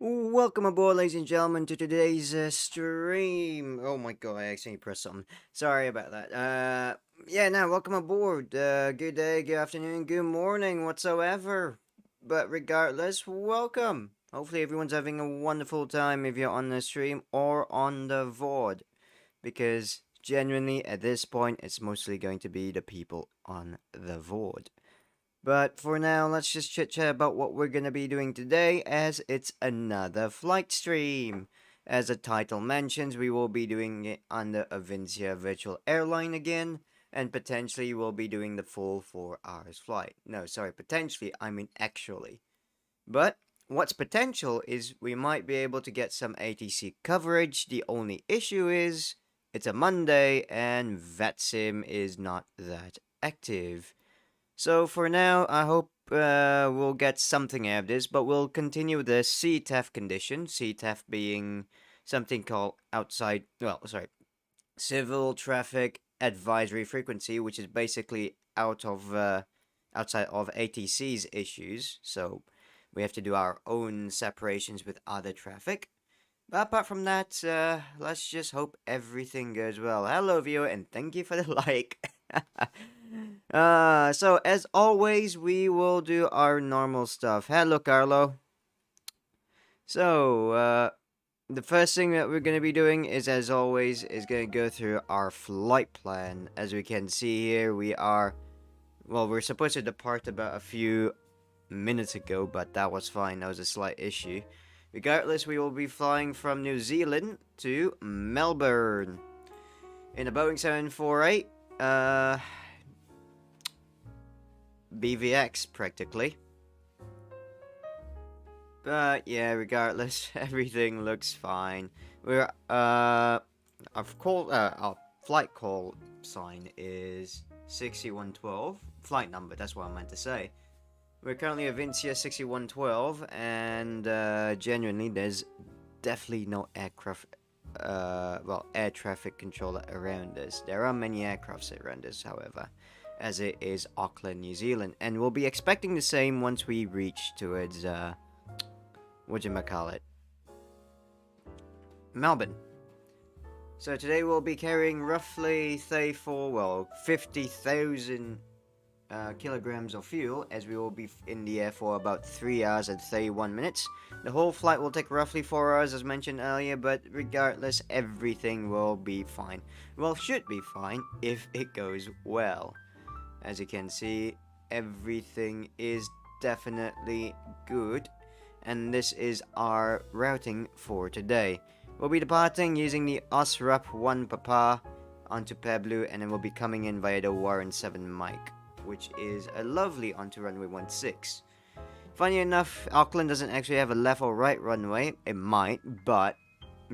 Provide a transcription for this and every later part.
Welcome aboard, ladies and gentlemen, to today's stream. Oh my god, I accidentally pressed something. Sorry about that. Yeah, now welcome aboard. Good day, good afternoon, good morning, whatsoever. But regardless, welcome. Hopefully, everyone's having a wonderful time if you're on the stream or on the VOD. Because genuinely, at this point, it's mostly going to be the people on the VOD. But for now, let's just chit chat about what we're gonna be doing today, as it's another flight stream. As the title mentions, we will be doing it under Avincia Virtual Airline again, and potentially we'll be doing the full 4 hours flight. No, sorry, potentially, I mean actually. But what's potential is we might be able to get some ATC coverage. The only issue is it's a Monday and vatsim is not that active. So for now, I hope we'll get something out of this, but we'll continue the CTAF condition. CTAF being something called civil traffic advisory frequency, which is basically outside of ATC's issues. So we have to do our own separations with other traffic. But apart from that, let's just hope everything goes well. Hello, viewer, and thank you for the like. So as always, we will do our normal stuff. Hello, Carlo. So, the first thing that we're gonna be doing is, as always, is gonna go through our flight plan. As we can see here, we're supposed to depart about a few minutes ago, but that was fine. That was a slight issue. Regardless, we will be flying from New Zealand to Melbourne in a Boeing 748. BVX practically. But yeah, regardless, everything looks fine. Our flight call sign is 6112. Flight number, that's what I meant to say. We're currently at Avincia 6112, and genuinely, there's definitely no air traffic controller around us. There are many aircrafts around us, however, as it is Auckland, New Zealand, and we'll be expecting the same once we reach towards Melbourne. So today we'll be carrying roughly 50,000 kilograms of fuel, as we will be in the air for about 3 hours and 31 minutes. The whole flight will take roughly 4 hours, as mentioned earlier, but regardless, everything will be fine. Well, should be fine if it goes well. As you can see, everything is definitely good, and this is our routing for today. We'll be departing using the OSRUP 1 Papa onto Peblu, and then we'll be coming in via the Warren 7 Mike, which is a lovely onto runway 16. Funny enough, Auckland doesn't actually have a left or right runway. It might, but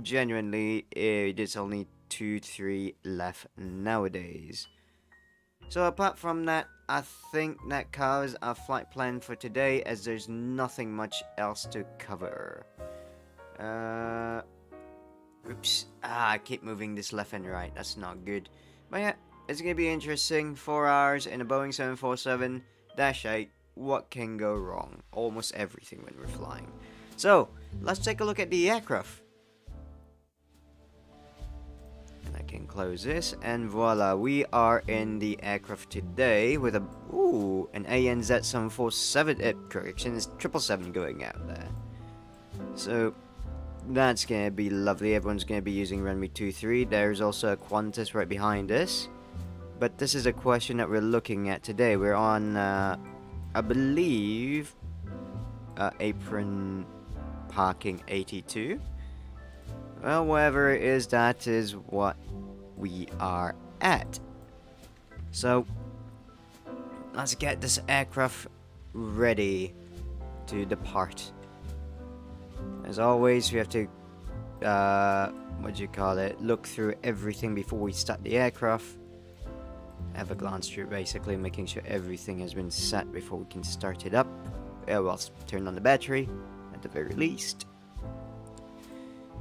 genuinely, it is only 2-3 left nowadays. So apart from that, I think that covers our flight plan for today, as there's nothing much else to cover. Oops. I keep moving this left and right. That's not good. But yeah, it's gonna be interesting. 4 hours in a Boeing 747-8. What can go wrong? Almost everything when we're flying. So, let's take a look at the aircraft. And I can close this, and voila, we are in the aircraft today with an ANZ-747, correction, it's 777 going out there. So, that's gonna be lovely. Everyone's gonna be using runway 23. There's also a Qantas right behind us. But this is a question that we're looking at today. We're on, I believe, apron parking 82. Well, wherever it is, that is what we are at. So, let's get this aircraft ready to depart. As always, we have to, look through everything before we start the aircraft. Have a glance through, basically, making sure everything has been set before we can start it up. Turn on the battery, at the very least.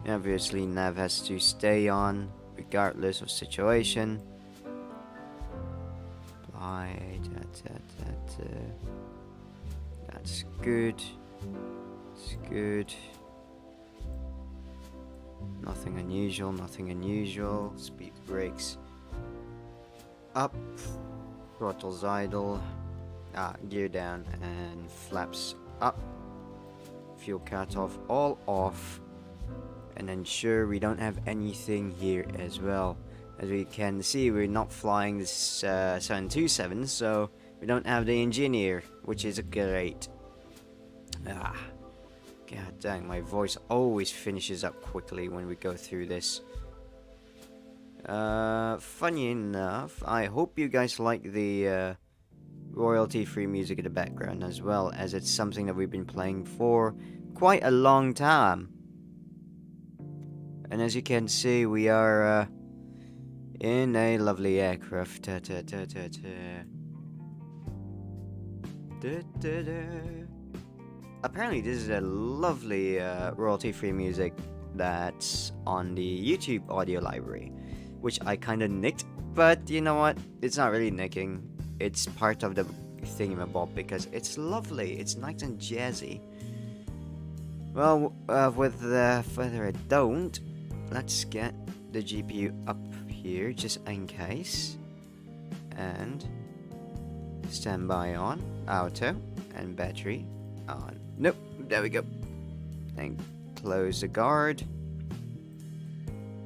And obviously, nav has to stay on, regardless of situation. That's good. It's good. Nothing unusual, nothing unusual. Speed brakes up, throttles idle, gear down, and flaps up. Fuel cutoff all off, and ensure we don't have anything here as well. As we can see, we're not flying this 727, so we don't have the engineer, which is great. God dang, my voice always finishes up quickly when we go through this. Funny enough, I hope you guys like the royalty-free music in the background, as well as it's something that we've been playing for quite a long time. And as you can see, we are in a lovely aircraft. Apparently this is a lovely royalty-free music that's on the YouTube audio library, which I kind of nicked, but you know what, it's not really nicking, it's part of the thingamabob because it's lovely, it's nice and jazzy. Well, with further ado, let's get the GPU up here just in case, and standby on, auto, and battery on. Nope, there we go. And close the guard,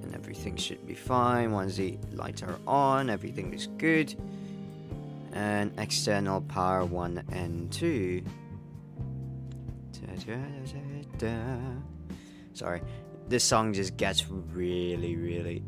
and everything should be fine. Once the lights are on, everything is good. And external power 1 and 2. Sorry, this song just gets really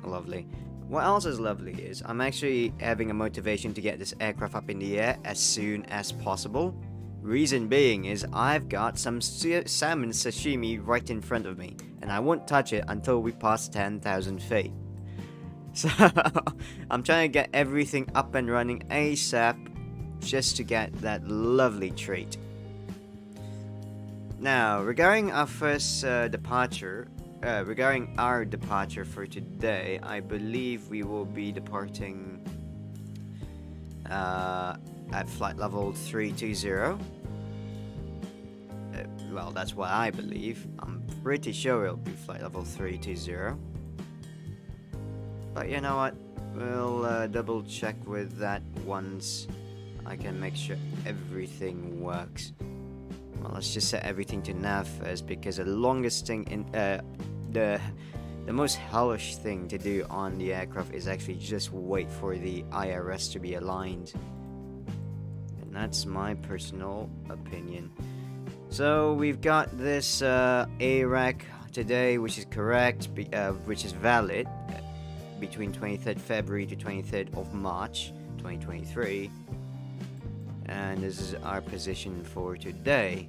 lovely. What else is lovely is I'm actually having a motivation to get this aircraft up in the air as soon as possible. Reason being is I've got some salmon sashimi right in front of me, and I won't touch it until we pass 10,000 feet. So I'm trying to get everything up and running ASAP just to get that lovely treat. Now, regarding our first departure, regarding our departure for today, I believe we will be departing at flight level 320. Well, that's what I believe. I'm pretty sure it'll be flight level 320. But you know what? We'll double check with that once I can make sure everything works. Well, let's just set everything to nav first, because the longest thing in the most hellish thing to do on the aircraft is actually just wait for the IRS to be aligned. And that's my personal opinion. So we've got this ARAC today, which is correct, which is valid between 23rd February to 23rd of March 2023. And this is our position for today.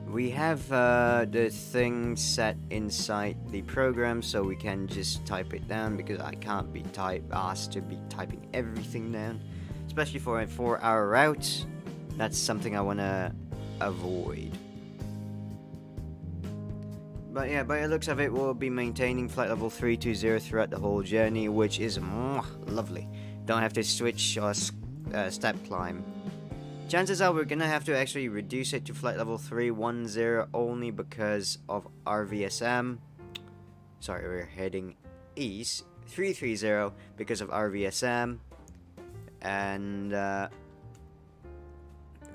We have the thing set inside the program, so we can just type it down, because I can't be asked to be typing everything down, especially for a 4-hour route. That's something I want to avoid. But yeah, by the looks of it, we'll be maintaining flight level 320 throughout the whole journey, which is lovely. Don't have to switch or step climb. Chances are we're gonna have to actually reduce it to flight level 310 only because of RVSM. Sorry, we're heading east. 330 because of RVSM, and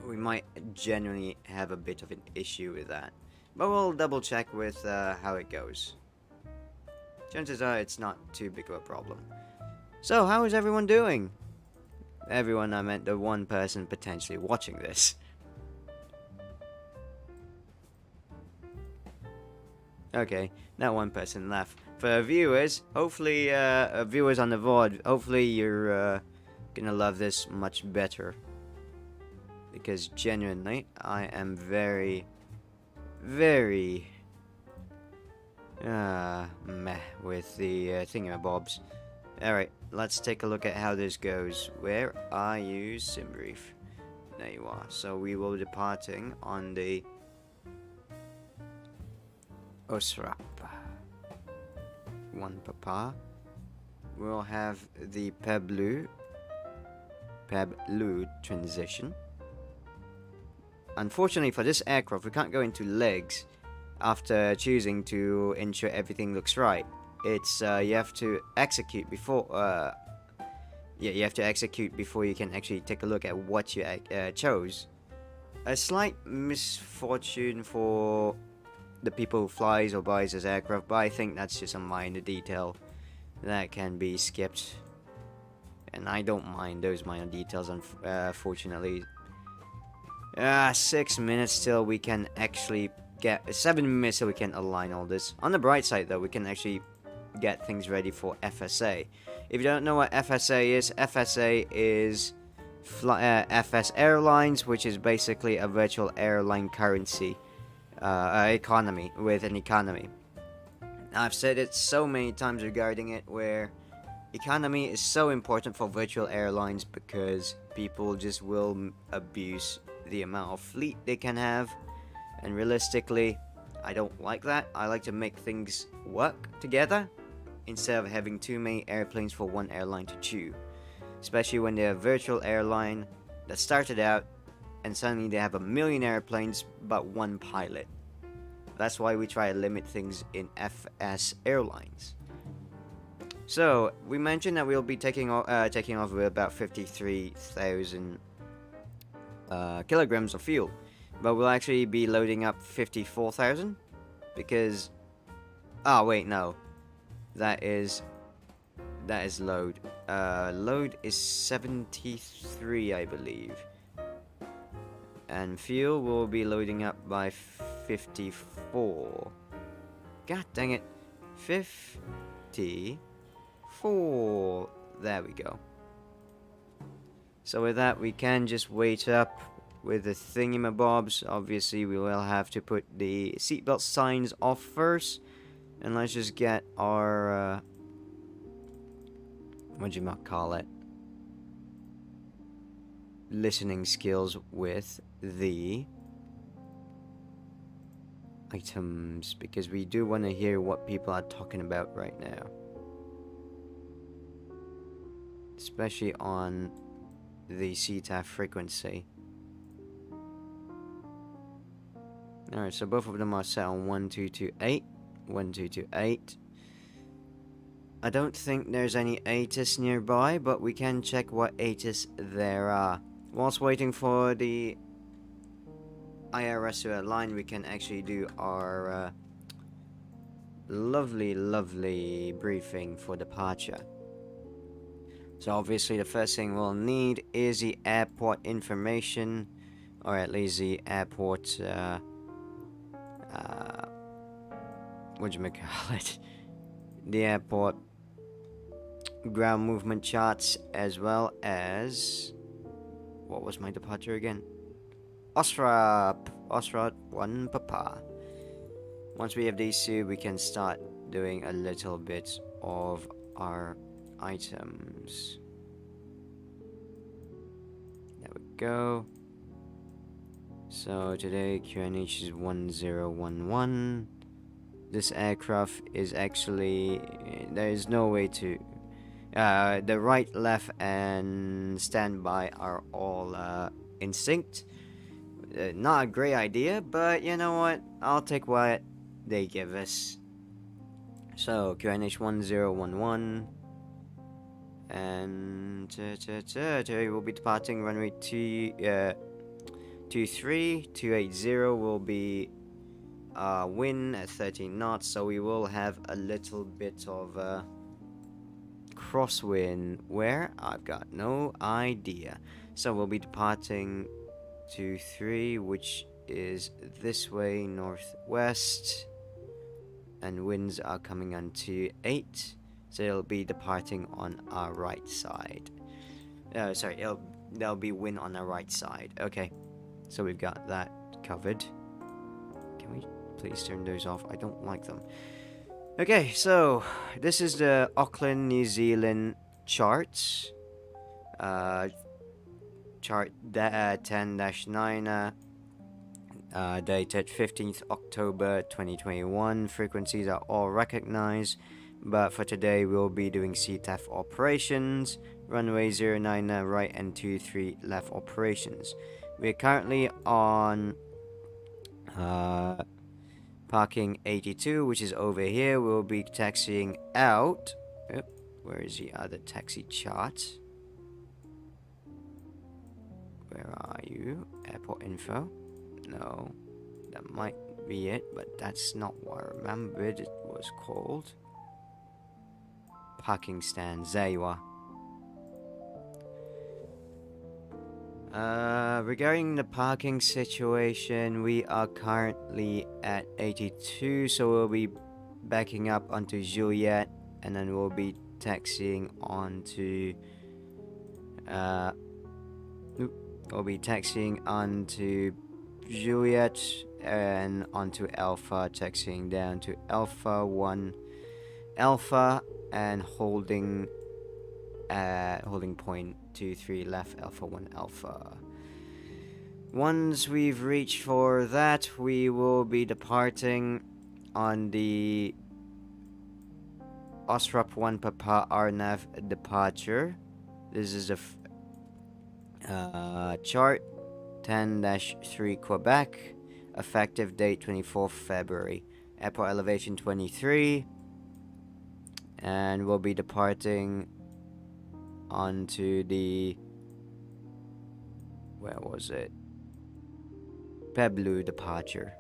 we might genuinely have a bit of an issue with that. But we'll double check with how it goes. Chances are it's not too big of a problem. So, how is everyone doing? Everyone, I meant the one person potentially watching this. Okay, that one person left. For viewers, hopefully, viewers on the VOD, hopefully you're gonna love this much better. Because genuinely, I am very meh with the thingamabobs. Alright, let's take a look at how this goes. Where are you, Simbrief? There you are. So we will be departing on the Osrap. One Papa. We'll have the Peblu transition. Unfortunately for this aircraft, we can't go into legs. after choosing to ensure everything looks right. It's you have to execute before. Yeah, you have to execute before you can actually take a look at what you chose. A slight misfortune for the people who flies or buys this aircraft, but I think that's just a minor detail that can be skipped, and I don't mind those minor details. Unfortunately, 6 minutes till we can actually get 7 minutes so we can align all this. On the bright side, though, we can actually get things ready for FSA. If you don't know what FSA is FS Airlines, which is basically a virtual airline currency economy with an economy. I've said it so many times regarding it, where economy is so important for virtual airlines because people just will abuse the amount of fleet they can have, and realistically, I don't like that. I like to make things work together instead of having too many airplanes for one airline to chew, especially when they're a virtual airline that started out and suddenly they have 1 million airplanes but one pilot. That's why we try to limit things in FS Airlines. So we mentioned that we'll be taking off with about 53,000 kilograms of fuel, but we'll actually be loading up 54,000 because wait, no, that is load. Load is 73, I believe, and fuel will be loading up by 54. God dang it, 54. There we go. So with that, we can just wait up with the thingamabobs. Obviously, we will have to put the seatbelt signs off first, and let's just get our listening skills with the items, because we do want to hear what people are talking about right now, especially on the CTAF frequency. Alright, so both of them are set on 1228. 1228. I don't think there's any ATIS nearby, but we can check what ATIS there are. Whilst waiting for the IRS to align, we can actually do our lovely briefing for departure. So obviously the first thing we'll need is the airport information, or at least the airport the airport ground movement charts, as well as, what was my departure again? Osrat 1 Papa. Once we have these two, we can start doing a little bit of our items. There we go. So today QNH is 1011. This aircraft is actually, there is no way to, the right, left, and standby are all instinct. Not a great idea, but you know what? I'll take what they give us. So QNH 1011, and today we'll be departing runway 23, 280 will be wind at 13 knots, so we will have a little bit of crosswind where I've got no idea. So we'll be departing 23, which is this way, northwest, and winds are coming on 28, so it'll be departing on our right side. There'll be wind on our right side. Okay, so we've got that covered. Can we please turn those off? I don't like them. Okay, so this is the Auckland, New Zealand charts. Chart 10-9, dated 15th October 2021. Frequencies are all recognized, but for today we'll be doing CTAF operations, runway 09 right and 23 left operations. We're currently on Parking 82, which is over here. We'll be taxiing out. Oop, where is the other taxi chart? Where are you? Airport info? No, that might be it, but that's not what I remembered it was called. Parking stand, there you are. Regarding the parking situation, we are currently at 82, so we'll be backing up onto Juliet, and then we'll be taxiing onto we'll be taxiing onto Juliet and onto Alpha, taxiing down to Alpha 1 Alpha and holding point 23 left Alpha 1 Alpha. Once we've reached for that, we will be departing on the Osrop 1 Papa RNAV departure. This is a chart 10-3 Quebec, effective date 24th February, airport elevation 23, and we'll be departing onto the, where was it? Peblu departure.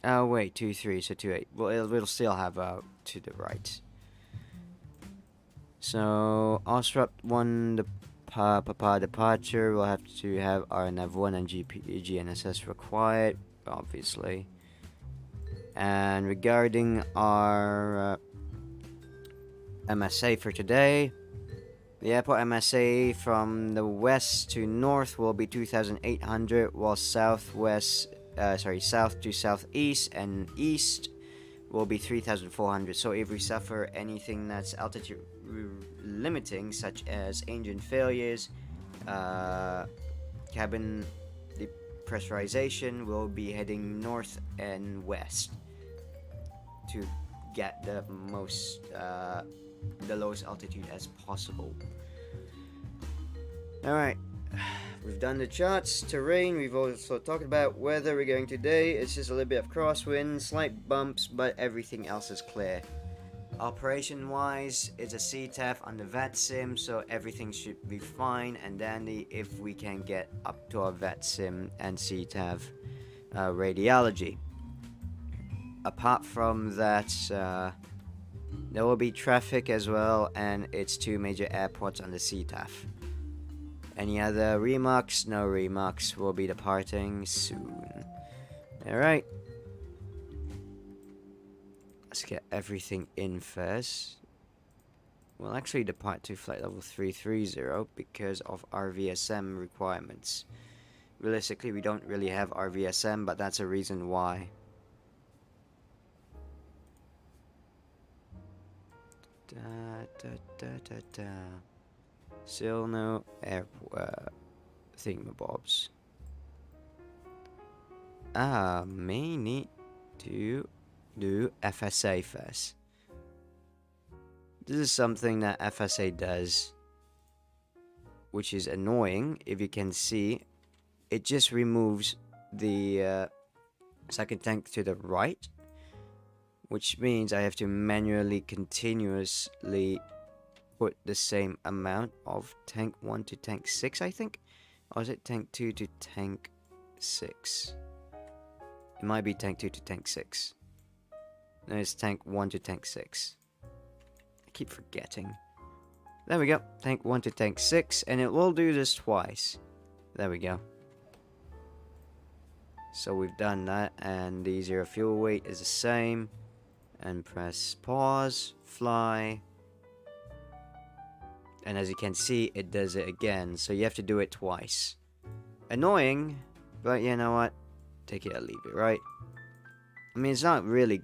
Oh wait, 23, so 28. Well, it'll still have to the right. So Osrop 1 the Papa departure. We'll have to have RNAV1 and GNSS required, obviously. And regarding our MSA for today, the airport MSA from the west to north will be 2,800, while south to southeast and east will be 3,400. So if we suffer anything that's altitude limiting, such as engine failures, cabin depressurization, we'll be heading north and west to get the lowest altitude as possible. Alright, we've done the charts, terrain, we've also talked about weather we're going today. It's just a little bit of crosswind, slight bumps, but everything else is clear. Operation wise, it's a CTAF on the vatsim, so everything should be fine and dandy if we can get up to our vatsim and CTAF radiology. Apart from that, there will be traffic as well, and it's 2 major airports on the CTAF. Any other remarks? No remarks. We'll be departing soon. Alright. Let's get everything in first. We'll actually depart to flight level 330 because of RVSM requirements. Realistically, we don't really have RVSM, but that's a reason why. Still no airport thingamabobs. May need to do FSA first. This is something that FSA does, which is annoying. If you can see, it just removes the second tank to the right, which means I have to manually continuously put the same amount of tank 1 to tank 6, I think, or is it tank 2 to tank 6? It might be tank 2 to tank 6. No, it's tank 1 to tank 6. I keep forgetting. There we go. Tank 1 to tank 6. And it will do this twice. There we go. So we've done that. And the 0 fuel weight is the same. And press pause. Fly. And as you can see, it does it again. So you have to do it twice. Annoying. But you know what? Take it or leave it, right? I mean, it's not really...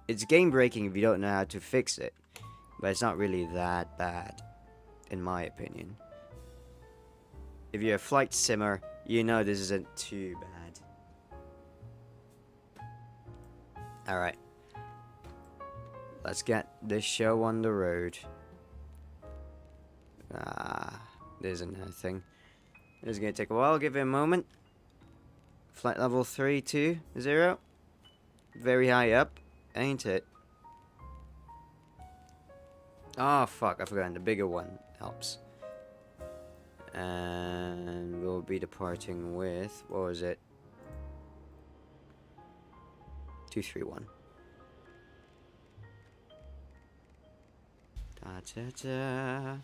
It's game breaking if you don't know how to fix it. But it's not really that bad, in my opinion. If you're a flight simmer, you know this isn't too bad. Alright. Let's get this show on the road. There's another thing. This is going to take a while. Give it a moment. Flight level 320. Very high up, ain't it? Oh, fuck, I forgot. The bigger one helps. And we'll be departing with, what was it? 231. Da-da-da.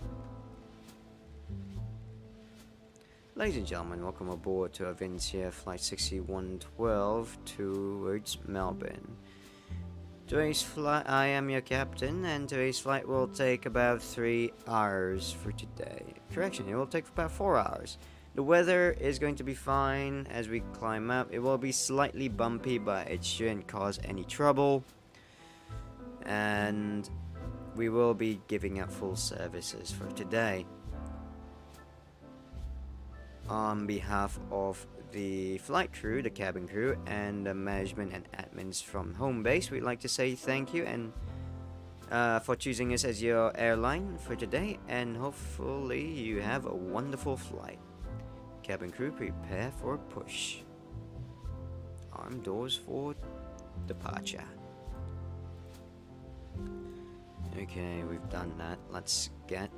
Ladies and gentlemen, welcome aboard to Avincia Flight 6112 towards Melbourne. Today's flight, I am your captain, and today's flight will take about 3 hours for today. Correction, it will take about 4 hours. The weather is going to be fine as we climb up. It will be slightly bumpy, but it shouldn't cause any trouble. And we will be giving up full services for today. On behalf of the flight crew, the cabin crew, and the management and admins from home base, we'd like to say thank you and for choosing us as your airline for today, and hopefully you have a wonderful flight. Cabin crew, prepare for push. Arm doors for departure. Okay, we've done that. Let's get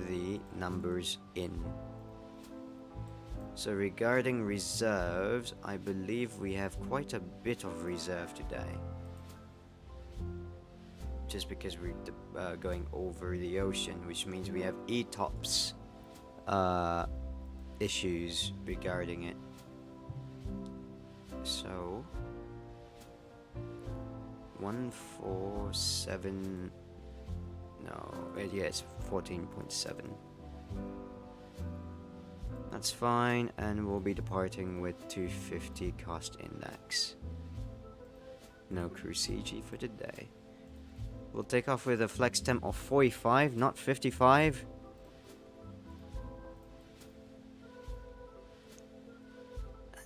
the numbers in. So regarding reserves, I believe we have quite a bit of reserve today. Just because we're going over the ocean, which means we have ETOPS issues regarding it. So 147, no, yes, 14.7. That's fine, and we'll be departing with 250 cost index. No crew CG for today. We'll take off with a flex temp of 45, not 55.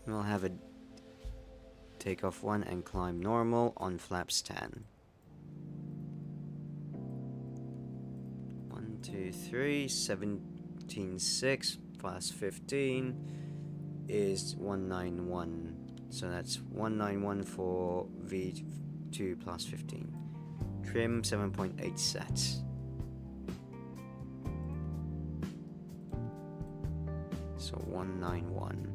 And we'll have a takeoff 1 and climb normal on flaps 10. 1, 2, 3, 17.6 plus 15 is 191. So that's 191 for V2 plus 15. Trim 7.8 sets. So 191.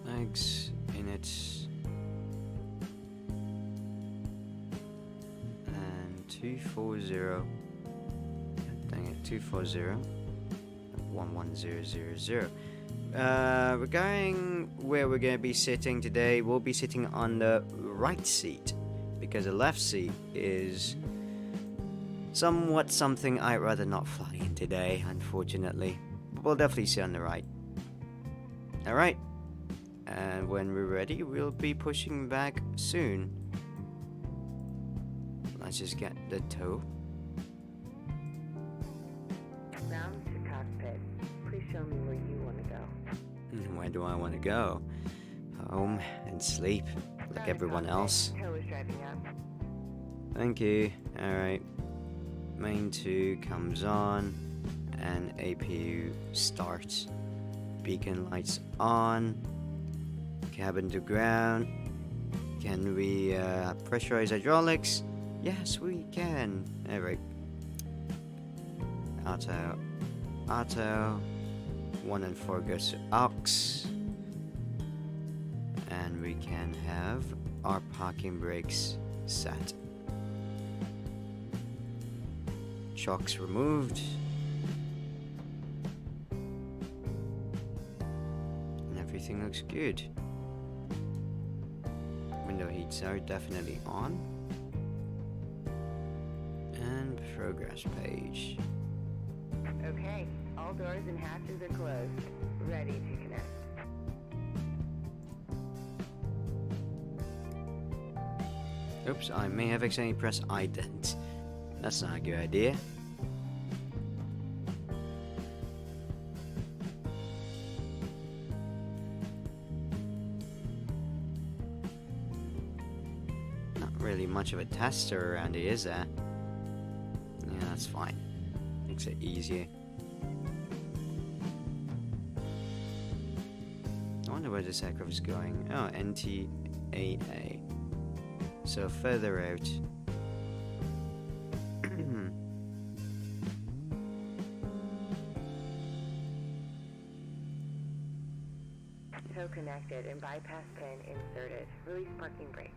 Legs in it. And 240. Dang it, 240. 11000. Regarding where we're going to be sitting today, we'll be sitting on the right seat because the left seat is somewhat something I'd rather not fly in today, unfortunately. But we'll definitely sit on the right. Alright, and when we're ready, we'll be pushing back soon. Let's just get the tow. Ground to cockpit. Please show me where you want to go. Where do I want to go? Home and sleep, like everyone else. Tow is driving up. Thank you. Alright. Main 2 comes on, and APU starts. Beacon lights on. Cabin to ground. Can we pressurize hydraulics? Yes, we can. Alright. Auto. 1 and 4 goes to aux. And we can have our parking brakes set. Shocks removed. And everything looks good. Window heats are definitely on. And progress page. Okay, all doors and hatches are closed. Ready to connect. Oops, I may have accidentally pressed ident. That's not a good idea. much of a tester around here, is there? Yeah, that's fine. Makes it easier. I wonder where this aircraft is going. Oh, NZAA. So further out. Tow connected and bypass pin inserted. Release parking brake.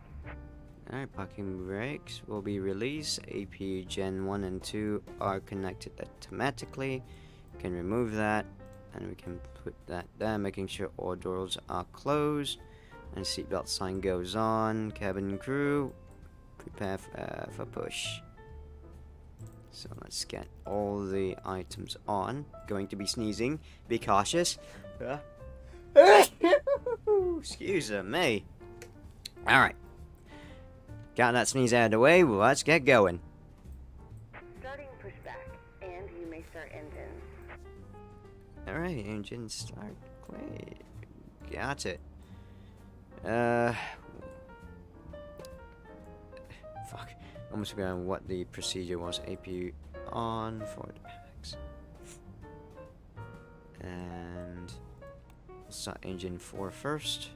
Alright, parking brakes will be released. APU Gen 1 and 2 are connected automatically. Can remove that, and we can put that there, making sure all doors are closed. And seatbelt sign goes on. Cabin crew, prepare for push. So let's get all the items on. Going to be sneezing. Be cautious. Excuse me. Alright. Got that sneeze out of the way. Well, let's get going. Starting pushback, and you may start engines. Alright, engine start. Great. Got it. Fuck. Almost forgot what the procedure was. APU on for the packs. And we'll start engine 4 first.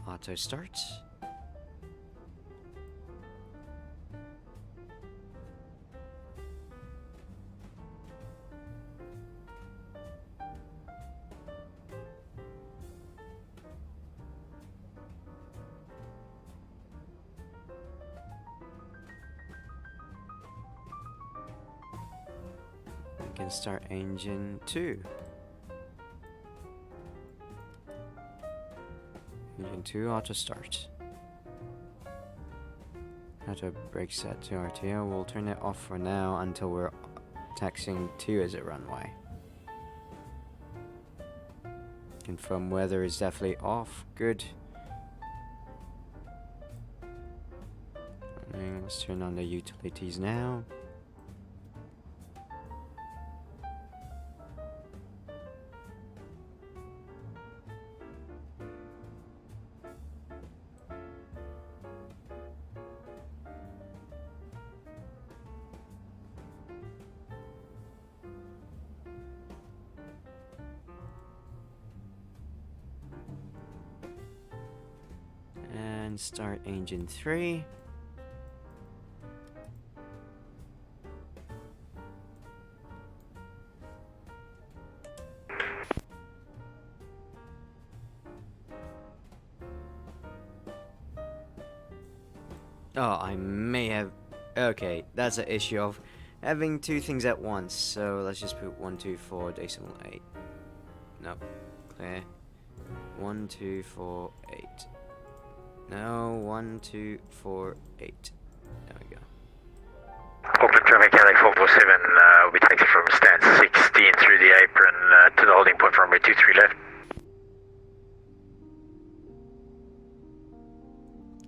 Auto starts. We can start engine 2. Engine 2 auto start. Auto brake set to RTO. We'll turn it off for now until we're taxiing 2 as a runway. Confirm weather is definitely off. Good. And let's turn on the utilities now. And start engine 3. Oh, I may have... Okay, that's an issue of having 2 things at once. So let's just put 124.8. Nope. Clear. 1248. No, 1248. There we go. Auckland traffic, LA 447 will be taxi from stand 16 through the apron to the holding point from runway 23 left.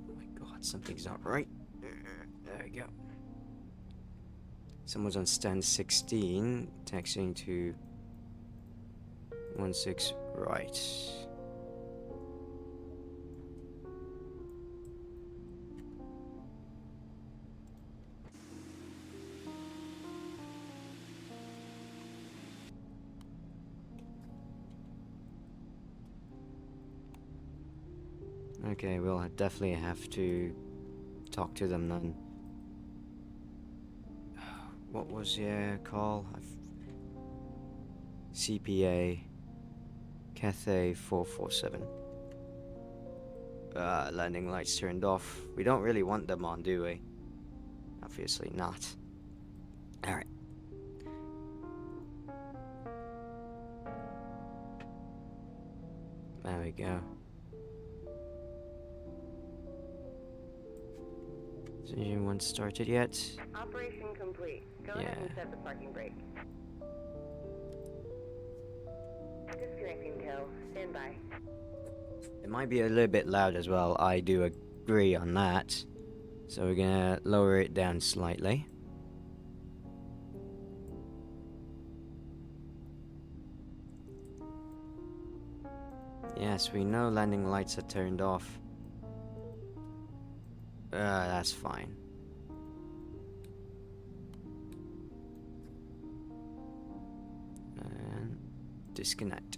Oh my god, something's not right. There we go. Someone's on stand 16, taxiing to 16 right. Okay, we'll definitely have to talk to them then. What was your call? CPA Cathay 447. Landing lights turned off. We don't really want them on, do we? Obviously not. Alright. There we go. Is engine 1 started yet? Operation complete. Go ahead and set the parking brake. Disconnecting tow. Stand by. It might be a little bit loud as well, I do agree on that. So we're gonna lower it down slightly. Yes, we know landing lights are turned off. That's fine. And disconnect.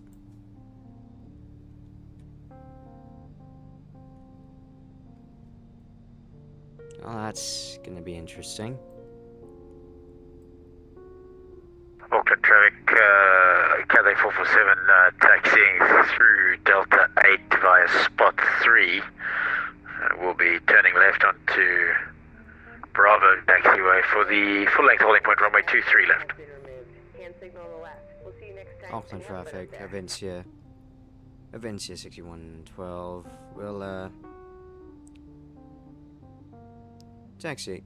Well, that's gonna be interesting. Auckland traffic, Cathay 447 taxiing through Delta 8 via spot 3. We'll be turning left onto Bravo taxiway for the full-length holding point, runway 23 left. Hand signal on the left. We'll see you next time. Auckland traffic, Avincia 6112. We'll taxi.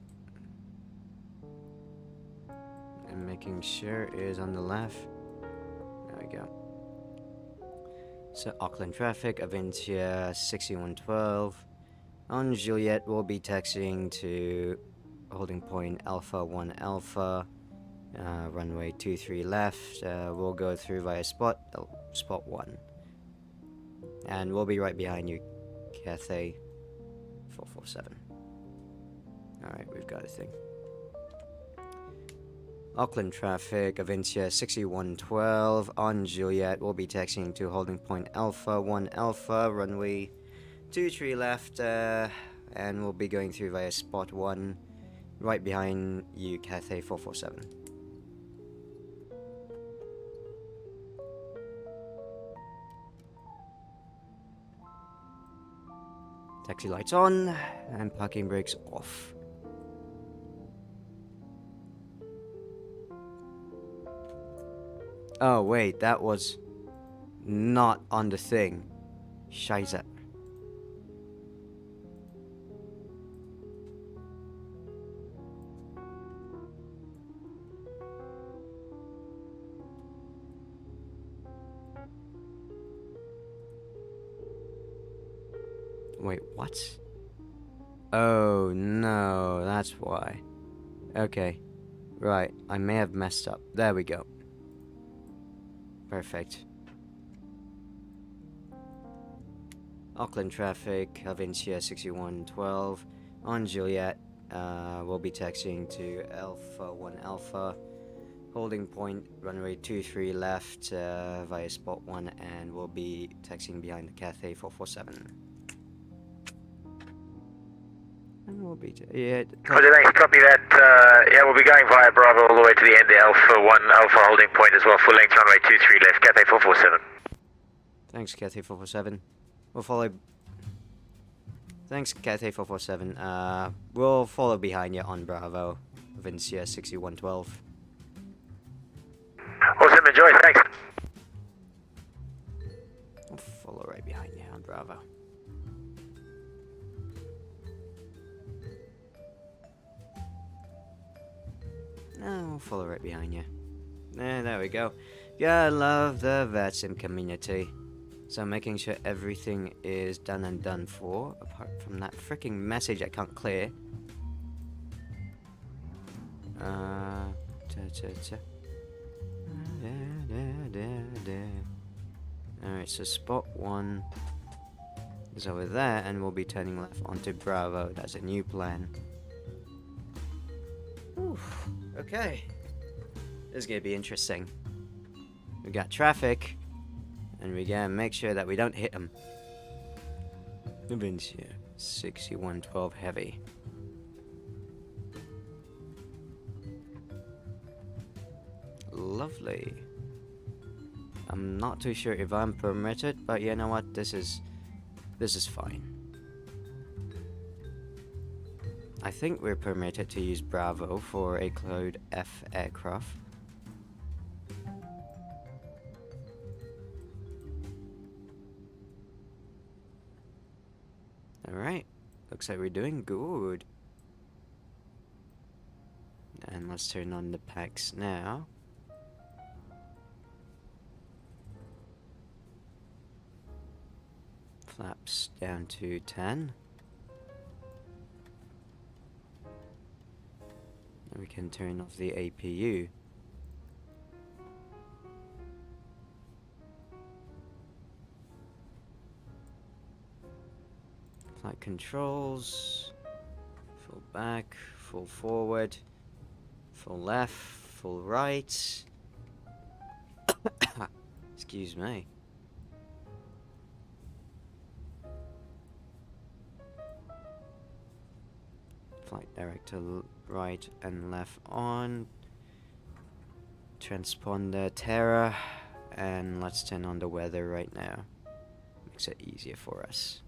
And making sure it is on the left. There we go. So Auckland traffic, Avincia 6112. On Juliet, we'll be taxiing to holding point Alpha 1 Alpha, runway 23 left. We'll go through via spot 1. And we'll be right behind you, Cathay 447. Alright, we've got a thing. Auckland traffic, Avincia 6112. On Juliet, we'll be taxiing to holding point Alpha 1 Alpha, runway 23 left, and we'll be going through via spot 1, right behind you, Cathay 447. Taxi lights on, and parking brakes off. Oh wait, that was not on the thing. Scheiße. Wait, what? Oh no, that's why. Okay, right, I may have messed up. There we go. Perfect. Auckland traffic, Avincia 6112. On Juliet, we'll be taxiing to Alpha 1 Alpha. Holding point, runway 23 left via spot 1, and we'll be taxiing behind the Cathay 447. And we'll be... Roger, thanks, copy that. Yeah, we'll be going via Bravo all the way to the end of Alpha 1 Alpha holding point as well. Full length runway 23 left, Cathay 447. Thanks, Cathay 447. We'll follow... Thanks, Cathay 447. We'll follow behind you on Bravo, Avincia 6112. Awesome, enjoy, thanks. We'll follow right behind you on Bravo. No, we'll follow right behind you. There we go. Yeah, I love the vatsim community. So making sure everything is done and done for, apart from that freaking message I can't clear. Alright, so spot 1 is over there, and we'll be turning left onto Bravo. That's a new plan. Oof. Okay. This is gonna be interesting. We got traffic, and we gotta make sure that we don't hit them. Avincia 6112 heavy. Lovely. I'm not too sure if I'm permitted, but you know what? This is fine. I think we're permitted to use Bravo for a Cloud F aircraft. Alright, looks like we're doing good. And let's turn on the packs now. Flaps down to 10. And we can turn off the APU. Flight controls. Full back, full forward, full left, full right. Excuse me. Flight director right and left on. Transponder Terra. And let's turn on the weather right now. Makes it easier for us.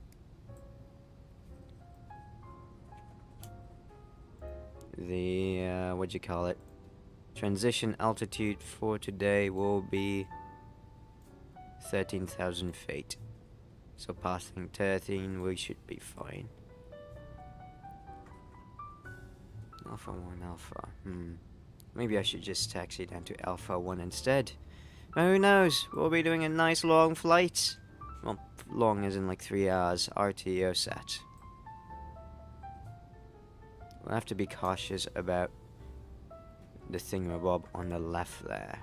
The, what do you call it? Transition altitude for today will be 13,000 feet. So passing 13, we should be fine. Alpha 1, Alpha. Maybe I should just taxi down to Alpha 1 instead. But who knows? We'll be doing a nice long flight. Well, long as in like 3 hours. RTO set. We'll have to be cautious about the thingamabob on the left there.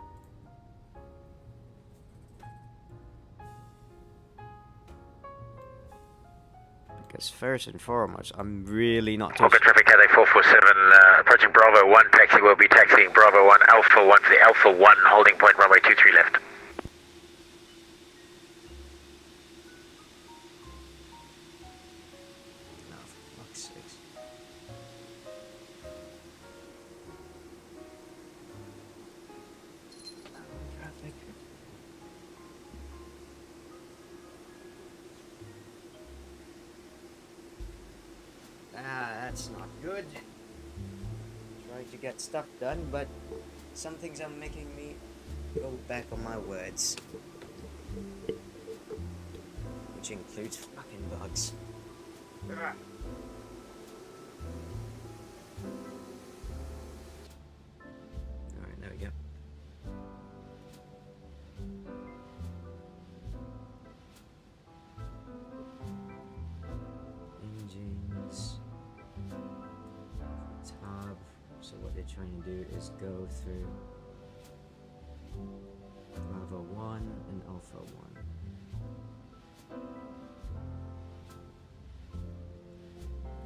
Because first and foremost, I'm really not too Auckland traffic Cathay 447, approaching Bravo 1, taxi will be taxiing Bravo 1, Alpha 1 for the Alpha 1, holding point runway 23 left. No, for fuck's sakes. Traffic. That's not good. Try to get stuff done, but some things are making me go back on my words. Which includes fucking bugs. Alright, there we go. Engines. Tab. So what they're trying to do is go through Bravo 1 and Alpha 1.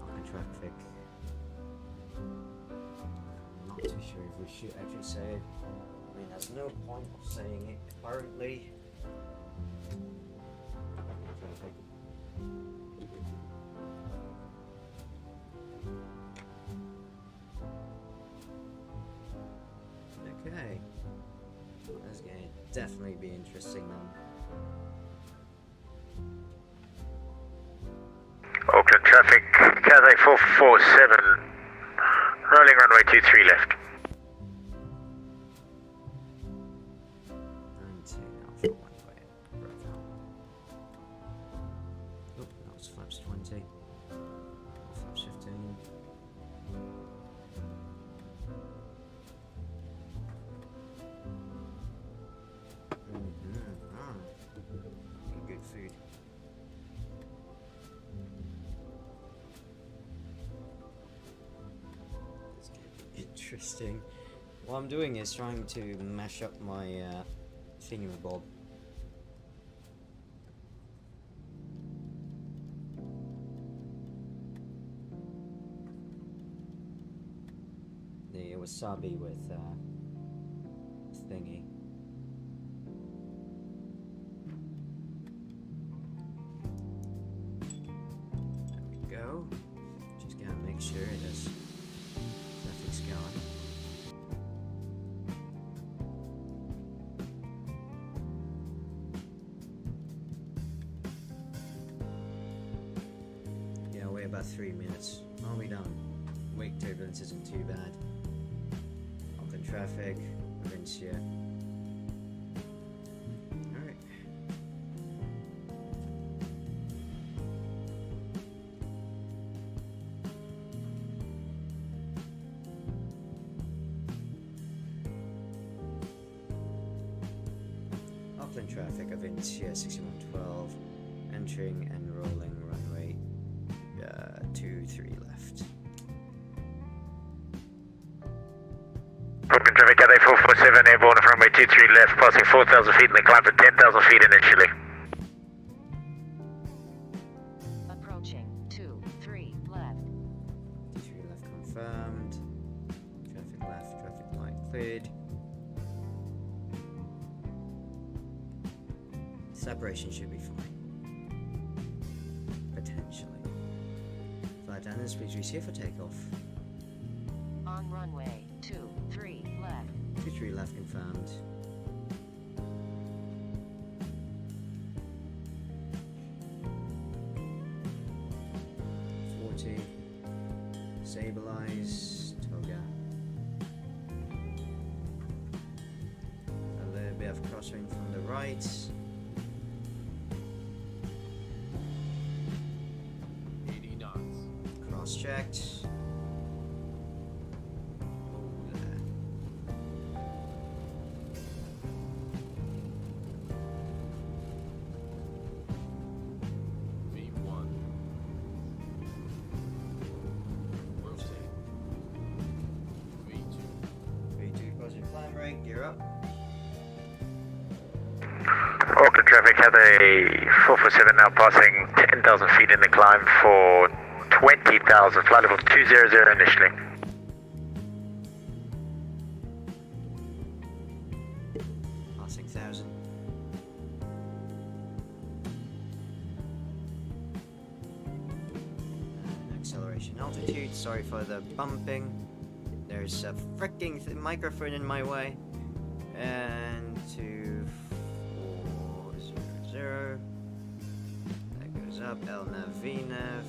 Auckland traffic. I'm not too sure if we should actually say it. I mean, there's no point of saying it currently. Auckland traffic. Okay. Well, that's gonna definitely be interesting then. Auckland traffic Cathay 447, rolling runway 23 left. 19 Alpha 1 way. Bravo. Oh, that was flaps 20. Flaps 15. Good food. It's gonna be interesting. What I'm doing is trying to mash up my thingamabob. The wasabi with thingy. Go. Just gotta make sure there's traffic's going. Yeah, wait about 3 minutes. I'll be done. Wake turbulence isn't too bad. Auckland traffic, Avincia. Alright. Auckland traffic, Avincia 6112, entering and rolling runway 23 left. Auckland traffic, Cathay 447 airborne from runway 23 left, passing 4,000 feet in the climb for 10,000 feet initially. Approaching 23 left. 23 left confirmed. Traffic left, traffic light cleared. Separation should be fine. Potentially. Flight attendants, please reach here for takeoff. On runway 23 left. 23 left confirmed. Stabilize, toga. A little bit of crosswind from the right. 80 knots. Cross checked. V1. Rotate. V2. 3-2 positive climb rate, gear up. Auckland traffic, Cathay 447 now passing 10,000 feet in the climb for 20,000, flight level 200 initially. Passing 1,000. And acceleration altitude, sorry for the bumping. There's a freaking microphone in my way. And 2400. That goes up, LNAV, VNAV.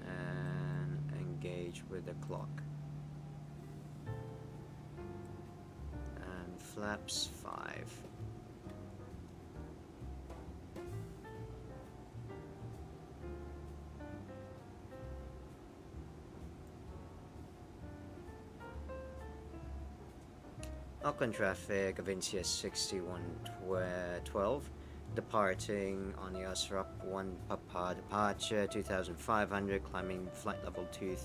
And engage with the clock. And flaps 5. Auckland traffic, Avincia 6112, departing on the Usrup 1 Papa departure 2500, climbing flight level 2,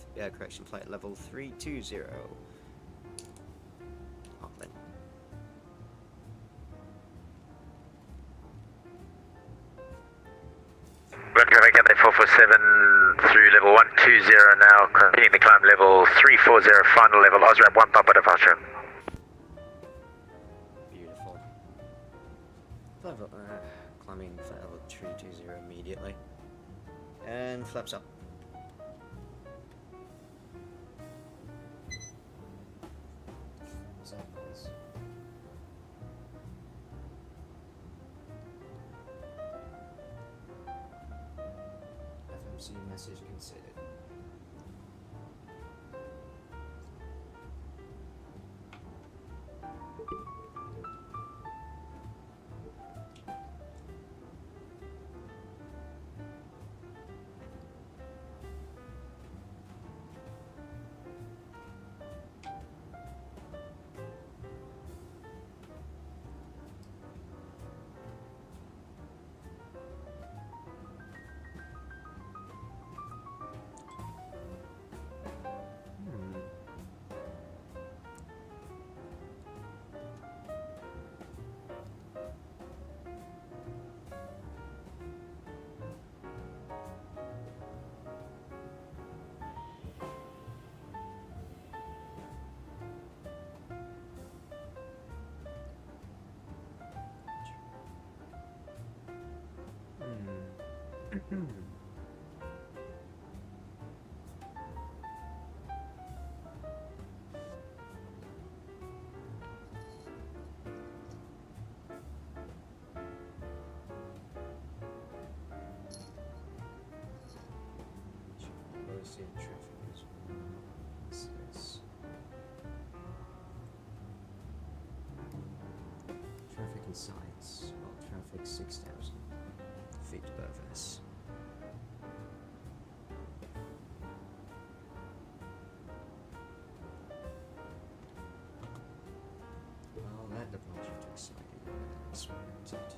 flight level 320. Auckland. Auckland traffic, Cathay 447 through level 120 now, continuing the climb level 340, final level, Osrap 1 Papa departure. Climbing flight level 320 immediately. And flaps up. Sideways. FMC message considered. Traffic is 1. Traffic and signs. Well, traffic 6,000 feet above us. Well, that departure took slightly longer than expected.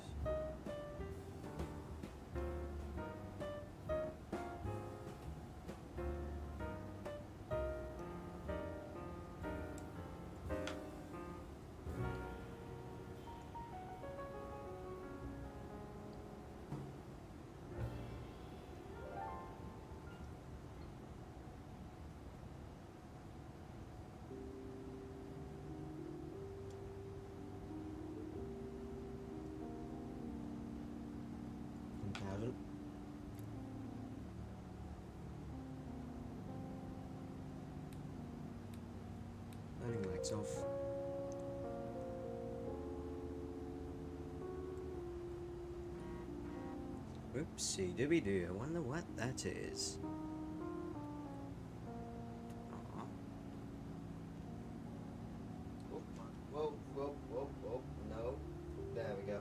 lights off. Oopsie dooby doo. I wonder what that is. Aw. Oh, whoa, whoa, whoa, whoa. No. There we go.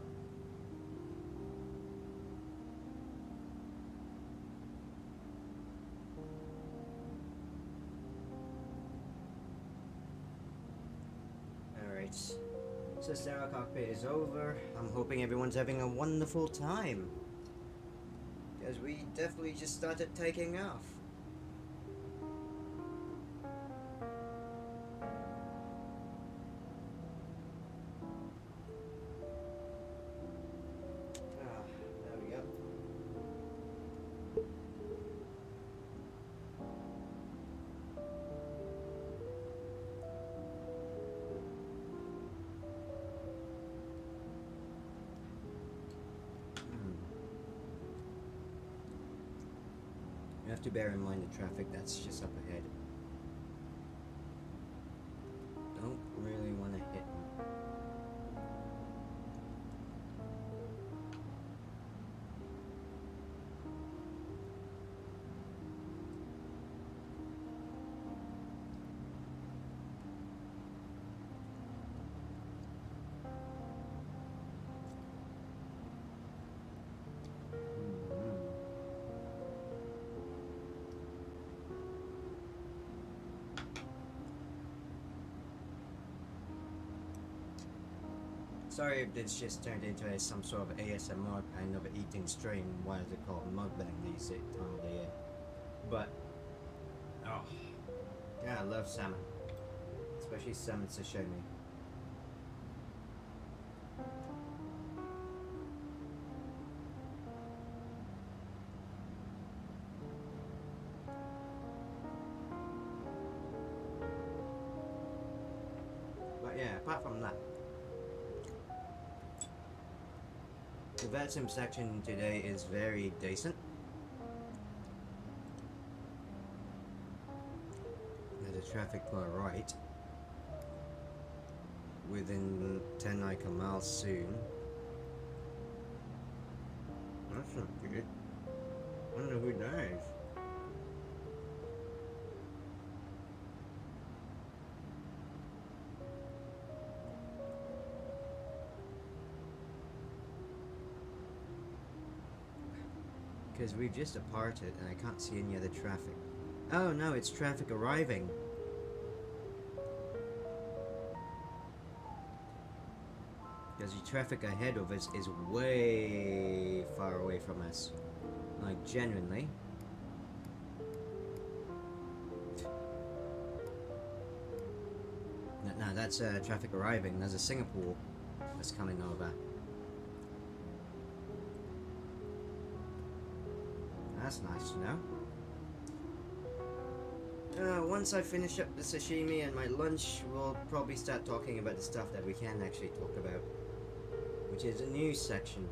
Alright. So Sarah Cockpit is over. I'm hoping everyone's having a wonderful time. Because we definitely just started taking off. There we go. You have to bear in mind the traffic that's just up ahead. Don't really want to hit them. Sorry if this just turned into some sort of ASMR kind of eating stream. Why is it called mukbang these time of the year? But, oh, yeah, I love salmon. Especially salmon sashimi. But yeah, apart from that, the vatsim section today is very decent. There's a traffic to our right within 10 miles soon. That's not good. I wonder who knows. Because we've just departed and I can't see any other traffic. Oh no, it's traffic arriving. Because the traffic ahead of us is way far away from us. Like, genuinely. No, that's traffic arriving. There's a Singapore that's coming over. That's nice to know. Once I finish up the sashimi and my lunch, we'll probably start talking about the stuff that we can actually talk about, which is a news section.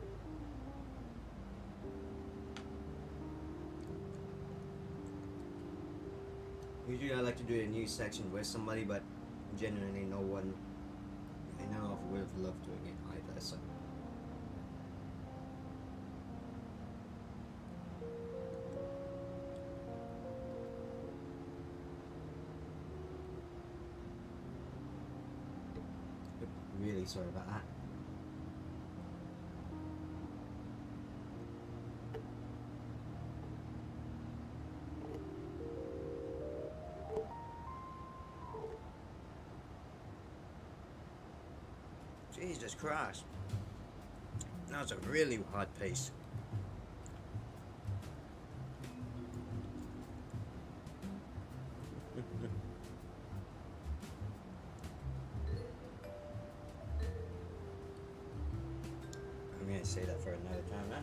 Usually I like to do a news section with somebody, but genuinely no one I know of would have loved doing it either, so. Really sorry about that. Jesus Christ. That was a really hard pace. I'm gonna say that for another time now.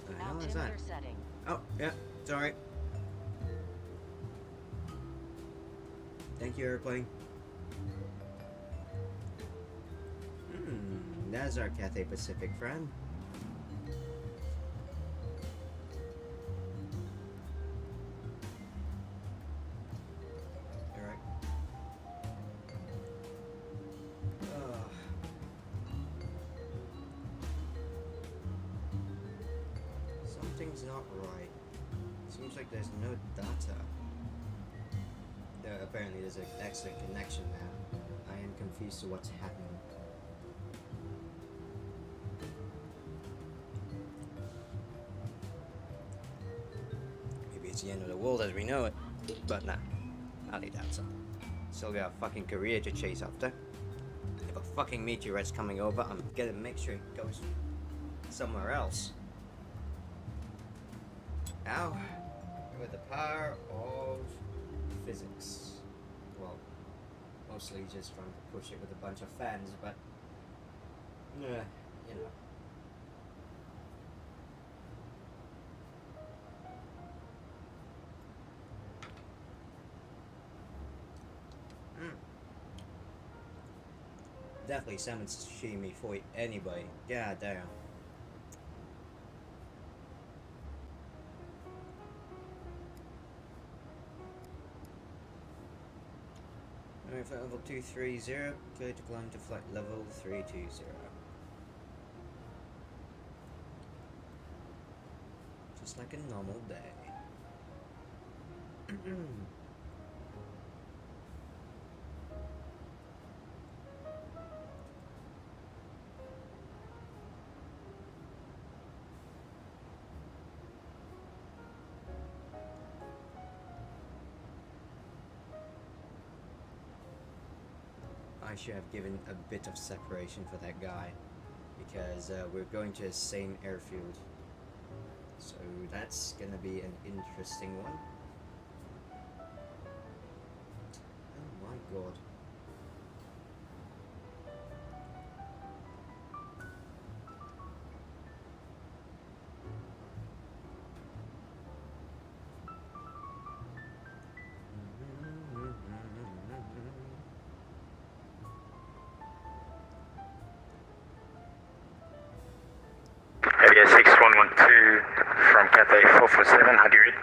The hell is that? Altimeter setting. Oh, yeah, sorry. Thank you, airplane. That's our Cathay Pacific friend. Something's not right. Seems like there's no data. Apparently there's an excellent connection now. I am confused to what's happening. Maybe it's the end of the world as we know it. But nah, highly doubt so. Still got a fucking career to chase after. If a fucking meteorite's coming over, I'm gonna make sure it goes somewhere else. Ow. With the power of physics. Well, mostly just trying to push it with a bunch of fans, but you know. Definitely salmon sashimi for anybody. God damn. Alright, flight level 230, clear to climb to flight level 320. Just like a normal day. I should have given a bit of separation for that guy, because we're going to the same airfield, so that's gonna be an interesting one. Oh my god. Avia 6112 from Cathay 447, how do you read?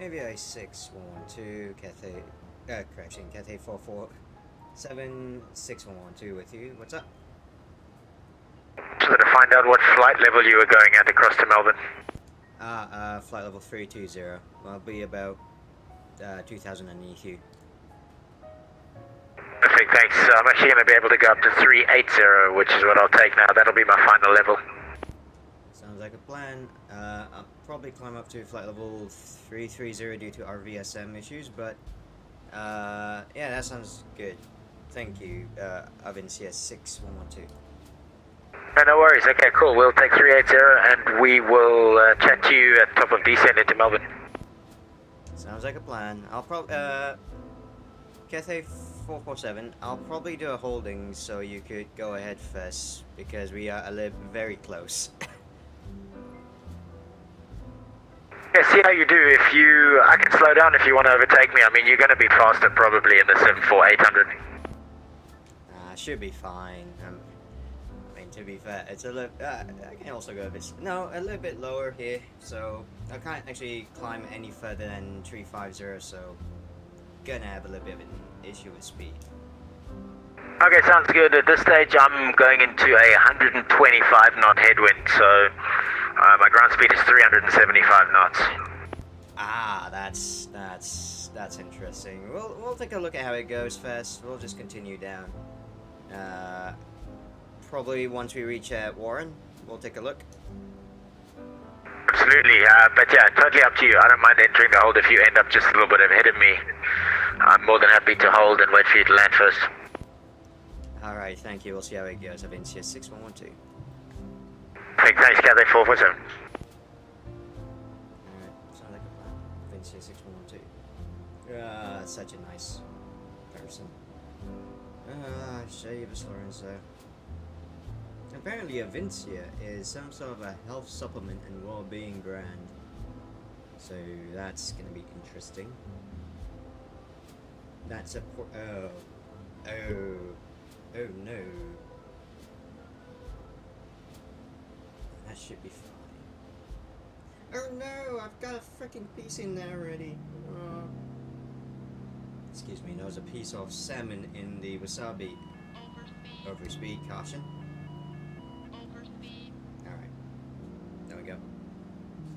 Avia 6112, Cathay, correction, Cathay 447, 6112 with you. What's up? So to find out what flight level you were going at across to Melbourne. Flight level 320. Well, I'll be about 2,000 underneath you. Perfect, thanks. I'm actually going to be able to go up to 380, which is what I'll take now. That'll be my final level. Sounds like a plan. I'll probably climb up to flight level 330 due to our VSM issues, but yeah, that sounds good. Thank you, Avincia 6112. No worries. Okay, cool. We'll take 380 and we will chat to you at top of descent into Melbourne. Sounds like a plan. I'll probably Cathay 447. I'll probably do a holding so you could go ahead first because we are very close. Yeah, see how you do. I can slow down if you want to overtake me. I mean, you're going to be faster probably in the 747-800. Should be fine. I mean, to be fair, it's a little. I can also go a little bit lower here, so I can't actually climb any further than 350. So, gonna have a little bit of an issue with speed. Okay, sounds good. At this stage, I'm going into a 125 knot headwind, so my ground speed is 375 knots. Ah, that's interesting. We'll take a look at how it goes first. We'll just continue down. Probably once we reach Warren, we'll take a look. Absolutely, but yeah, totally up to you. I don't mind entering the hold if you end up just a little bit ahead of me. I'm more than happy to hold and wait for you to land first. Alright, thank you. We'll see how it goes. Avincia 6112. Thanks, Cathay 447. Alright, sounds like a plan. Avincia 6112. Such a nice person. Shavis Lorenzo. Apparently Avincia is some sort of a health supplement and well-being brand. So that's gonna be interesting. That's a oh no. That should be fine. Oh no, I've got a freaking piece in there already. Excuse me, there was a piece of salmon in the wasabi. Overspeed, caution. go.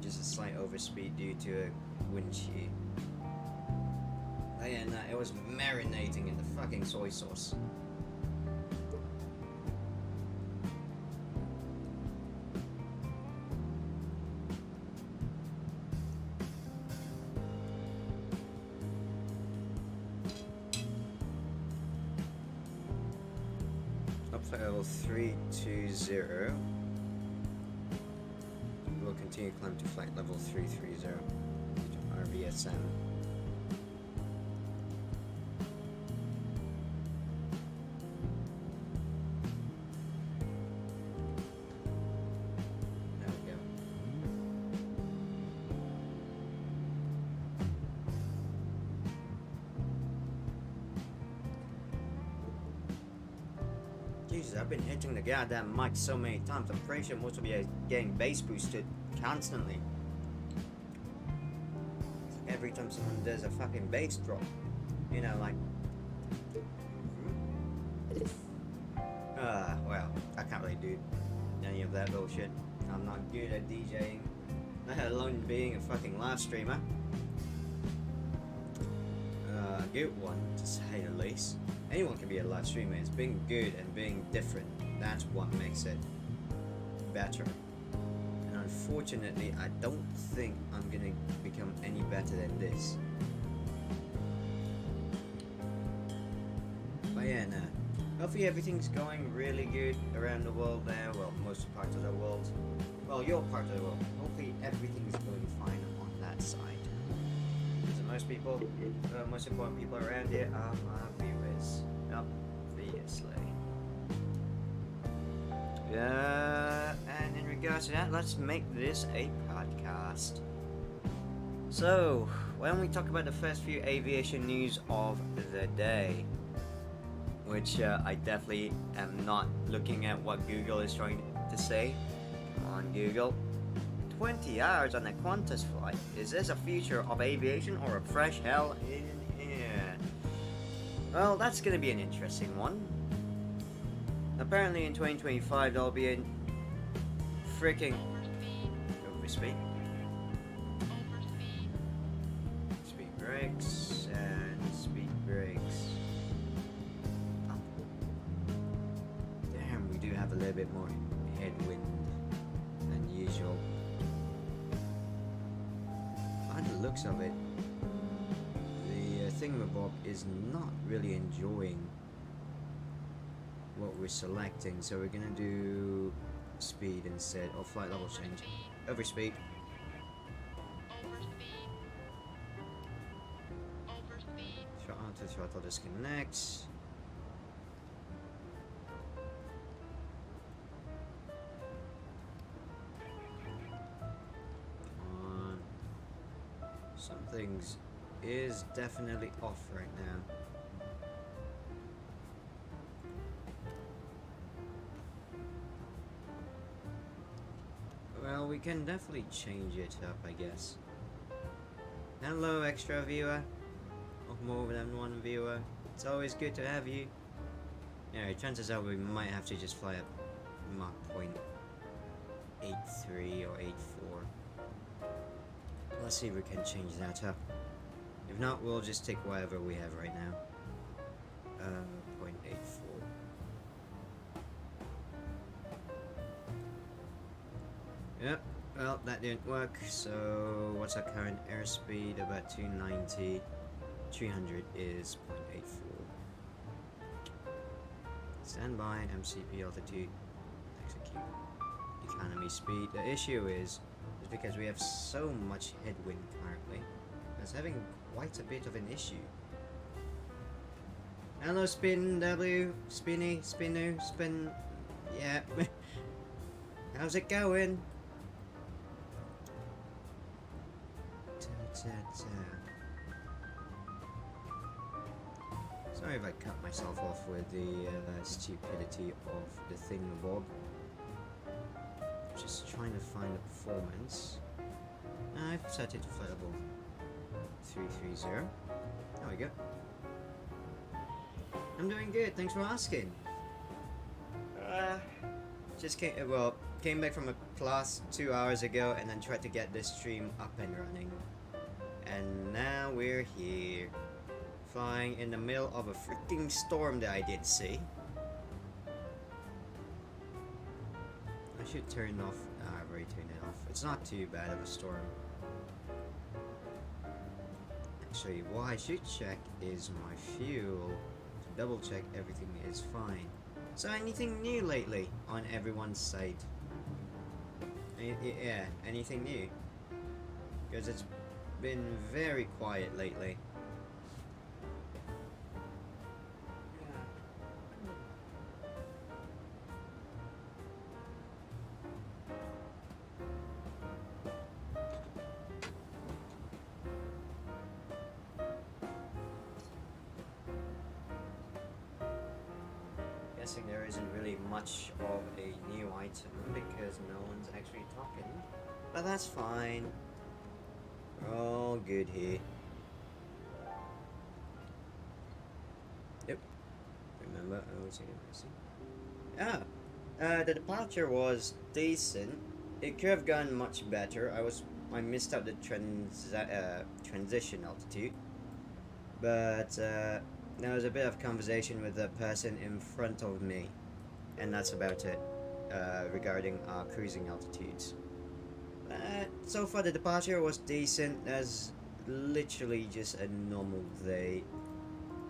Just a slight overspeed due to a wind shear. And it was marinating in the fucking soy sauce. Up to level 320. We'll continue climb to flight level 330. RVSM. Jesus, I've been hitting the goddamn mic so many times. I'm pretty sure most of you are getting bass boosted constantly. Every time someone does a fucking bass drop, you know, like. Well, I can't really do any of that bullshit. I'm not good at DJing, let alone being a fucking live streamer. Good one, to say the least. Anyone can be a live streamer. It's being good and being different. That's what makes it better. And unfortunately, I don't think I'm gonna become any better than this. But yeah, no. Hopefully everything's going really good around the world there. Well, most parts of the world. Well, your part of the world. Hopefully everything's going fine on that side. Because most people, most important people around here are my viewers. Obviously. Yeah, and in regards to that, let's make this a podcast. So, why don't we talk about the first few aviation news of the day? Which I definitely am not looking at what Google is trying to say. Come on, Google. 20 hours on a Qantas flight. Is this a future of aviation or a fresh hell in here? Well, that's going to be an interesting one. Apparently in 2025 there'll be a freaking overspeed. Speed brakes and speed brakes. Oh. Damn, we do have a little bit more headwind than usual. By the looks of it, the thingamabob is not really enjoying what we're selecting, so we're gonna do speed instead, or flight level change. Overspeed. Throttle to throttle disconnect. Come on. Something's is definitely off right now. Well, we can definitely change it up, I guess. Hello, extra viewer. Or more than one viewer. It's always good to have you. Anyway, chances are we might have to just fly up Mach point 83 or 84. Let's see if we can change that up. If not, we'll just take whatever we have right now. 0.84. Yep, well, that didn't work, so what's our current airspeed? About 290. 300 is 0.84. Stand by, MCP altitude, execute. Economy speed. The issue is because we have so much headwind currently, it's having quite a bit of an issue. Hello, Spin W, Spinny, Spinu, Spin. Yeah. How's it going? Sorry if I cut myself off with the stupidity of the thingamabob. Just trying to find the performance. I've set it to flight level 330. There we go. I'm doing good, thanks for asking. Just came back from a class 2 hours ago and then tried to get this stream up and running. And now we're here, flying in the middle of a freaking storm that I did see. I should turn off. I've already turned it off. It's not too bad of a storm. Actually, what I should check is my fuel to double check everything is fine. So anything new lately on everyone's side? Yeah, anything new? Because it's been very quiet lately. Guessing there isn't really much of a new item because no one's actually talking. But that's fine. We're all good here. Yep. Remember, the departure was decent. It could have gone much better. I missed out the transition altitude, but there was a bit of conversation with the person in front of me, and that's about it regarding our cruising altitudes. So far the departure was decent, as literally just a normal day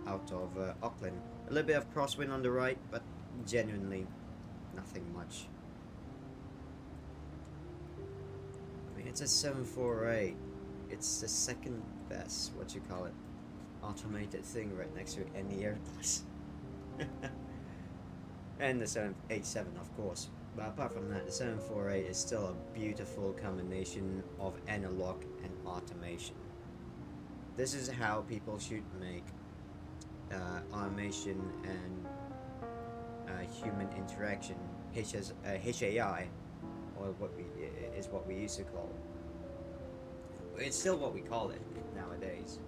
out of Auckland. A little bit of crosswind on the right, but genuinely nothing much. I mean, it's a 748. It's the second best, what you call it, automated thing right next to any Airbus. And the 787, of course. But apart from that, the 748 is still a beautiful combination of analog and automation. This is how people should make automation and human interaction, HAI, or what we used to call it. It's still what we call it nowadays.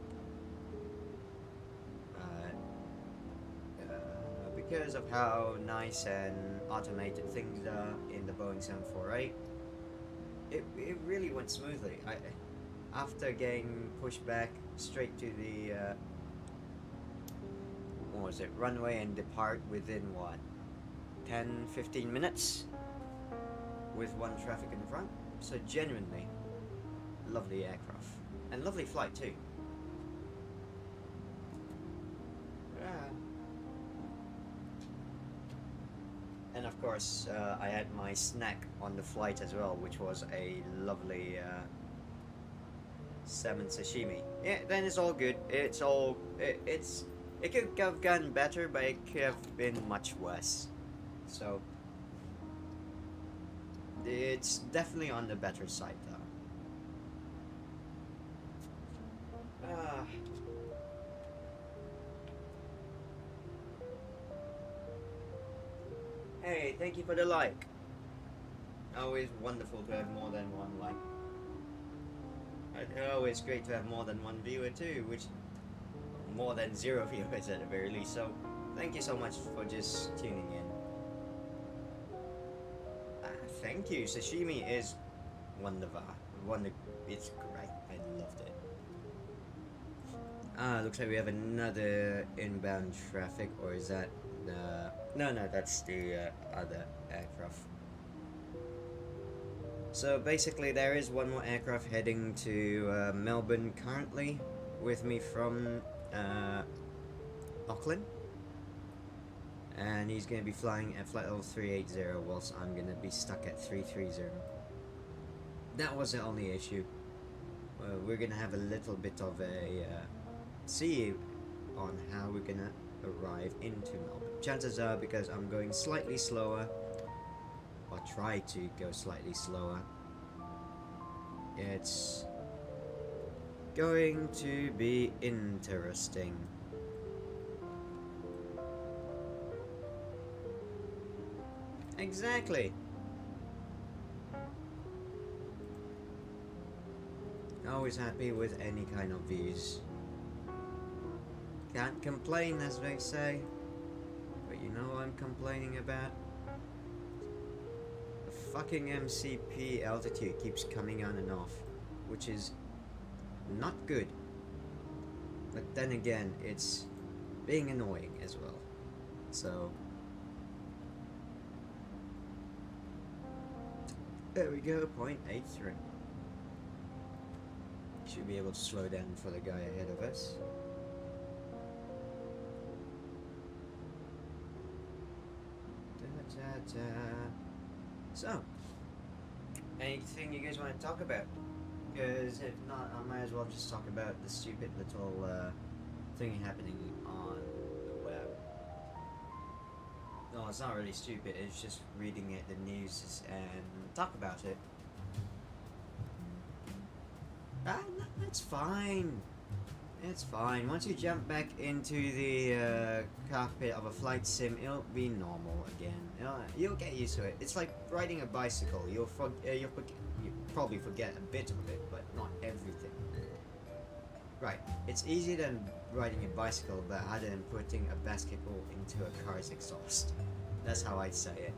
Because of how nice and automated things are in the Boeing 748, it really went smoothly. After getting pushed back straight to the runway and depart within what, 10-15 minutes with one traffic in front. So genuinely lovely aircraft and lovely flight too. And of course, I had my snack on the flight as well, which was a lovely salmon sashimi. Yeah, then it's all good. It could have gone better, but it could have been much worse. So it's definitely on the better side, though. Hey, thank you for the like. Always wonderful to have more than one like. And always great to have more than one viewer too, which more than 0 viewers at the very least. So thank you so much for just tuning in. Thank you. Sashimi is wonderful. It's great. I loved it. Looks like we have another inbound traffic, or is that no, that's the other aircraft. So basically there is one more aircraft heading to Melbourne currently with me from Auckland, and he's going to be flying at flight level 380 whilst I'm going to be stuck at 330. That was the only issue. We're going to have a little bit of a see on how we're going to arrive into Melbourne. Chances are, because I'm going slightly slower, or try to go slightly slower, it's going to be interesting. Exactly. Always happy with any kind of views. Can't complain, as they say. But you know what I'm complaining about? fucking MCP altitude keeps coming on and off, which is not good. But then again, it's being annoying as well. So there we go, 0.83. Should be able to slow down for the guy ahead of us. So, anything you guys want to talk about? Because if not, I might as well just talk about the stupid little thing happening on the web. No, it's not really stupid, it's just reading it, the news, and talk about it. Ah, no, it's fine. It's fine. Once you jump back into the cockpit of a flight sim, it'll be normal again. You'll get used to it. It's like riding a bicycle. You'll probably forget a bit of it, but not everything. Right. It's easier than riding a bicycle, but harder than putting a basketball into a car's exhaust. That's how I'd say it.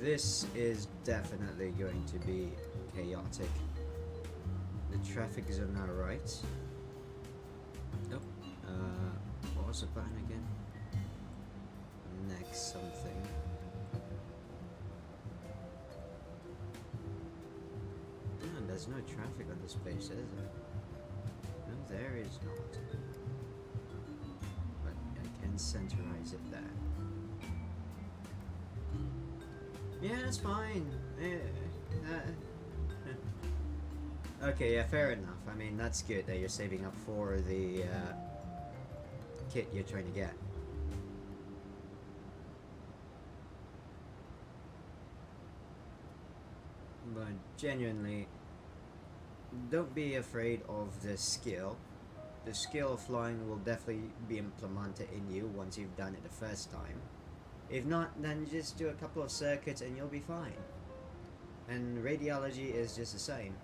This is definitely going to be chaotic. The traffic is on our right. Nope. What was the button again? Next something. Oh, there's no traffic on this place, is there? No, there is not. But I can centerize it there. Yeah, that's fine. Okay, yeah, fair enough. I mean, that's good that you're saving up for the kit you're trying to get. But genuinely, don't be afraid of the skill. The skill of flying will definitely be implemented in you once you've done it the first time. If not, then just do a couple of circuits and you'll be fine. And radiology is just the same.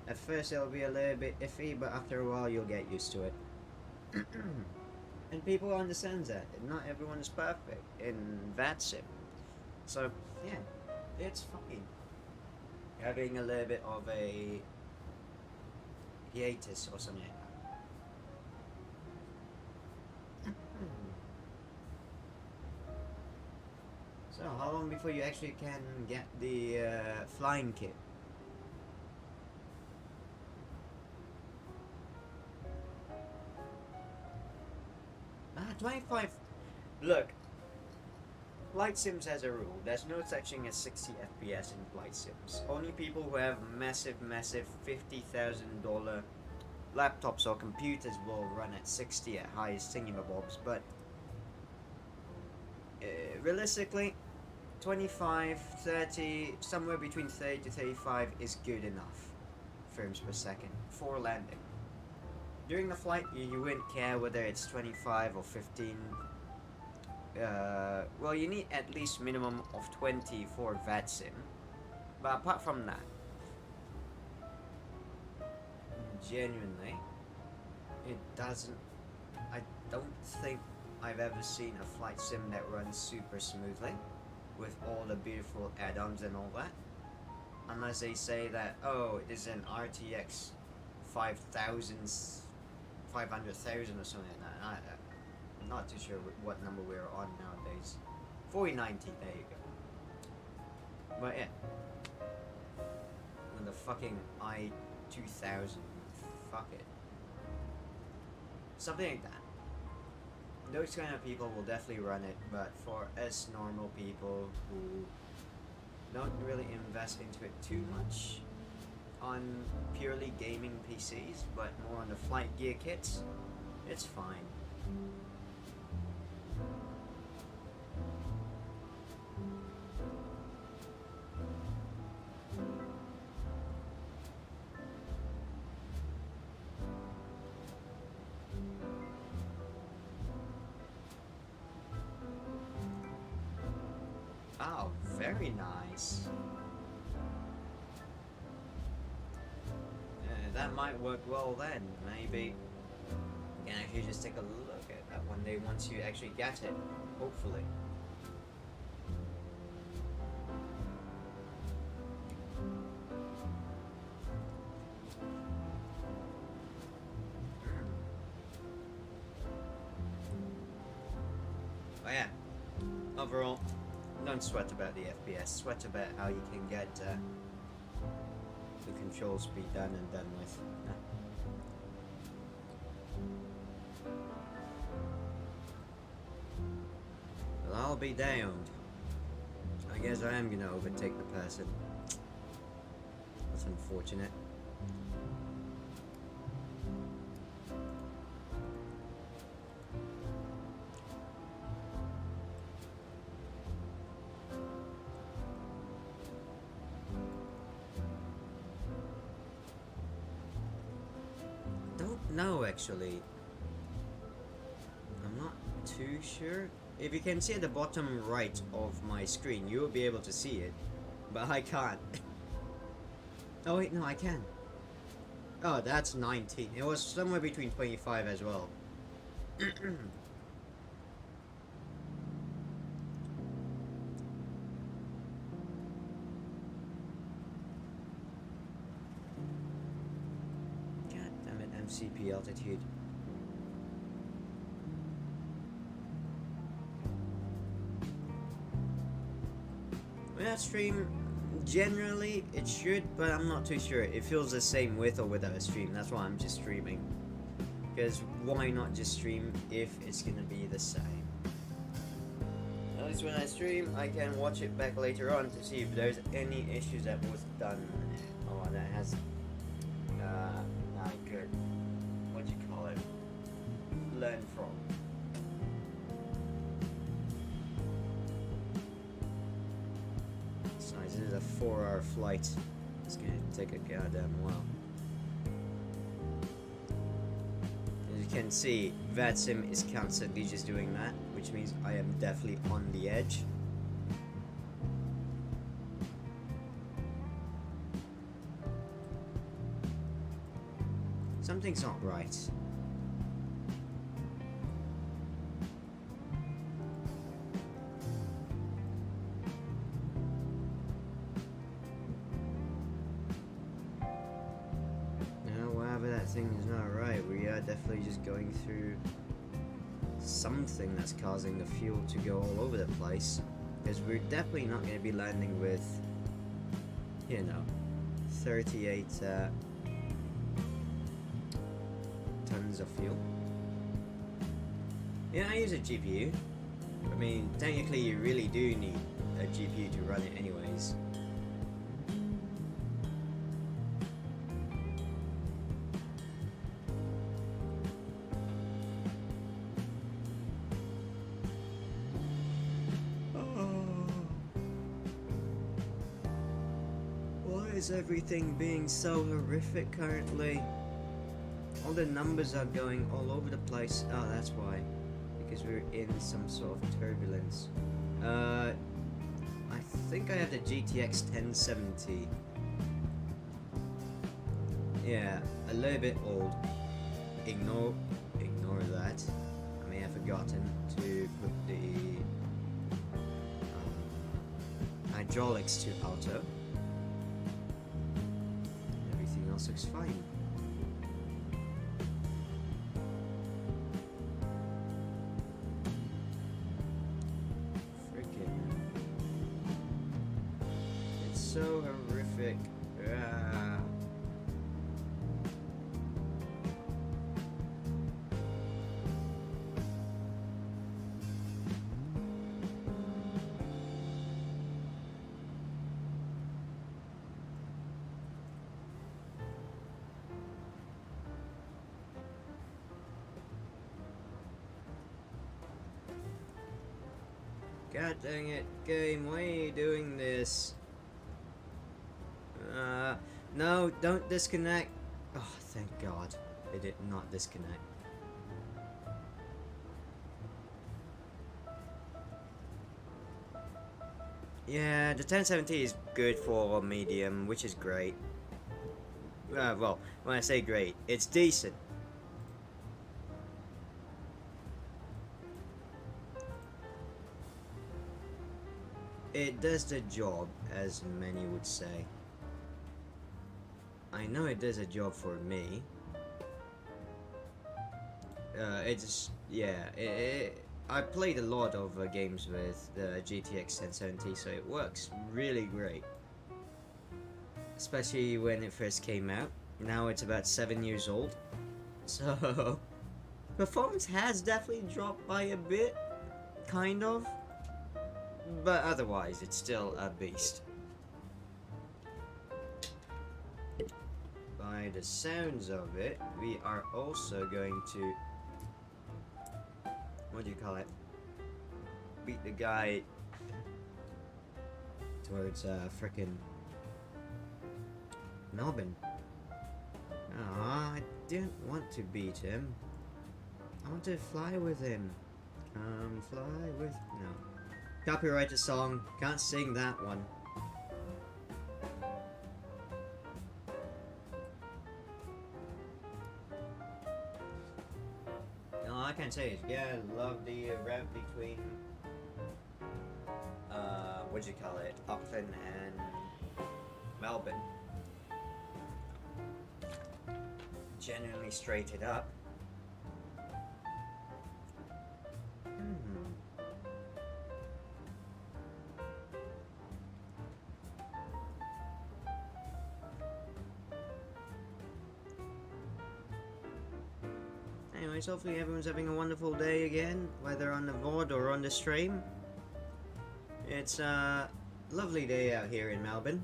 At first it'll be a little bit iffy, but after a while you'll get used to it. And people understand that. Not everyone is perfect in vatsim. So, yeah, it's fine. Having a little bit of a hiatus or something like that. So, how long before you actually can get the flying kit? Ah, 25. Look, flight sims has a rule. There's no such thing as 60 FPS in flight sims. Only people who have massive $50,000 laptops or computers will run at 60 at highest thingamabobs, but realistically, 25, 30, somewhere between 30 to 35 is good enough frames per second for landing. During the flight, you wouldn't care whether it's 25 or 15. Well, you need at least minimum of 20 for vatsim. But apart from that, genuinely, it doesn't. I don't think I've ever seen a flight sim that runs super smoothly with all the beautiful add-ons and all that, unless they say that, oh, it is an RTX 500,000 or something like that. I'm not too sure what number we're on nowadays. 4090, there you go. But yeah, and the fucking i2000, fuck it, something like that. Those kind of people will definitely run it, but for us normal people who don't really invest into it too much on purely gaming PCs, but more on the flight gear kits, it's fine. Oh, very nice. That might work well then. Maybe you can actually just take a look at that one day once you actually get it. Hopefully. But yeah, overall, don't sweat about the FPS. Sweat about how you can get the controls be done and done with. Well, I'll be damned. I guess I am gonna overtake the person. That's unfortunate. No, actually. I'm not too sure. If you can see at the bottom right of my screen, you will be able to see it. But I can't. Oh wait, no, I can. Oh, that's 19. It was somewhere between 25 as well. CP altitude. When I stream, generally it should, but I'm not too sure. It feels the same with or without a stream. That's why I'm just streaming. Because why not just stream if it's gonna be the same? At least when I stream, I can watch it back later on to see if there's any issues that was done or that has I could, what do you call it, learn from. It's nice. This is a 4-hour flight. It's gonna take a goddamn while. As you can see, vatsim is constantly just doing that, which means I am definitely on the edge. Something's not right. Whatever that thing is not right, we are definitely just going through something that's causing the fuel to go all over the place. Because we're definitely not going to be landing with, 38 tons of fuel. Yeah, I use a GPU. I mean, technically you really do need a GPU to run it anyways. Why is everything being so horrific currently? All the numbers are going all over the place. Oh, that's why. Because we're in some sort of turbulence. I think I have the GTX 1070. Yeah, a little bit old. Ignore that. I may have forgotten to put the hydraulics to auto. Everything else looks fine. So horrific. Ah. God dang it, game, why are you doing this? No, don't disconnect. Oh, thank God. It did not disconnect. Yeah, the 1070 is good for medium, which is great. Well, when I say great, it's decent. It does the job, as many would say. I know it does a job for me. I played a lot of games with the GTX 1070, so it works really great. Especially when it first came out. Now it's about 7 years old. So, performance has definitely dropped by a bit, kind of. But otherwise, it's still a beast. By the sounds of it, we are also going to, what do you call it? Beat the guy towards frickin' Melbourne. I didn't want to beat him. I want to fly with him. Come fly with... No. Copyright the song. Can't sing that one. All I can say is, yeah, I love the route between, what do you call it, Auckland and Melbourne. Genuinely straight it up. Anyways, hopefully everyone's having a wonderful day again, whether on the VOD or on the stream. It's a lovely day out here in Melbourne.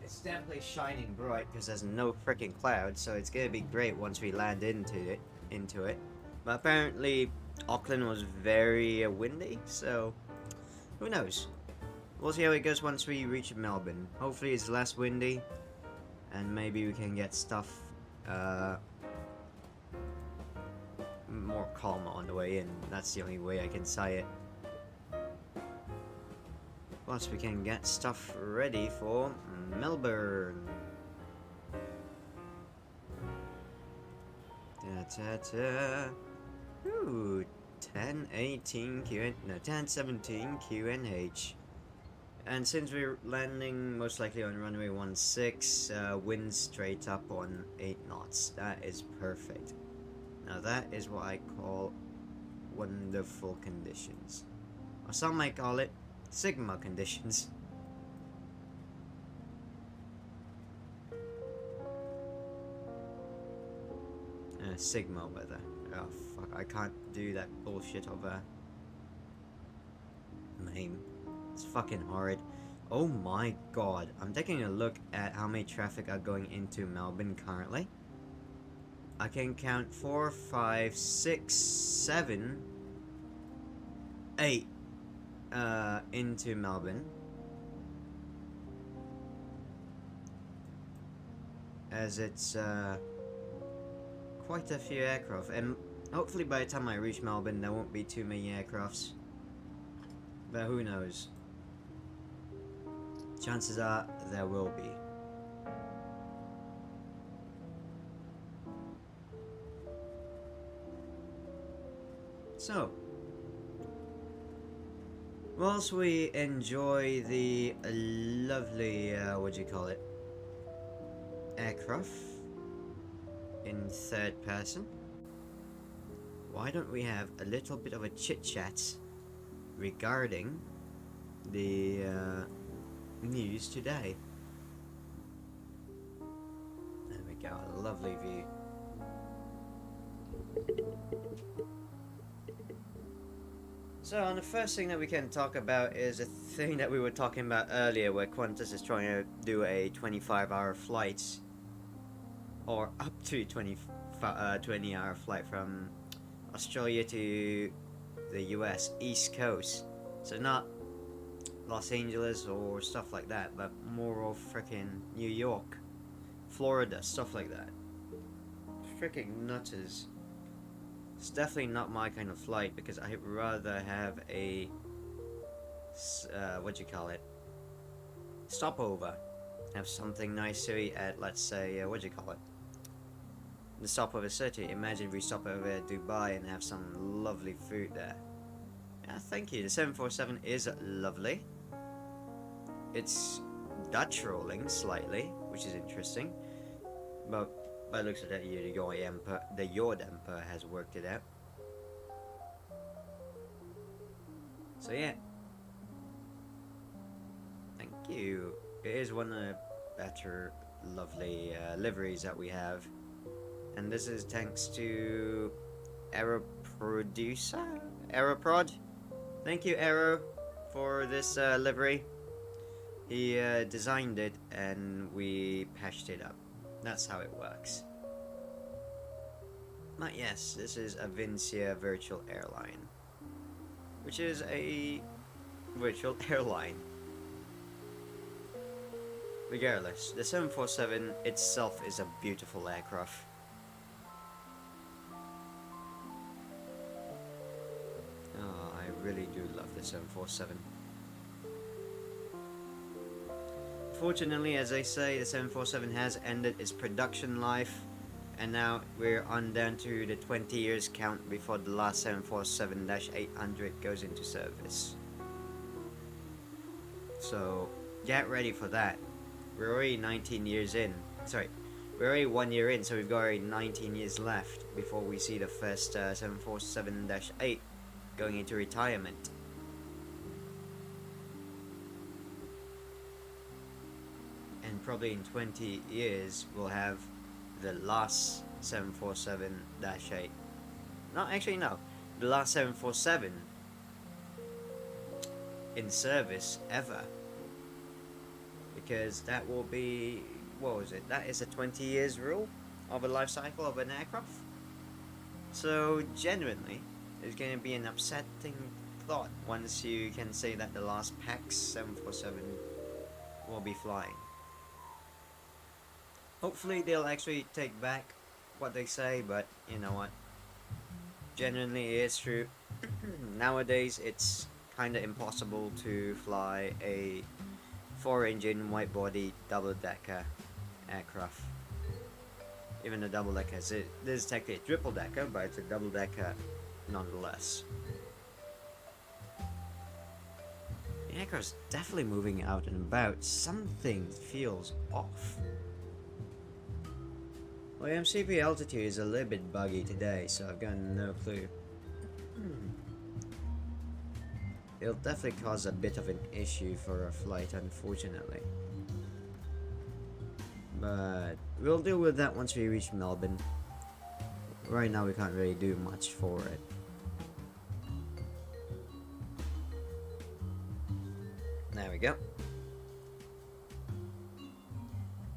It's definitely shining bright because there's no freaking clouds, so it's gonna be great once we land into it. But apparently Auckland was very windy, so who knows? We'll see how it goes once we reach Melbourne. Hopefully it's less windy, and maybe we can get stuff more calm on the way in. That's the only way I can say it. Plus we can get stuff ready for Melbourne. Ooh, 1017 QNH. And since we're landing most likely on runway 16, wind straight up on 8 knots. That is perfect. Now that is what I call wonderful conditions. Or some might call it Sigma conditions. Sigma weather. Oh fuck, I can't do that bullshit of a name. It's fucking horrid. Oh my god, I'm taking a look at how many traffic are going into Melbourne currently. I can count 4, 5, 6, 7, 8 into Melbourne. As it's quite a few aircraft, and hopefully by the time I reach Melbourne there won't be too many aircrafts. But who knows? Chances are there will be. So, whilst we enjoy the lovely, what do you call it, aircraft in third person, why don't we have a little bit of a chit-chat regarding the news today. There we go, a lovely view. So, the first thing that we can talk about is a thing that we were talking about earlier, where Qantas is trying to do a 25-hour flight, or up to 20-hour flight from Australia to the US East Coast. So not Los Angeles or stuff like that, but more of freaking New York, Florida, stuff like that. Freaking nutters. It's definitely not my kind of flight, because I'd rather have a what do you call it? Stopover. Have something nice to eat at, let's say, what do you call it? The stopover city. Imagine we stop over at Dubai and have some lovely food there. Yeah, thank you. The 747 is lovely. It's Dutch rolling slightly, which is interesting. But by the looks of that, the Yord has worked it out. So yeah. Thank you. It is one of the better lovely liveries that we have. And this is thanks to Aeroprod. Thank you, Aero, for this livery. He designed it and we patched it up. That's how it works. But yes, this is Avincia Virtual Airline, which is a virtual airline. Regardless, the 747 itself is a beautiful aircraft. Oh, I really do love the 747. Fortunately, as I say, the 747 has ended its production life, and now we're on down to the 20 years count before the last 747-800 goes into service. So, get ready for that. We're already 19 years in. Sorry, we're already 1 year in, so we've got already 19 years left before we see the first 747-8 going into retirement. And probably in 20 years we'll have the last 747-8. No, actually no. The last 747 in service ever. Because that will be, what was it? That is a 20 years rule of a life cycle of an aircraft. So genuinely, it's going to be an upsetting thought once you can say that the last PAX 747 will be flying. Hopefully they'll actually take back what they say, but you know what? Genuinely, it is true. Nowadays, it's kind of impossible to fly a 4-engine, wide-body, double-decker aircraft. Even the double-decker, this is technically a triple-decker, but it's a double-decker nonetheless. The aircraft's definitely moving out and about. Something feels off. Well, MCP altitude is a little bit buggy today, so I've got no clue. It'll definitely cause a bit of an issue for a flight, unfortunately. But we'll deal with that once we reach Melbourne. Right now we can't really do much for it. There we go.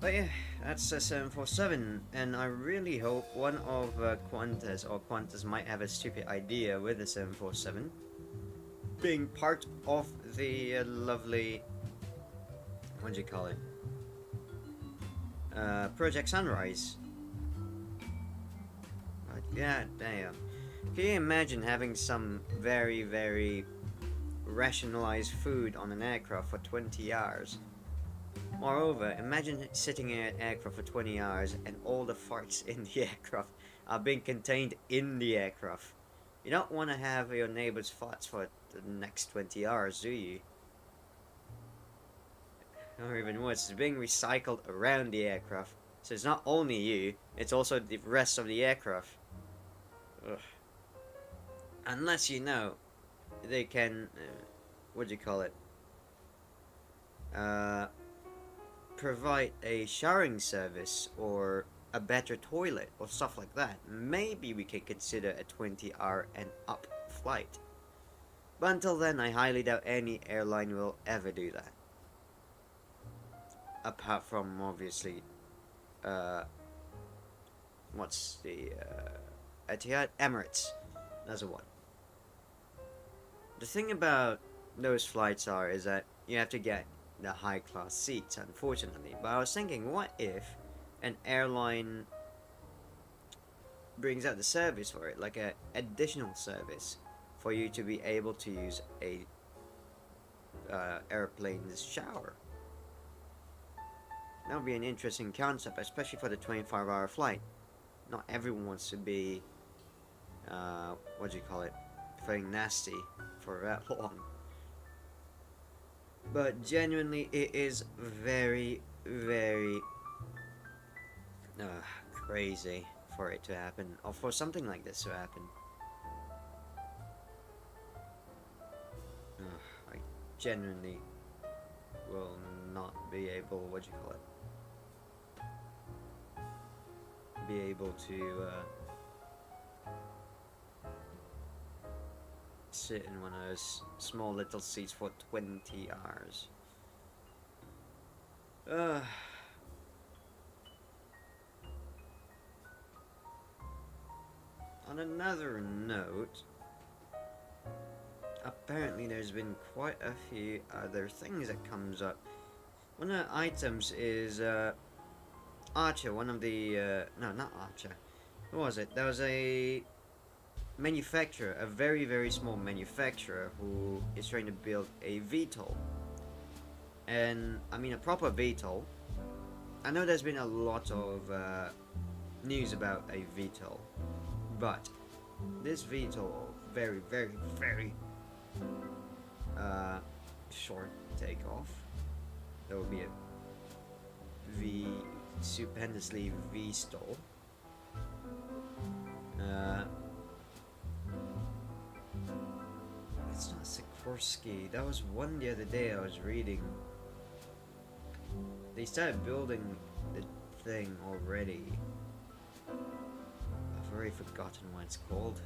But yeah, that's a 747, and I really hope one of Qantas might have a stupid idea with the 747 being part of the lovely, what do you call it, Project Sunrise. But god damn, can you imagine having some very, very rationalized food on an aircraft for 20 hours? Moreover, imagine sitting in an aircraft for 20 hours and all the farts in the aircraft are being contained in the aircraft. You don't want to have your neighbor's farts for the next 20 hours, do you? Or even worse, it's being recycled around the aircraft. So it's not only you, it's also the rest of the aircraft. Ugh. Unless you know, they can, what do you call it? Provide a showering service or a better toilet or stuff like that. Maybe we can consider a 20-hour and up flight. But until then, I highly doubt any airline will ever do that. Apart from, obviously, what's the, Etihad? Emirates. That's the one. The thing about those flights is that you have to get the high class seats, unfortunately. But I was thinking, what if an airline brings out the service for it, like a additional service for you to be able to use a airplanes shower. That would be an interesting concept, especially for the 25-hour flight. Not everyone wants to be, what do you call it, feeling nasty for that long. But genuinely, it is very, very crazy for it to happen, or for something like this to happen. I genuinely will not be able, what do you call it, be able to sit in one of those small little seats for 20 hours. On another note, apparently there's been quite a few other things that comes up. One of the items is Archer, one of the no, not Archer. Who was it? There was a manufacturer, a very, very small manufacturer who is trying to build a VTOL. And I mean a proper VTOL. I know there's been a lot of news about a VTOL, but this VTOL, very, very, very short takeoff. There will be a stupendously V-stall. It's not Sikorsky. That was one the other day I was reading. They started building the thing already. I've already forgotten what it's called.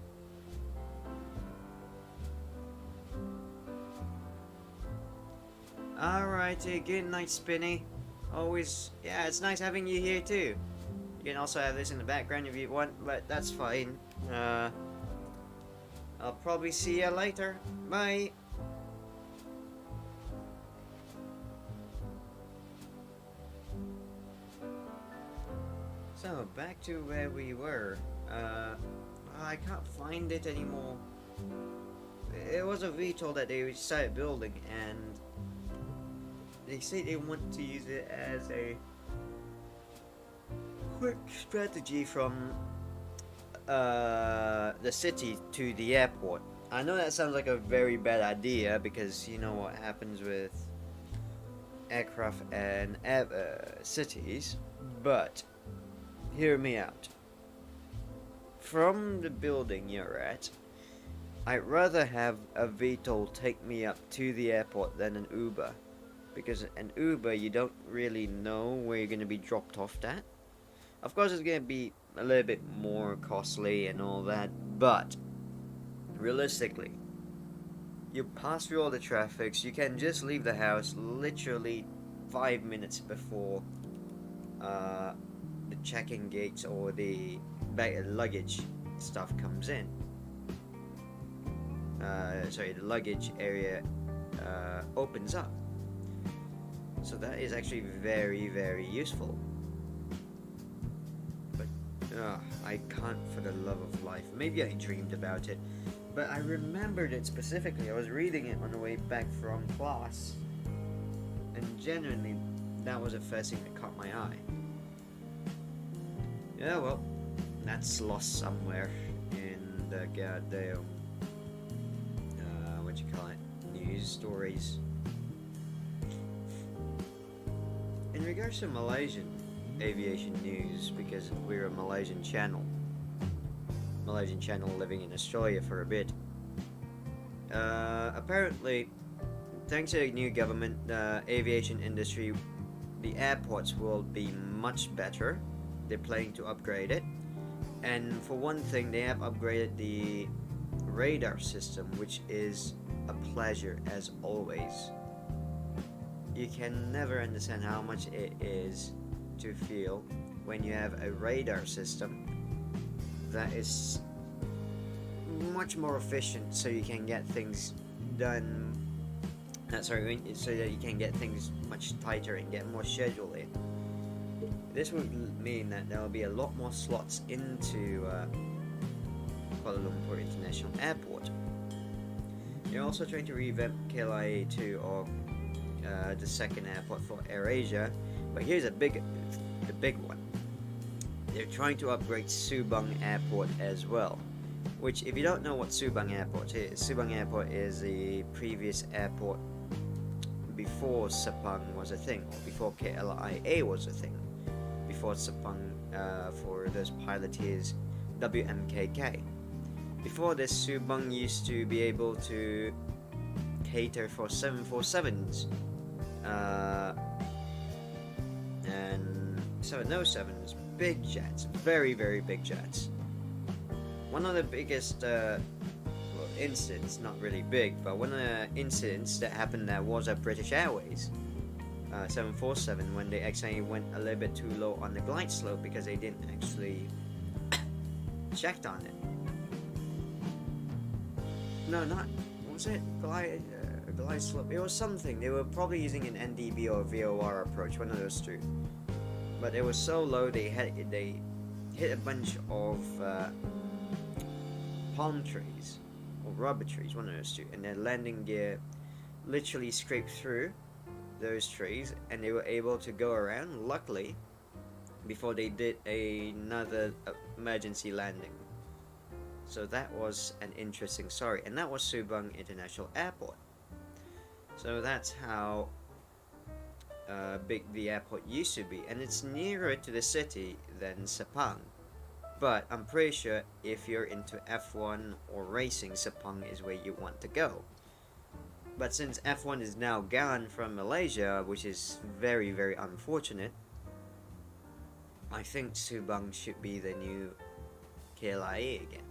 Alrighty, good night, Spinny. Always, yeah, it's nice having you here too. You can also have this in the background if you want, but that's fine. I'll probably see you later. Bye. So, back to where we were. I can't find it anymore. It was a VTOL that they started building, and they say they want to use it as a quick strategy from the city to the airport. I know that sounds like a very bad idea because you know what happens with aircraft and cities, but hear me out. From the building you're at, I'd rather have a VTOL take me up to the airport than an Uber. Because an Uber, you don't really know where you're going to be dropped off at. Of course, it's going to be a little bit more costly and all that, but realistically, you pass through all the traffics, you can just leave the house literally 5 minutes before the check-in gates or the luggage stuff comes in. The luggage area opens up. So that is actually very, very useful. But I can't for the love of life. Maybe I dreamed about it, but I remembered it specifically. I was reading it on the way back from class, and genuinely, that was the first thing that caught my eye. Yeah, well, that's lost somewhere in the goddamn what you call it, news stories. In regards to Malaysian aviation news, because we're a Malaysian channel living in Australia for a bit, apparently, thanks to the new government, the aviation industry, the airports will be much better. They're planning to upgrade it, and for one thing, they have upgraded the radar system, which is a pleasure as always. You can never understand how much it is to feel when you have a radar system that is much more efficient, so you can get things done. So that you can get things much tighter and get more schedule in. This would mean that there will be a lot more slots into Kuala Lumpur International Airport. They're also trying to revamp KLIA2 or the second airport for AirAsia, but here's the big one. They're trying to upgrade Subang Airport as well. Which, if you don't know what Subang Airport is the previous airport before Sepang was a thing, or before KLIA was a thing, before Sepang for those piloteers WMKK. Before this, Subang used to be able to cater for 747s and 707s, big jets, very, very big jets. One of the biggest incidents, not really big, but one of the incidents that happened there was at British Airways 747 when they actually went a little bit too low on the glide slope because they didn't actually checked on it. No, not was it glide slope? It was something. They were probably using an NDB or VOR approach, one of those two. But it was so low they hit a bunch of palm trees or rubber trees, one of those two, and their landing gear literally scraped through those trees, and they were able to go around, luckily, before they did another emergency landing. So that was an interesting story, and that was Subang International Airport. So that's how big the airport used to be, and it's nearer to the city than Sepang. But I'm pretty sure if you're into F1 or racing, Sepang is where you want to go. But since F1 is now gone from Malaysia, which is very, very unfortunate, I think Subang should be the new KLIA again.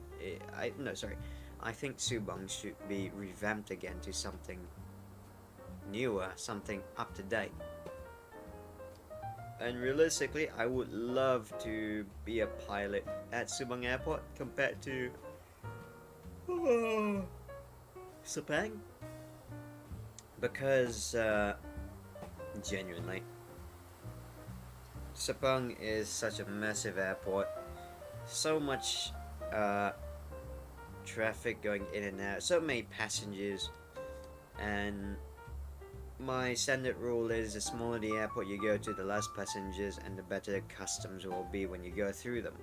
I think Subang should be revamped again to something newer, something up to date. And realistically, I would love to be a pilot at Subang Airport compared to Sepang, because genuinely, Sepang is such a massive airport, so much traffic going in and out, so many passengers, and my standard rule is the smaller the airport you go to, the less passengers and the better the customs will be when you go through them,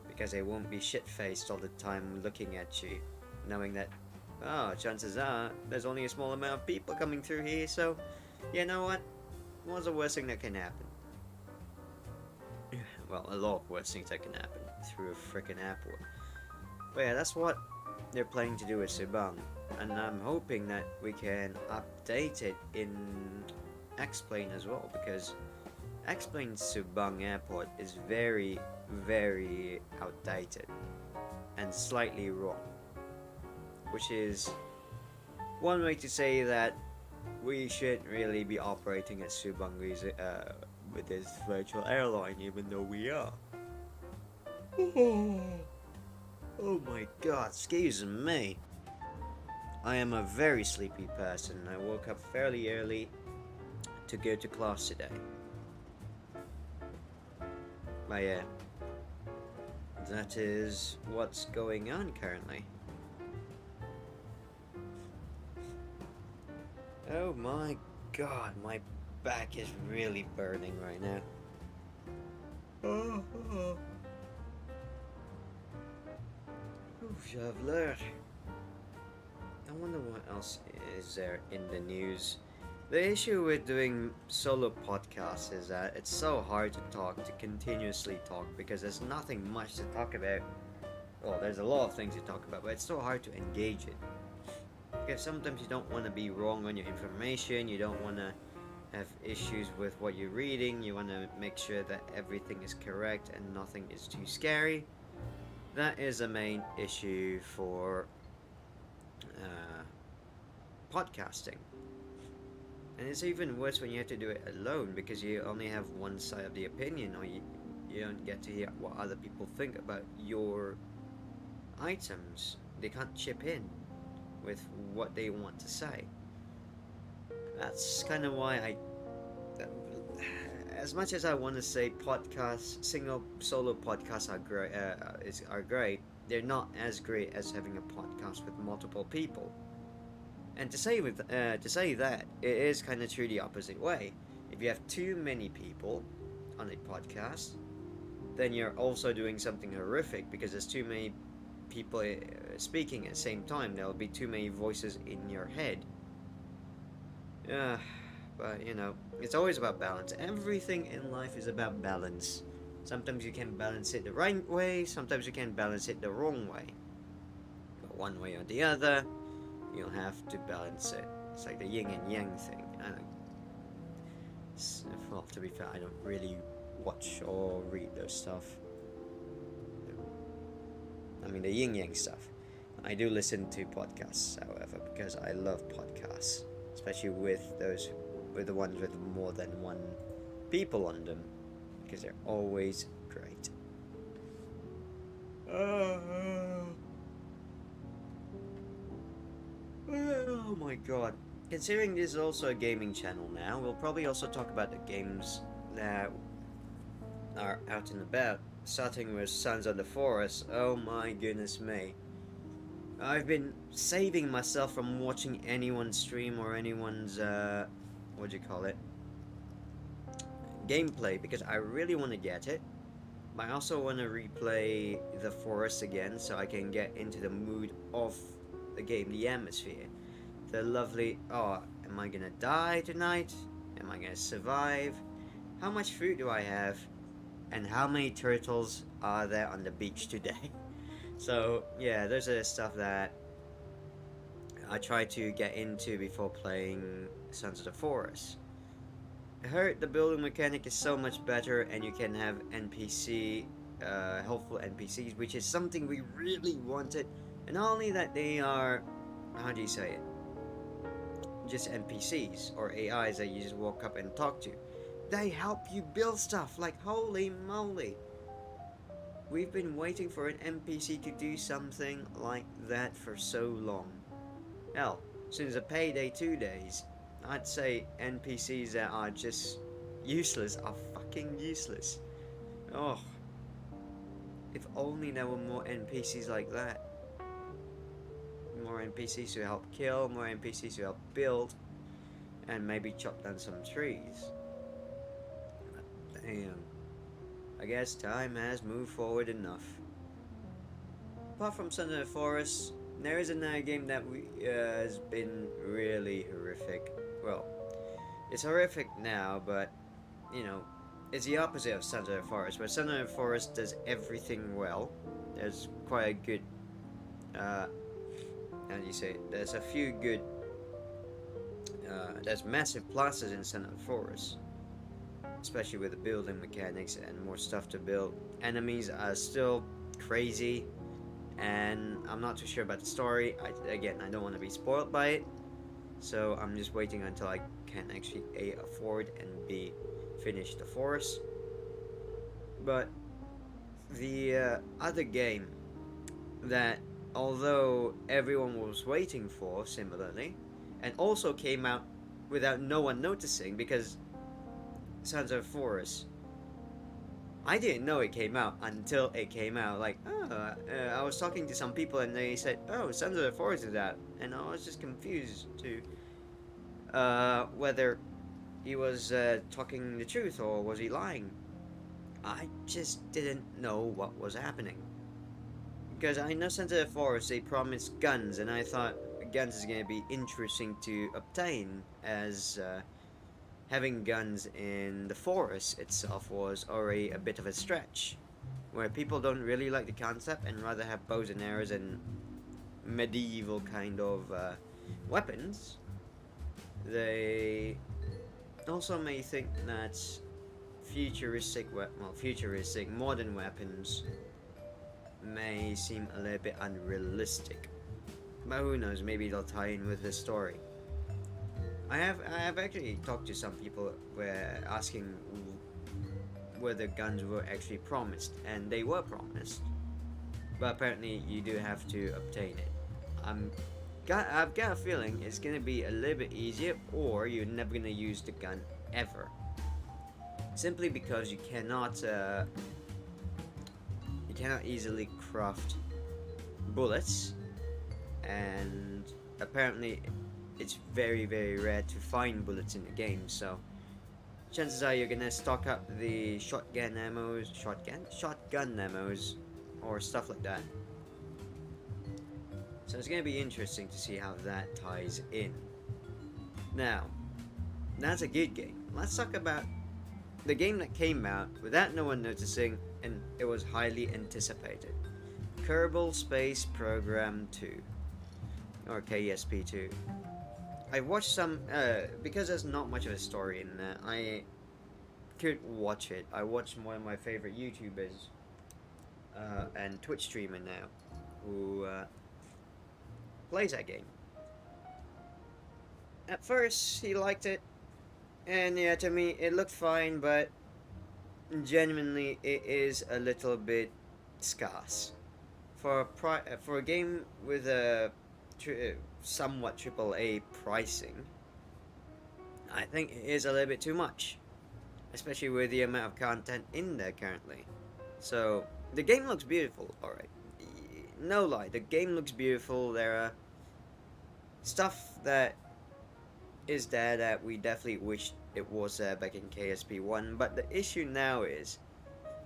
because they won't be shit-faced all the time looking at you, knowing that chances are there's only a small amount of people coming through here, so you know what's the worst thing that can happen? Well, a lot of worse things that can happen through a freaking airport. But yeah, that's what they're planning to do with Subang, and I'm hoping that we can update it in X-Plane as well, because X-Plane Subang Airport is very, very outdated and slightly wrong, which is one way to say that we shouldn't really be operating at Subang with this virtual airline, even though we are. Oh my god, excuse me. I am a very sleepy person. I woke up fairly early to go to class today. But yeah, that is what's going on currently. Oh my god, my back is really burning right now. Javler. I wonder what else is there in the news. The issue with doing solo podcasts is that it's so hard to continuously talk, because there's nothing much to talk about. Well, there's a lot of things to talk about, but it's so hard to engage it. Because sometimes you don't want to be wrong on your information, you don't want to have issues with what you're reading, you want to make sure that everything is correct and nothing is too scary. That is the main issue for podcasting. And it's even worse when you have to do it alone, because you only have one side of the opinion, or you don't get to hear what other people think about your items. They can't chip in with what they want to say. That's kind of why as much as I want to say solo podcasts are great, they're not as great as having a podcast with multiple people. And to say that, it is kind of true the opposite way. If you have too many people on a podcast, then you're also doing something horrific because there's too many people speaking at the same time. There'll be too many voices in your head. But it's always about balance. Everything in life is about balance. Sometimes you can balance it the right way, sometimes you can balance it the wrong way. But one way or the other, you'll have to balance it. It's like the yin and yang thing. Well, to be fair, I don't really watch or read those stuff. I mean, the yin yang stuff. I do listen to podcasts, however, because I love podcasts, especially with the ones with more than one people on them, because they're always great. Oh my god. Considering this is also a gaming channel now, we'll probably also talk about the games that are out and about, starting with Sons of the Forest. Oh my goodness me. I've been saving myself from watching anyone's stream or anyone's, gameplay, because I really want to get it. But I also want to replay the forest again so I can get into the mood of the game, the atmosphere. The lovely, am I gonna die tonight? Am I gonna survive? How much food do I have? And how many turtles are there on the beach today? So, yeah, those are the stuff that I try to get into before playing Sons of the Forest. I heard the building mechanic is so much better and you can have helpful NPCs, which is something we really wanted. And not only that, they are, how do you say it? Just NPCs or AIs that you just walk up and talk to. They help you build stuff, like holy moly. We've been waiting for an NPC to do something like that for so long. Hell, since the Payday 2 days, I'd say NPCs that are just useless are fucking useless. Oh, if only there were more NPCs like that. More NPCs who help kill, more NPCs who help build, and maybe chop down some trees. But damn. I guess time has moved forward enough. Apart from Sons of the Forest, there is another game that has been really horrific. Well, it's horrific now, but it's the opposite of Sons of the Forest. Where Sons of the Forest does everything well. There's quite a good, how do you say it? There's a few good, there's massive pluses in Sons of the Forest. Especially with the building mechanics and more stuff to build. Enemies are still crazy, and I'm not too sure about the story. I don't want to be spoiled by it, so I'm just waiting until I can actually A, afford, and B, finish the forest. But the other game that, although everyone was waiting for similarly, and also came out without no one noticing, because Sons of the Forest, I didn't know it came out until it came out. I was talking to some people and they said, "Oh, Sons of the Forest is out," and I was just confused to whether he was talking the truth or was he lying. I just didn't know what was happening, because I know Sons of the Forest, they promised guns, and I thought guns is going to be interesting to obtain, as having guns in the forest itself was already a bit of a stretch, where people don't really like the concept and rather have bows and arrows and medieval kind of weapons. They also may think that futuristic modern weapons may seem a little bit unrealistic, but who knows, maybe they'll tie in with the story. I have actually talked to some people where asking whether guns were actually promised, and they were promised, but apparently you do have to obtain it. I've got a feeling it's gonna be a little bit easier, or you're never gonna use the gun ever, simply because you cannot easily craft bullets, and apparently it's very very rare to find bullets in the game, so chances are you're gonna stock up the shotgun ammos, or stuff like that. So it's gonna be interesting to see how that ties in. Now, that's a good game. Let's talk about the game that came out without no one noticing, and it was highly anticipated. Kerbal Space Program 2, or KSP2. I watched some, because there's not much of a story in there, I could watch it. I watched one of my favorite YouTubers and Twitch streamer now, who plays that game. At first, he liked it, and yeah, to me, it looked fine, but genuinely, it is a little bit scarce. For a game with a somewhat AAA pricing, I think it is a little bit too much, especially with the amount of content in there currently. So the game looks beautiful, alright. No lie, the game looks beautiful. There are stuff that is there that we definitely wish it was there back in KSP1, but the issue now is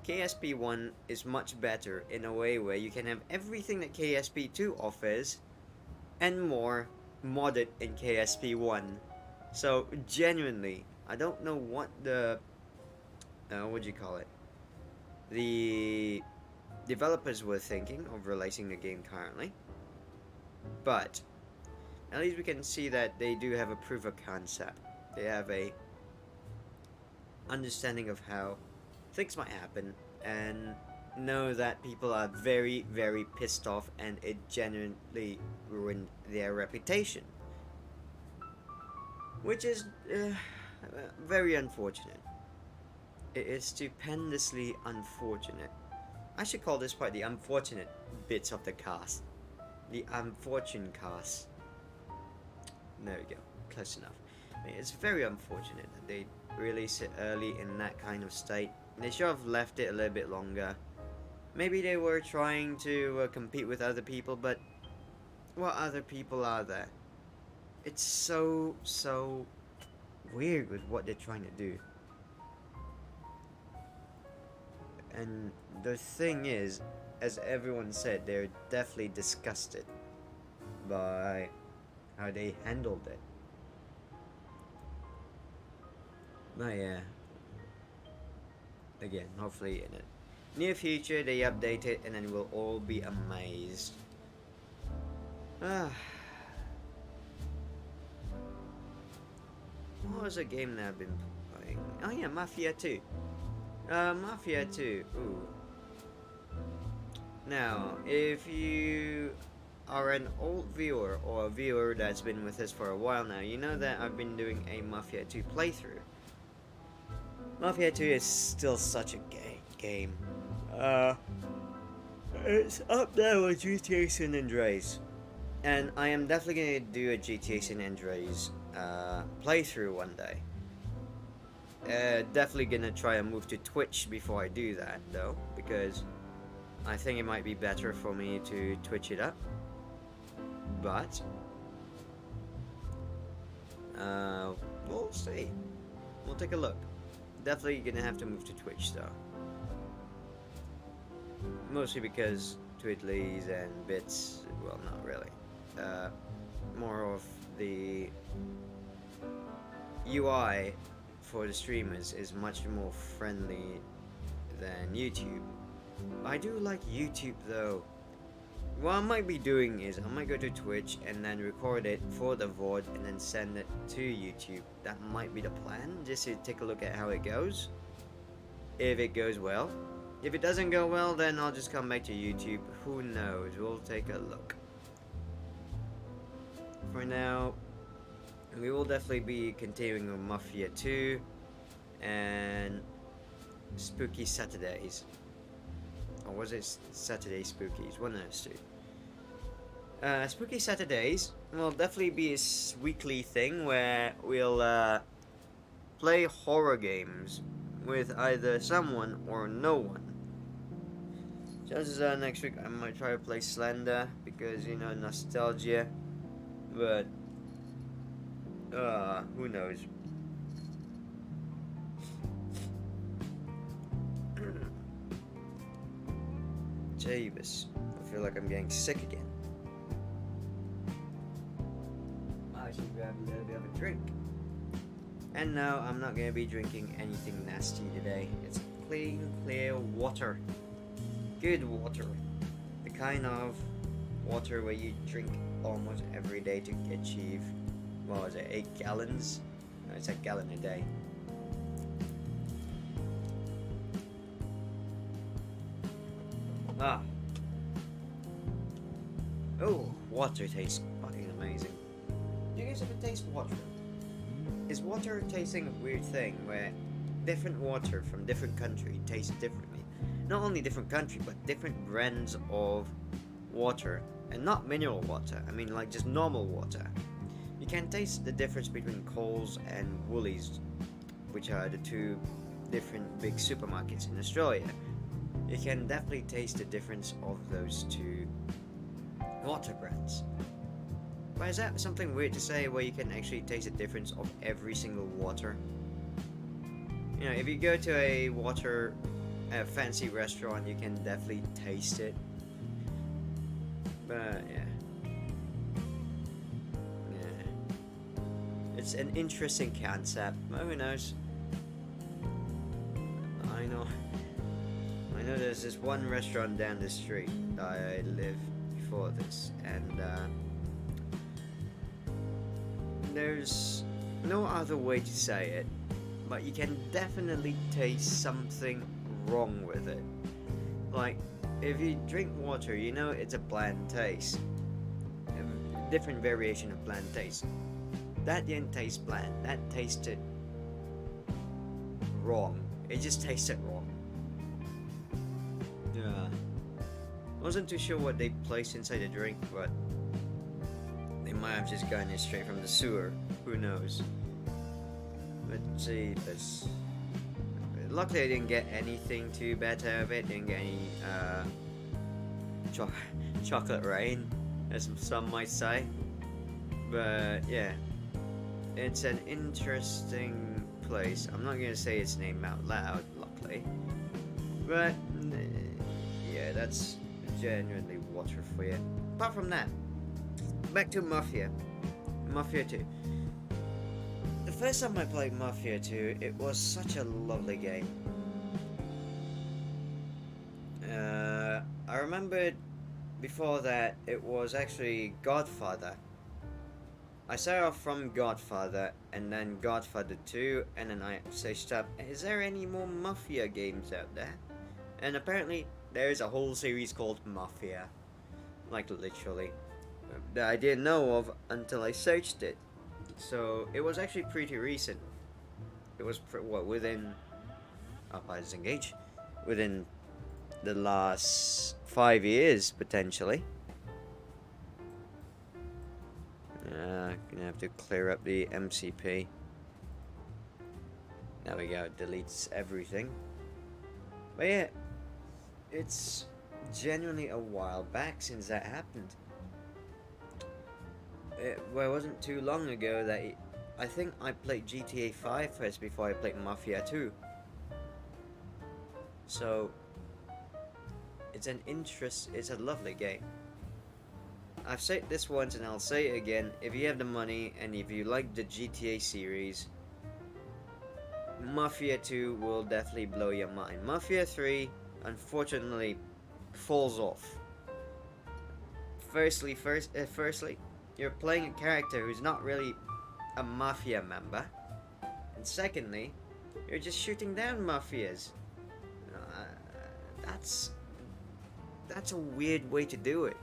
KSP1 is much better in a way where you can have everything that KSP2 offers and more modded in KSP1. So genuinely, I don't know what the what do you call it, the developers were thinking of releasing the game currently, but at least we can see that they do have a proof of concept. They have a understanding of how things might happen, and know that people are very very pissed off, and it genuinely ruined their reputation, which is very unfortunate. It is stupendously unfortunate. I should call this part the unfortunate bits of the cast, the unfortunate cast. There we go, close enough. It's very unfortunate that they release it early in that kind of state. They should have left it a little bit longer. Maybe they were trying to compete with other people, but what other people are there? It's so weird with what they're trying to do. And the thing is, as everyone said, they're definitely disgusted by how they handled it. But yeah, again, hopefully in the near future they update it, and then we'll all be amazed. What was a game that I've been playing? Oh yeah, Mafia 2. Mafia 2. Ooh. Now, if you are an old viewer, or a viewer that's been with us for a while now, you know that I've been doing a Mafia 2 playthrough. Mafia 2 is still such a game. It's up there with GTA San Andreas, and I am definitely gonna do a GTA San Andreas playthrough one day. Definitely gonna try and move to Twitch before I do that though, because I think it might be better for me to Twitch it up. But we'll see. We'll take a look. Definitely gonna have to move to Twitch though. Mostly because Twiddlies and bits, well, not really. More of the UI for the streamers is much more friendly than YouTube. I do like YouTube though. What I might be doing is I might go to Twitch and then record it for the VOD and then send it to YouTube. That might be the plan, just to take a look at how it goes. If it goes well. If it doesn't go well, then I'll just come back to YouTube. Who knows? We'll take a look. For now, we will definitely be continuing with Mafia 2 and Spooky Saturdays. Or was it Saturday Spookies? One of those two. Spooky Saturdays will definitely be a weekly thing where we'll play horror games with either someone or no one. Chances are next week I might try to play Slender because, you know, nostalgia. But Who knows? Javis, I feel like I'm getting sick again. I should grab a little bit of a drink. And no, I'm not going to be drinking anything nasty today. It's clean, clear water. Good water. The kind of water where you drink almost every day to achieve, what was it, 8 gallons? No, it's a gallon a day. Ah. Oh, water tastes fucking amazing. Do you guys ever taste water? Is water tasting a weird thing where different water from different country tastes differently? Not only different country, but different brands of water. And not mineral water, I mean like just normal water. You can taste the difference between Coles and Woolies, which are the two different big supermarkets in Australia. You can definitely taste the difference of those two water brands. But is that something weird to say, where you can actually taste the difference of every single water? You know, if you go to a fancy restaurant, you can definitely taste it. But yeah. It's an interesting concept. But who knows? I know there's this one restaurant down the street that I lived before this, and there's no other way to say it, but you can definitely taste something wrong with it. Like, if you drink water, you know it's a bland taste. A different variation of bland taste. That didn't taste bland. That tasted wrong. It just tasted wrong. Yeah. Wasn't too sure what they placed inside the drink, but they might have just gotten it straight from the sewer. Who knows? But see, this. Luckily, I didn't get anything too bad out of it. Didn't get any chocolate rain, as some might say. But yeah, it's an interesting place. I'm not gonna say its name out loud, luckily. But yeah, that's genuinely water for you. Apart from that, back to Mafia 2. The first time I played Mafia 2, it was such a lovely game. I remembered before that it was actually Godfather. I started off from Godfather, and then Godfather 2, and then I searched up, is there any more Mafia games out there? And apparently there's a whole series called Mafia. Like literally. That I didn't know of until I searched it. So it was actually pretty recent. It was within I disengage within the last 5 years potentially. Gonna have to clear up the MCP. There we go. It deletes everything. But yeah, it's genuinely a while back since that happened. It wasn't too long ago that I think I played GTA 5 first before I played Mafia 2. So it's a lovely game. I've said this once and I'll say it again. If you have the money and if you like the GTA series, Mafia 2 will definitely blow your mind. Mafia 3 unfortunately falls off. Firstly, you're playing a character who's not really a mafia member, and secondly, you're just shooting down mafias. That's a weird way to do it.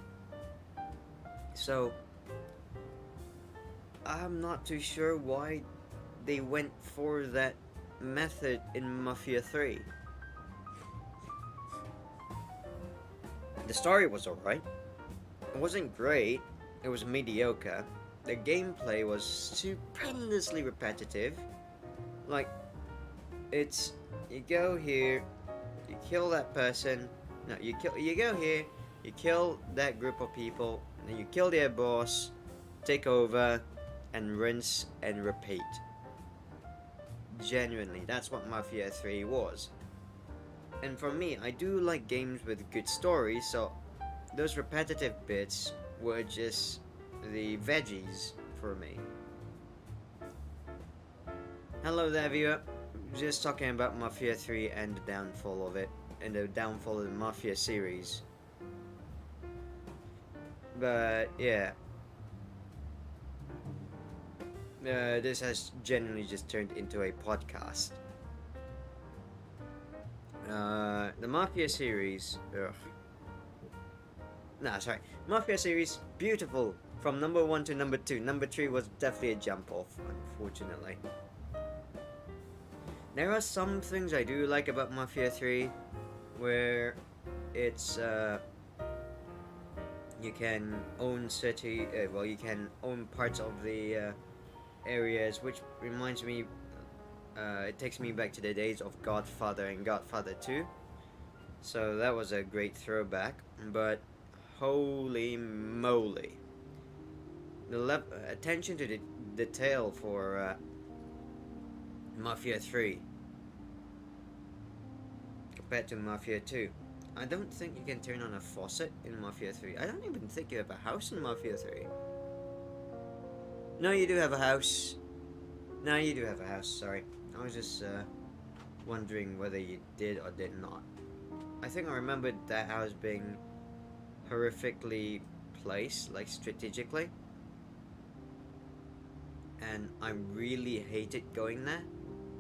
So I'm not too sure why they went for that method in Mafia 3. The story was alright. It wasn't great. It was mediocre. The gameplay was stupendously repetitive. Like, it's you go here, you kill that person. No, you go here, you kill that group of people, then you kill their boss, take over, and rinse and repeat. Genuinely, that's what Mafia 3 was. And for me, I do like games with good stories, so those repetitive bits were just the veggies for me. Hello there, viewer. Just talking about Mafia 3 and the downfall of it, and the downfall of the Mafia series. But yeah, this has genuinely just turned into a podcast. The Mafia series, Mafia series, beautiful. From number 1 to number 2. Number 3 was definitely a jump off, unfortunately. There are some things I do like about Mafia 3, where it's, you can own you can own parts of the areas, which reminds me, it takes me back to the days of Godfather and Godfather 2. So that was a great throwback, but holy moly. The attention to the detail for Mafia 3 compared to Mafia 2. I don't think you can turn on a faucet in Mafia 3. I don't even think you have a house in Mafia 3. No, you do have a house. No, you do have a house, sorry. I was just wondering whether you did or did not. I think I remembered that house being horrifically placed, like strategically. And I really hated going there.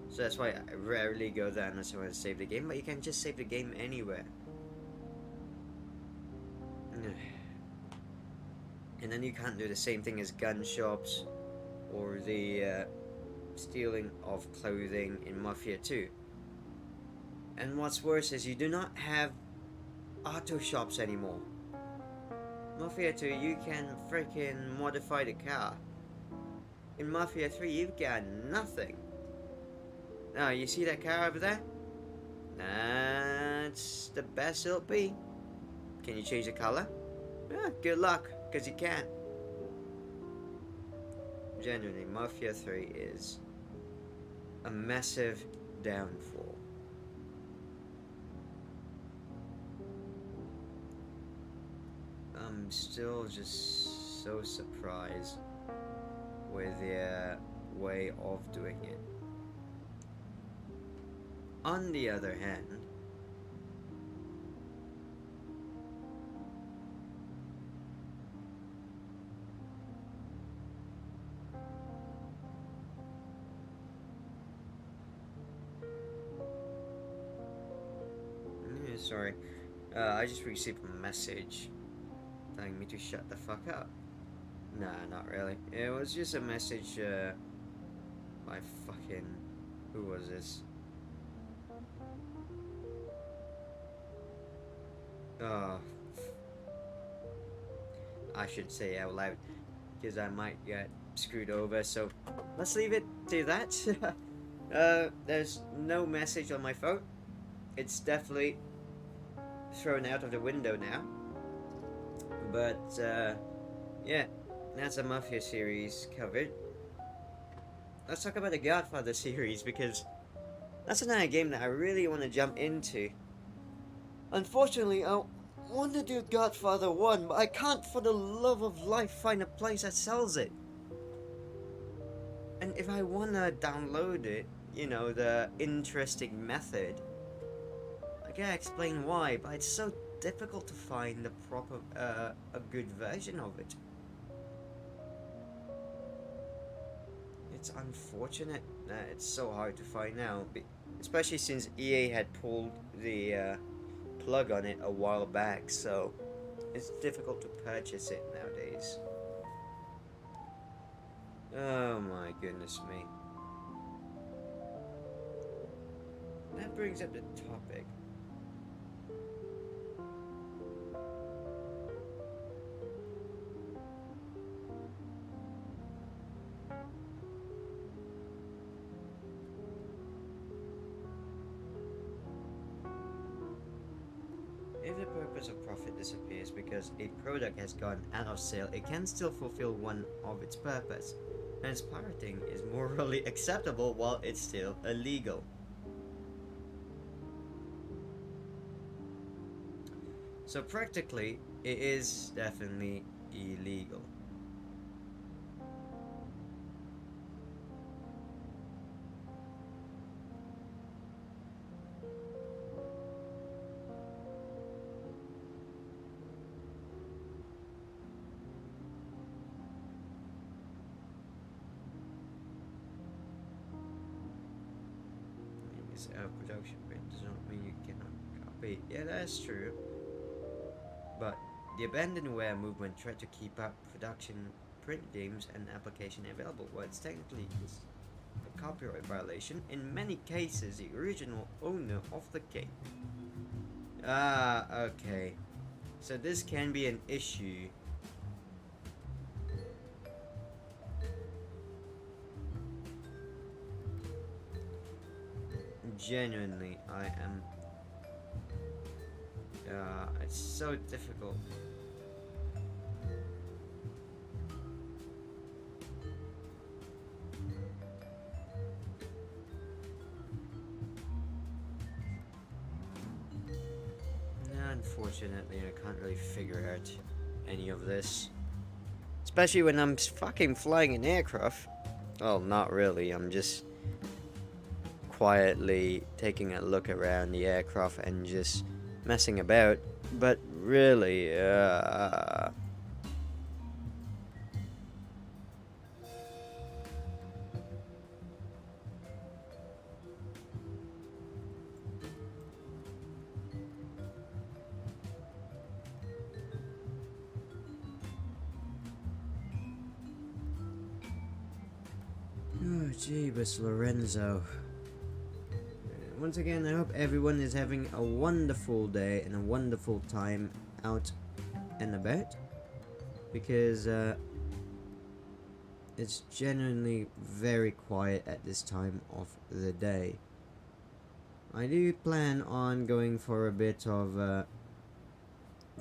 So that's why I rarely go there unless I want to save the game. But you can just save the game anywhere. And then you can't do the same thing as gun shops or the stealing of clothing in Mafia 2. And what's worse is you do not have auto shops anymore. Mafia 2, you can freaking modify the car. In Mafia 3, you've got nothing. Now, you see that car over there? That's the best it'll be. Can you change the color? Yeah, good luck, because you can't. Genuinely, Mafia 3 is a massive downfall. I'm still just so surprised with their way of doing it. On the other hand, sorry, I just received a message telling me to shut the fuck up. Nah, not really. It was just a message by fucking... who was this? Oh, I should say out loud, because I might get screwed over, so let's leave it to that. There's no message on my phone. It's definitely thrown out of the window now. But, yeah, that's a Mafia series covered. Let's talk about the Godfather series, because that's another game that I really want to jump into. Unfortunately, I want to do Godfather 1, but I can't for the love of life find a place that sells it. And if I want to download it, you know, the interesting method, I can't explain why, but it's so difficult to find the proper, a good version of it. It's unfortunate that it's so hard to find now, especially since EA had pulled the plug on it a while back, so it's difficult to purchase it nowadays. Oh my goodness me. That brings up the topic. If the purpose of profit disappears because a product has gone out of sale, it can still fulfill one of its purpose. Hence, pirating is morally acceptable while it's still illegal. So practically, it is definitely illegal. Our production print does not mean you cannot copy. Yeah, that's true. But the abandonware movement tried to keep up production print games and application available, while it's technically a copyright violation. In many cases, the original owner of the game. Ah, okay. So this can be an issue. Genuinely, I am. It's so difficult. Unfortunately, I can't really figure out any of this. Especially when I'm fucking flying an aircraft. Well, not really, I'm just quietly taking a look around the aircraft and just messing about. But really, oh, jeebus, Lorenzo. Once again, I hope everyone is having a wonderful day and a wonderful time out and about. Because, it's genuinely very quiet at this time of the day. I do plan on going for a bit of a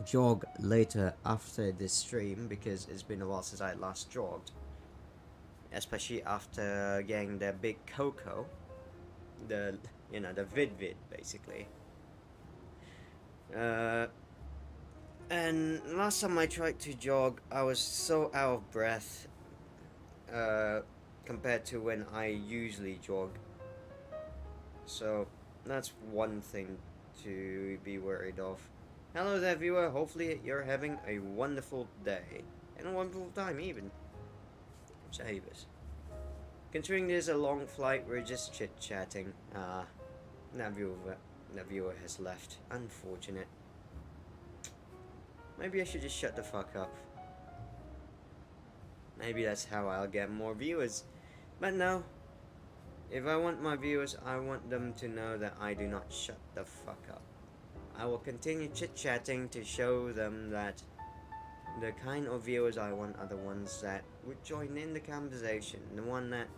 jog later after this stream, because it's been a while since I last jogged. Especially after getting the big cocoa. The vid basically. And last time I tried to jog, I was so out of breath compared to when I usually jog. So that's one thing to be worried of. Hello there, viewer. Hopefully you're having a wonderful day and a wonderful time even. Jeebus. Considering there's a long flight, we're just chit-chatting. That viewer has left. Unfortunate. Maybe I should just shut the fuck up. Maybe that's how I'll get more viewers. But no. If I want my viewers, I want them to know that I do not shut the fuck up. I will continue chit-chatting to show them that the kind of viewers I want are the ones that would join in the conversation. The one that,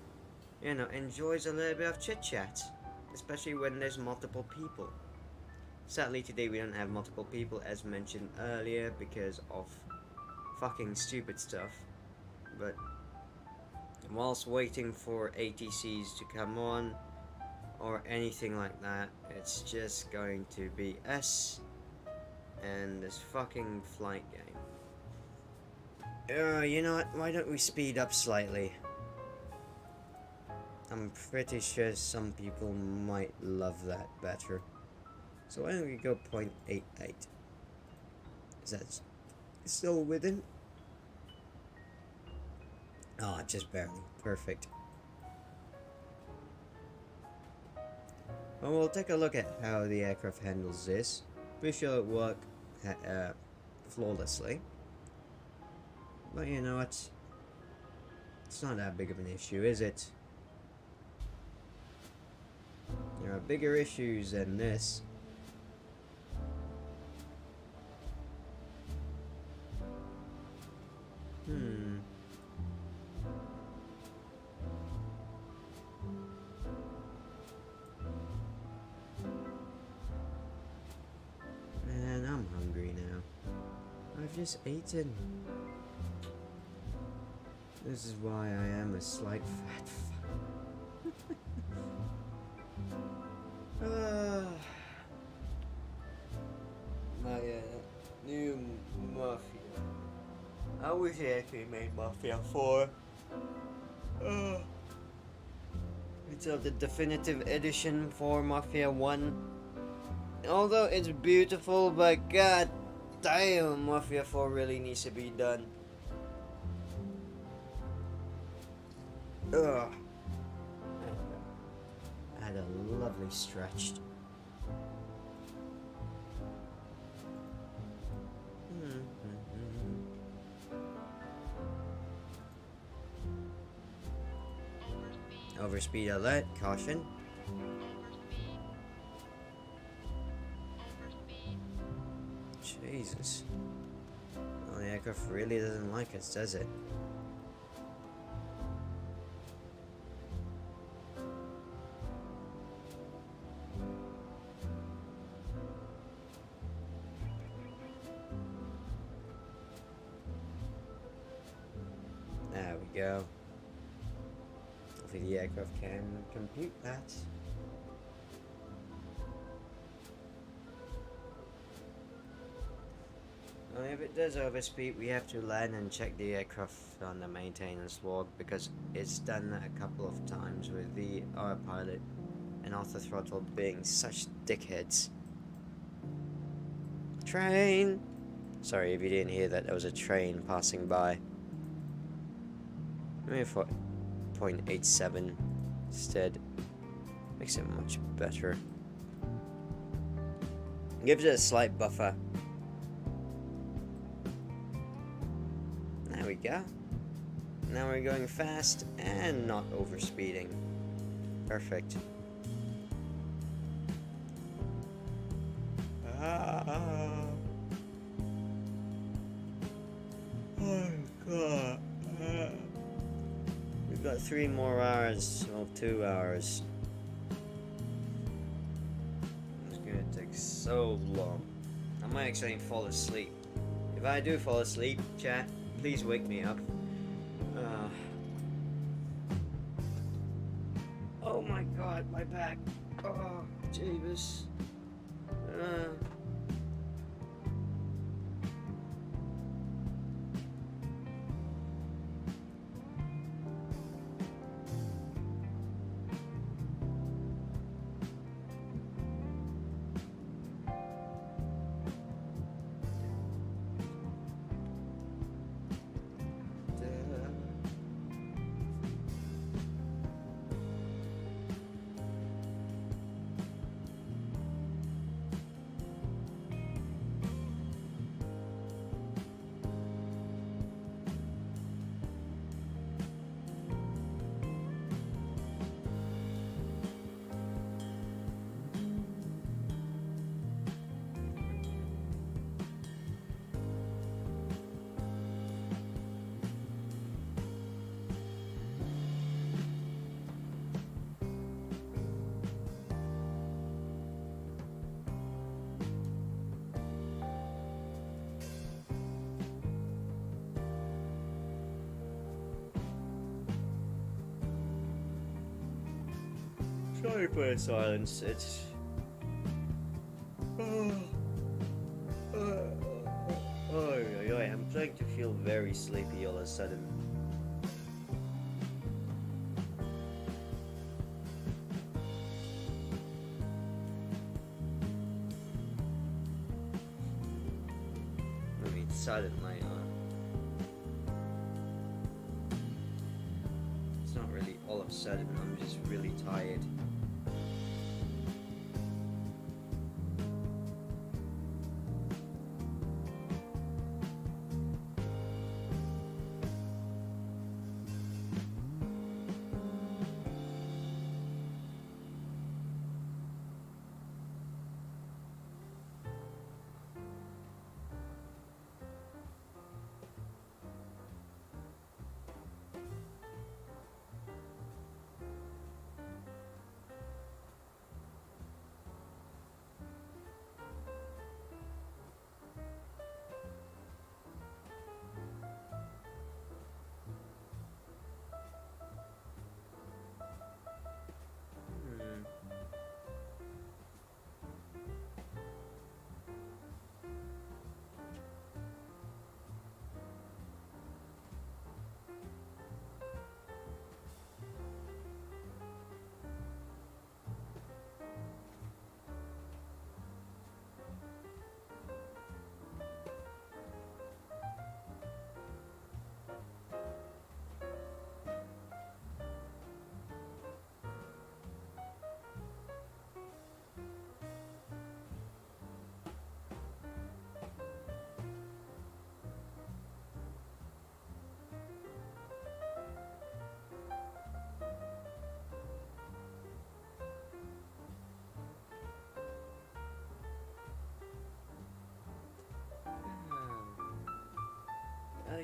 enjoys a little bit of chit-chat. Especially when there's multiple people. Sadly today we don't have multiple people as mentioned earlier because of fucking stupid stuff. But whilst waiting for ATCs to come on or anything like that, it's just going to be us and this fucking flight game. You know what? Why don't we speed up slightly? I'm pretty sure some people might love that better. So why don't we go 0.88? Is that still within? Oh, just barely. Perfect. Well, we'll take a look at how the aircraft handles this. Pretty sure it worked flawlessly. But you know what? It's not that big of an issue, is it? There are bigger issues than this. Man, I'm hungry now. I've just eaten. This is why I am a slight fat my new Mafia. I wish they actually made Mafia 4. It's the definitive edition for Mafia 1. Although it's beautiful, but god damn, Mafia 4 really needs to be done. Ugh. I had a lovely stretch. Overspeed alert, caution. Jesus. Well, the aircraft really doesn't like us, does it? There we go. Hopefully the aircraft can compute that. Well, if it does overspeed, we have to land and check the aircraft on the maintenance log, because it's done that a couple of times with the autopilot and off the throttle being such dickheads. Train! Sorry if you didn't hear that, there was a train passing by. Maybe for 0.87 instead. Makes it much better. Gives it a slight buffer. There we go. Now we're going fast and not overspeeding. Perfect. Oh god. We've got 3 more hours, well 2 hours. It's gonna take so long. I might actually fall asleep. If I do fall asleep, chat, please wake me up. Oh my god, my back. Oh, Jeebus. Sorry for the silence, it's... I'm starting to feel very sleepy all of a sudden. I mean, suddenly, it's not really all of a sudden, I'm just really tired.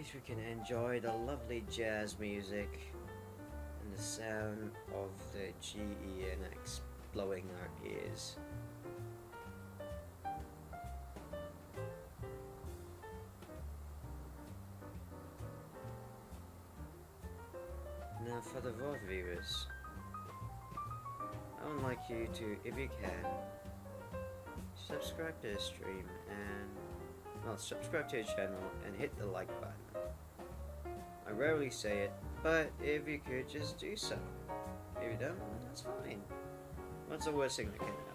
least we can enjoy the lovely jazz music and the sound of the GENX blowing our ears. Now for the VOD viewers, I would like you to, if you can, subscribe to the stream and, well, subscribe to the channel and hit the like button. I rarely say it, but if you could just do so. If you don't, that's fine. What's the worst thing that can happen?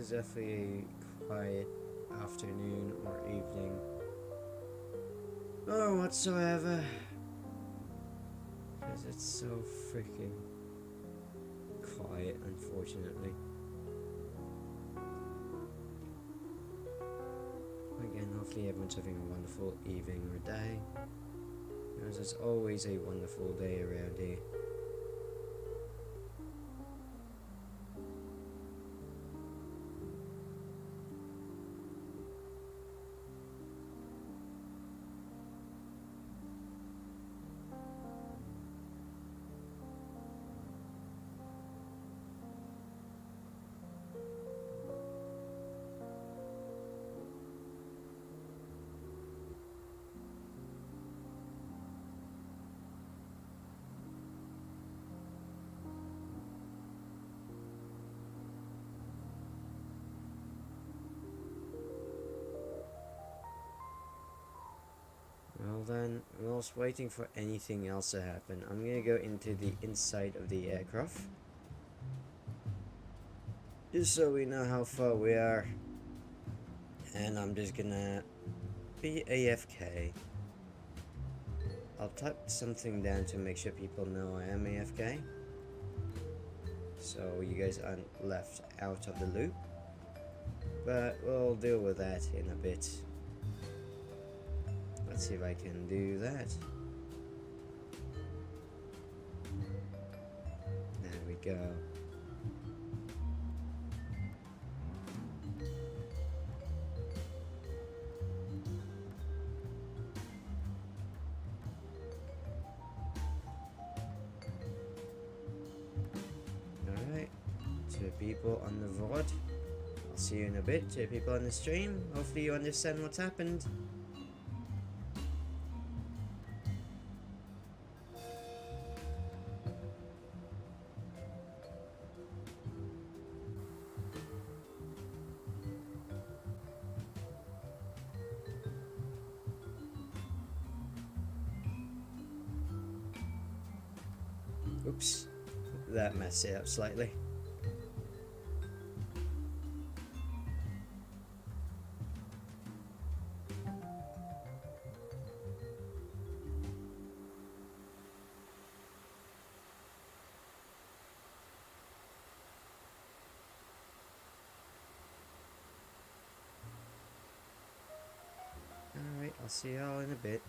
is definitely a quiet afternoon or evening or whatsoever, because it's so freaking quiet, unfortunately. Again, hopefully everyone's having a wonderful evening or day, because it's always a wonderful day around here. Well then, whilst waiting for anything else to happen, I'm gonna go into the inside of the aircraft, just so we know how far we are, and I'm just gonna be AFK. I'll type something down to make sure people know I am AFK, so you guys aren't left out of the loop, but we'll deal with that in a bit. Let's see if I can do that. There we go. Alright, to people on the VOD, I'll see you in a bit. To people on the stream, hopefully you understand what's happened. Oops, that messed it up slightly. Alright, I'll see y'all in a bit.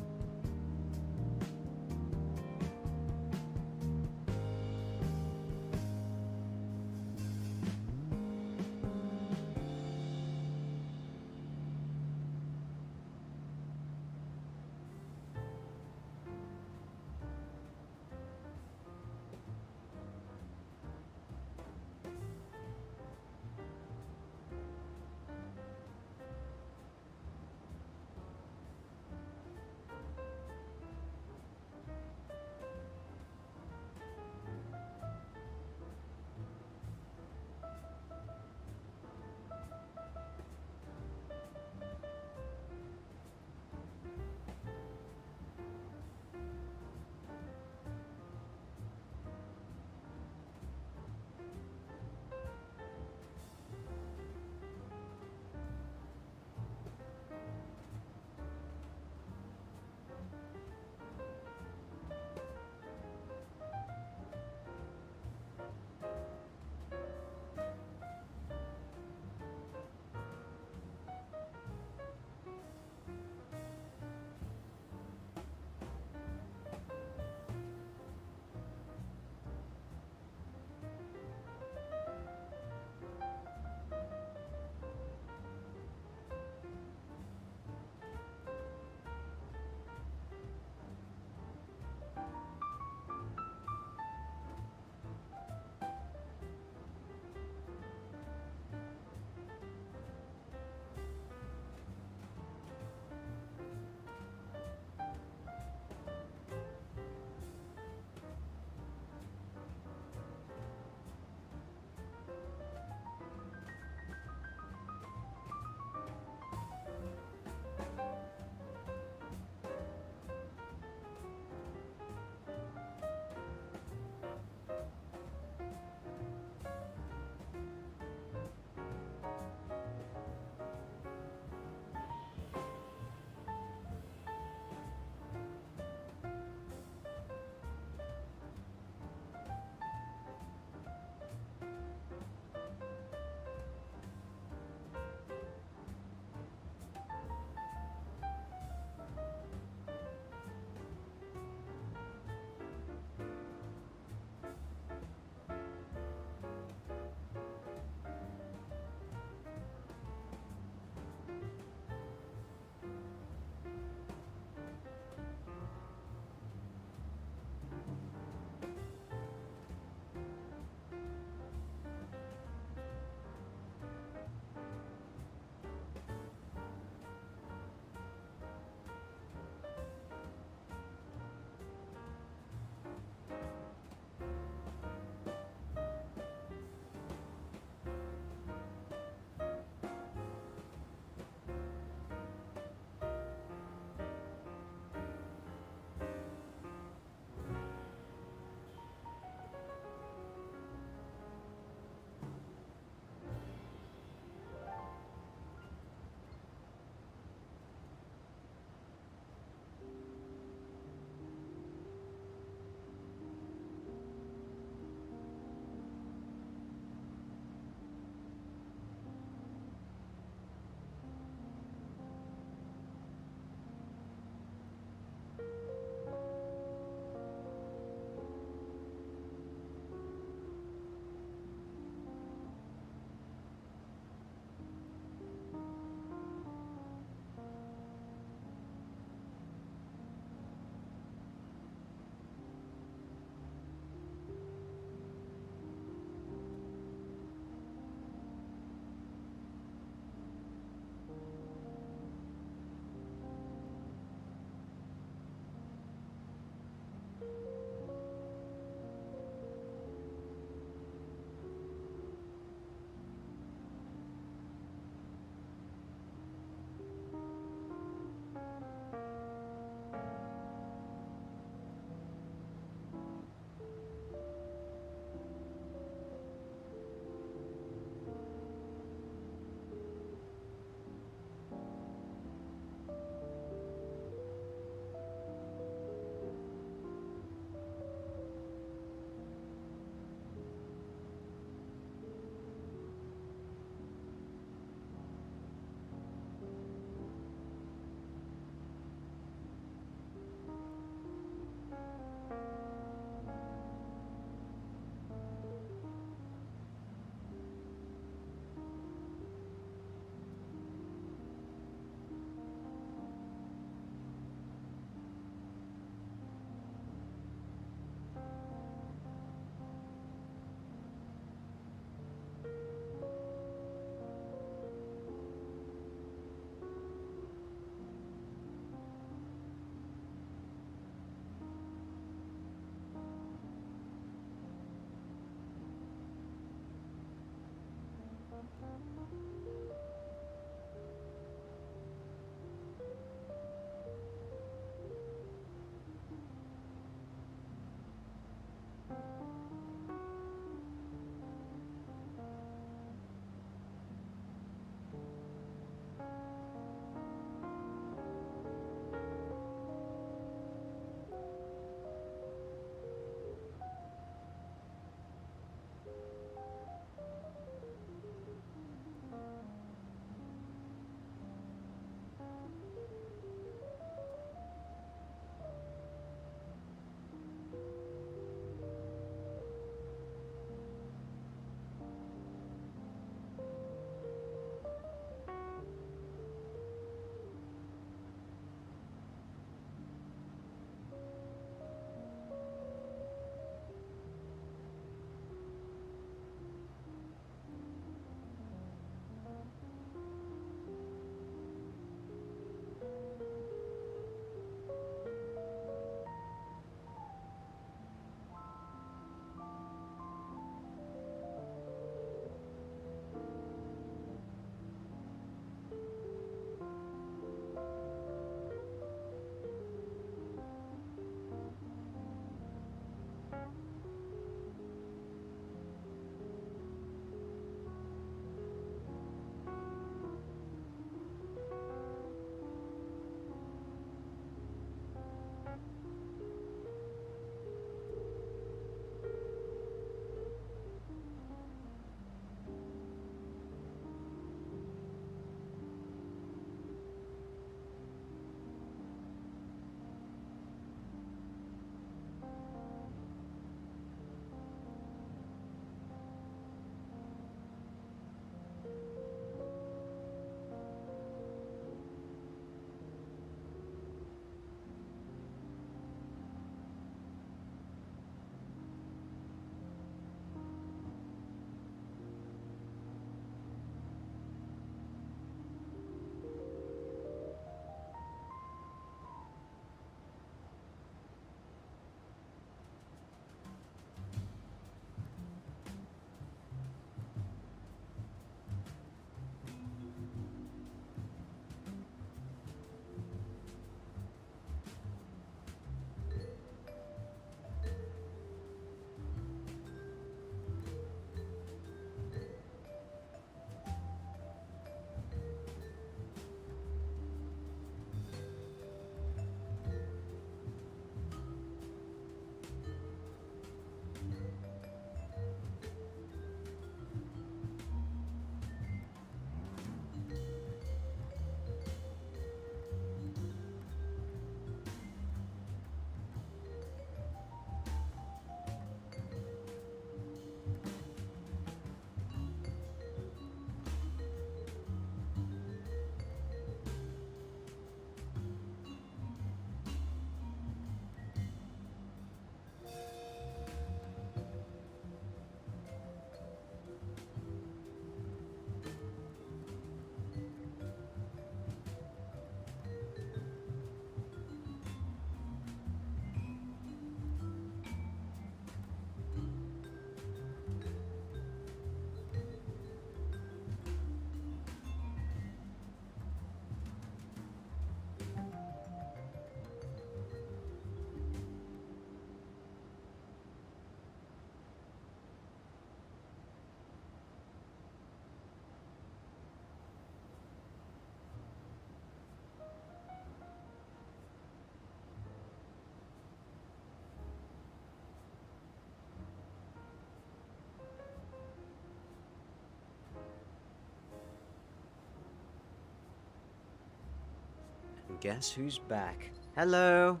guess who's back? Hello.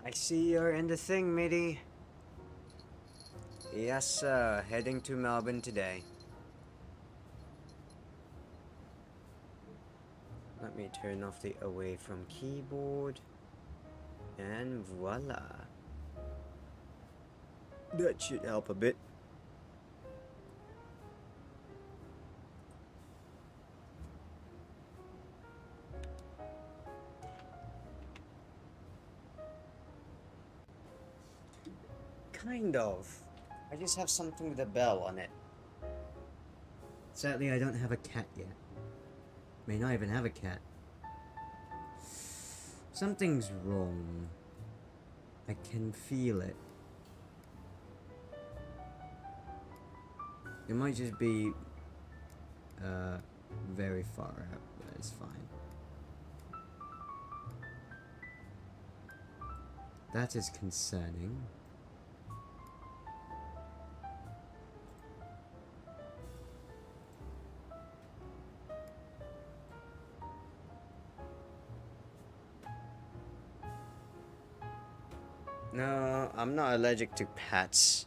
I see you're in the thing, matey. Yes, sir. Heading to Melbourne today. Let me turn off the away from keyboard. And voila. That should help a bit. Kind of. I just have something with a bell on it. Sadly, I don't have a cat yet. May not even have a cat. Something's wrong. I can feel it. It might just be very far out, but it's fine. That is concerning. No, I'm not allergic to pets.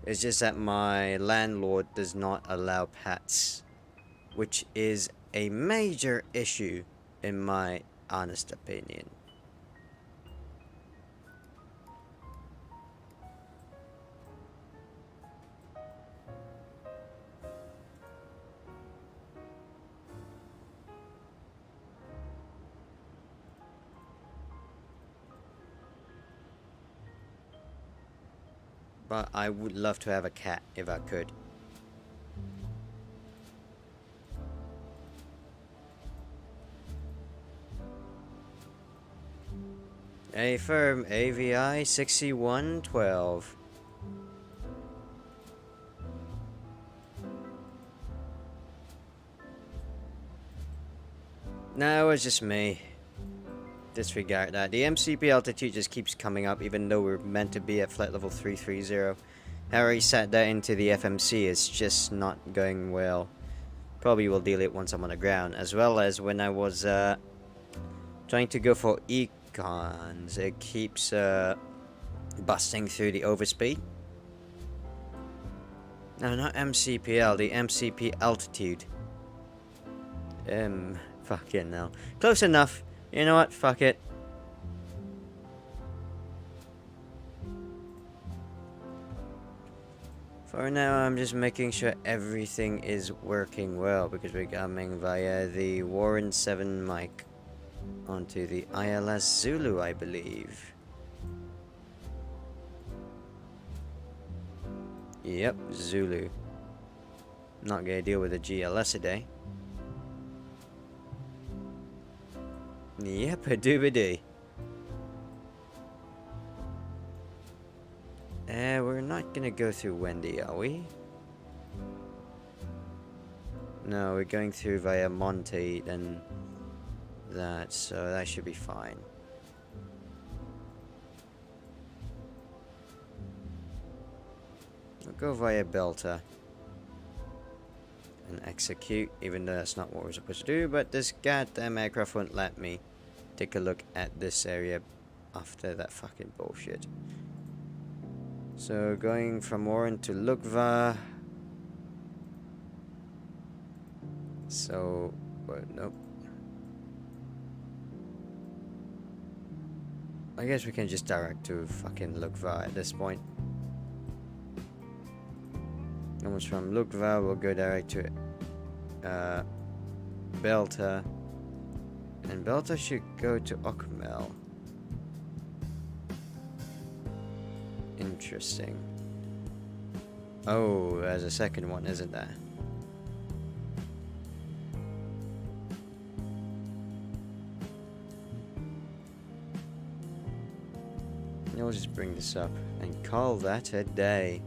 It's just that my landlord does not allow pets, which is a major issue in my honest opinion. But I would love to have a cat if I could. A firm AVI 6112. No, it's just me. Disregard that. The MCP altitude just keeps coming up even though we're meant to be at flight level 330. I already sat that into the FMC. It's just not going well. Probably will deal it once I'm on the ground. As well as when I was trying to go for econs. It keeps busting through the overspeed. No, not MCPL. The MCP altitude. Fucking hell. Close enough. You know what? Fuck it. For now, I'm just making sure everything is working well because we're coming via the Warren 7 mic onto the ILS Zulu, I believe. Yep, Zulu. Not gonna deal with the GLS today. Yep, a doobity. We're not gonna go through Wendy, are we? No, we're going through via Monte and that, so that should be fine. We'll go via Belta and execute, even though that's not what we're supposed to do, but this goddamn aircraft won't let me take a look at this area after that fucking bullshit. So going from Warren to Lukva. So, but nope. I guess we can just direct to fucking Lukva at this point. And once from Lukva, we'll go direct to Belta. And Belta should go to Okmel. Interesting. Oh, there's a second one, isn't there? I'll just bring this up and call that a day.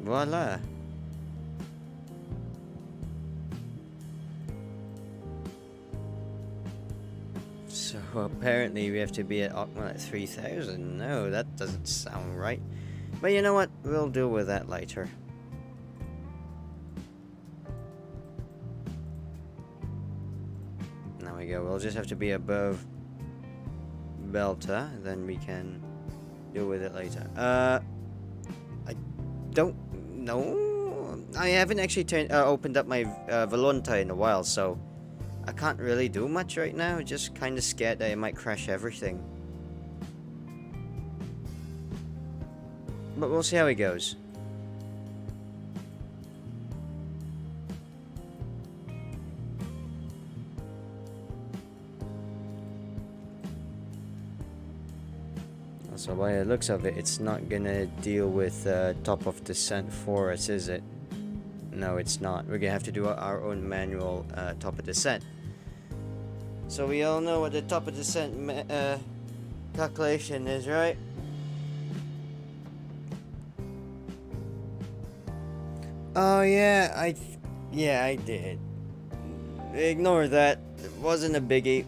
Voila. So apparently we have to be at Auckland at 3000. No, that doesn't sound right. But you know what? We'll deal with that later. Now we go. We'll just have to be above Belta, then we can deal with it later. I don't know. I haven't actually opened up my Volunta in a while, so I can't really do much right now. Just kind of scared that it might crash everything. But we'll see how it goes. So by the looks of it, it's not gonna deal with top of descent for us, is it? No, it's not. We're gonna have to do our own manual top of descent. So we all know what the top of descent calculation is, right? Oh yeah, I did. Ignore that. It wasn't a biggie.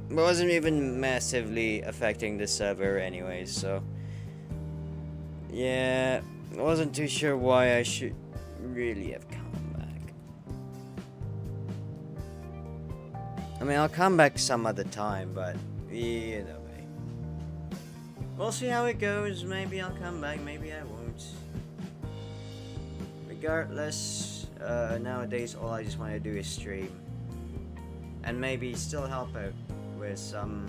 It wasn't even massively affecting the server anyways, so yeah, I wasn't too sure why I should really have come back. I mean, I'll come back some other time, but either way. We'll see how it goes. Maybe I'll come back, maybe I won't. Regardless, nowadays all I just want to do is stream. And maybe still help out with some,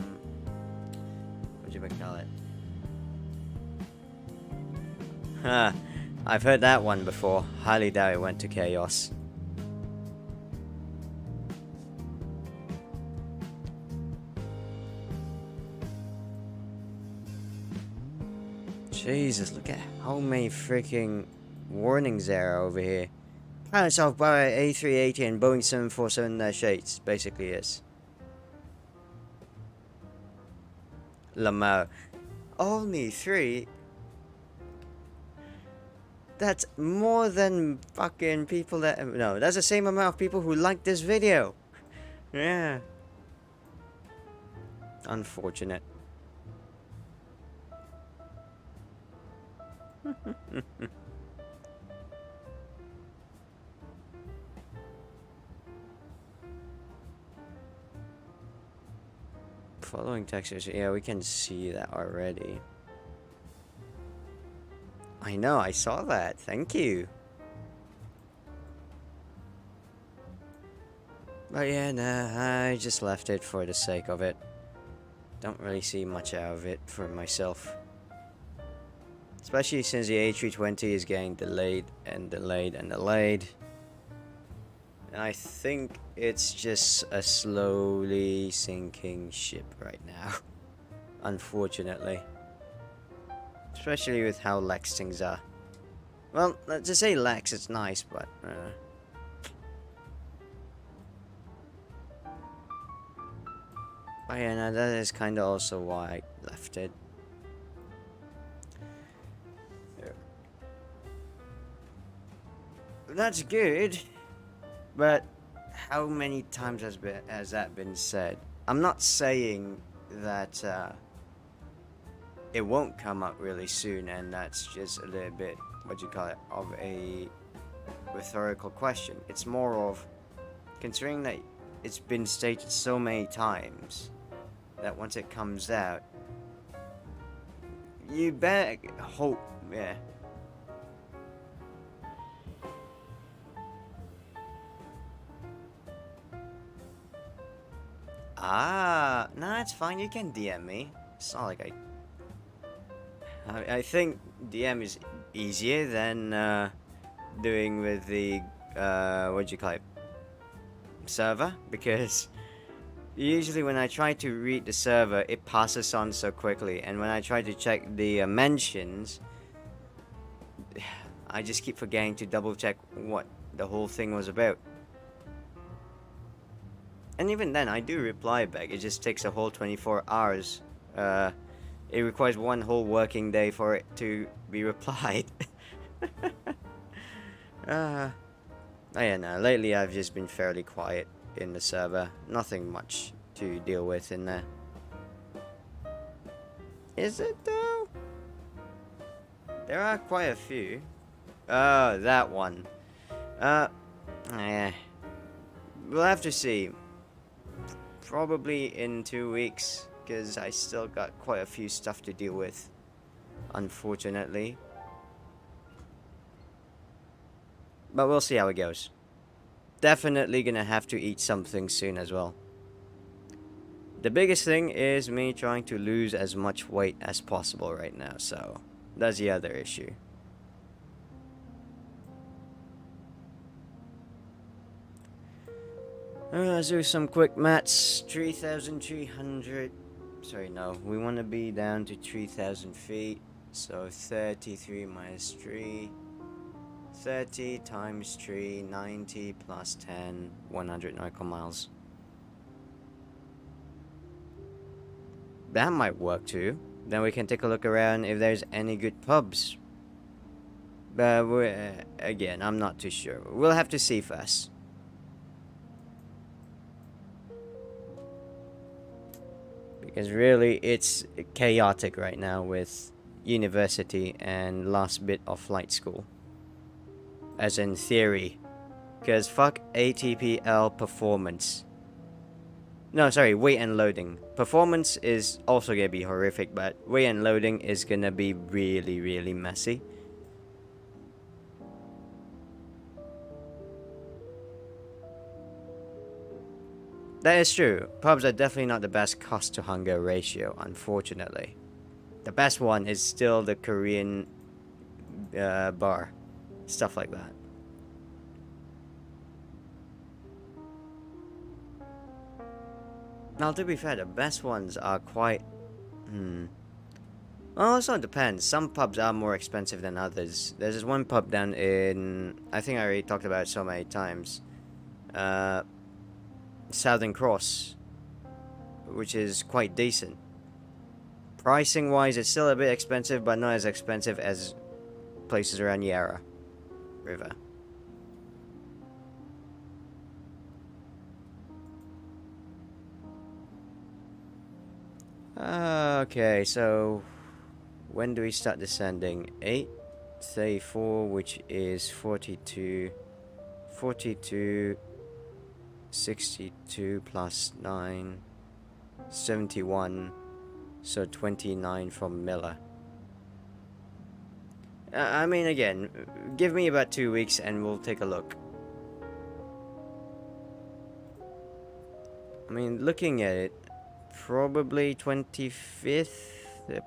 what do you call it? Huh, I've heard that one before. Highly doubt it went to chaos. Jesus, look at how many freaking warnings there are over here. Pilot South by A380 and Boeing 747-8 basically is. Lamau. Only 3? That's more than fucking people that... No, that's the same amount of people who like this video. Yeah. Unfortunate. Following textures, yeah, we can see that already. I know, I saw that. Thank you. But yeah, nah, I just left it for the sake of it. Don't really see much out of it for myself. Especially since the A320 is getting delayed and delayed and delayed. And I think it's just a slowly sinking ship right now. Unfortunately. Especially with how lax things are. Well, to say lax, it's nice, but... But yeah, no, that is kind of also why I left it. That's good. But how many times has that been said? I'm not saying that it won't come up really soon, and that's just a little bit, of a rhetorical question. It's more of, considering that it's been stated so many times, that once it comes out, you better hope, yeah. Ah, nah, it's fine. You can DM me. It's not like I think DM is easier than doing with the server, because usually when I try to read the server, it passes on so quickly, and when I try to check the mentions, I just keep forgetting to double check what the whole thing was about. And even then, I do reply back. It just takes a whole 24 hours. It requires one whole working day for it to be replied. Oh yeah, no. Lately, I've just been fairly quiet in the server. Nothing much to deal with in there. Is it though? There are quite a few. Oh, that one. Yeah. We'll have to see. probably in 2 weeks, because I still got quite a few stuff to deal with, unfortunately. But we'll see how it goes. Definitely gonna have to eat something soon as well. The biggest thing is me trying to lose as much weight as possible right now, so that's the other issue. Let's do some quick maths. 3,300. Sorry, no. We want to be down to 3,000 feet. So 33 minus 3. 30 times 3, 90 plus 10, 100 nautical miles. That might work too. Then we can take a look around if there's any good pubs. But again, I'm not too sure. We'll have to see first. Because really, it's chaotic right now with university and last bit of flight school. As in theory. Because fuck ATPL performance. No, sorry, weight and loading. Performance is also gonna be horrific, but weight and loading is gonna be really, really messy. That is true. Pubs are definitely not the best cost to hunger ratio, unfortunately. The best one is still the Korean bar. Stuff like that. Now, to be fair, the best ones are quite... Well, also it depends. Some pubs are more expensive than others. There's this one pub down in... I think I already talked about it so many times. Southern Cross. Which is quite decent. Pricing wise, it's still a bit expensive, but not as expensive as places around Yarra River. Okay, so when do we start descending? 834, which is 42, 62 plus 9, 71, so 29 from Miller. I mean, again, give me about 2 weeks and we'll take a look. I mean, looking at it, probably 25th,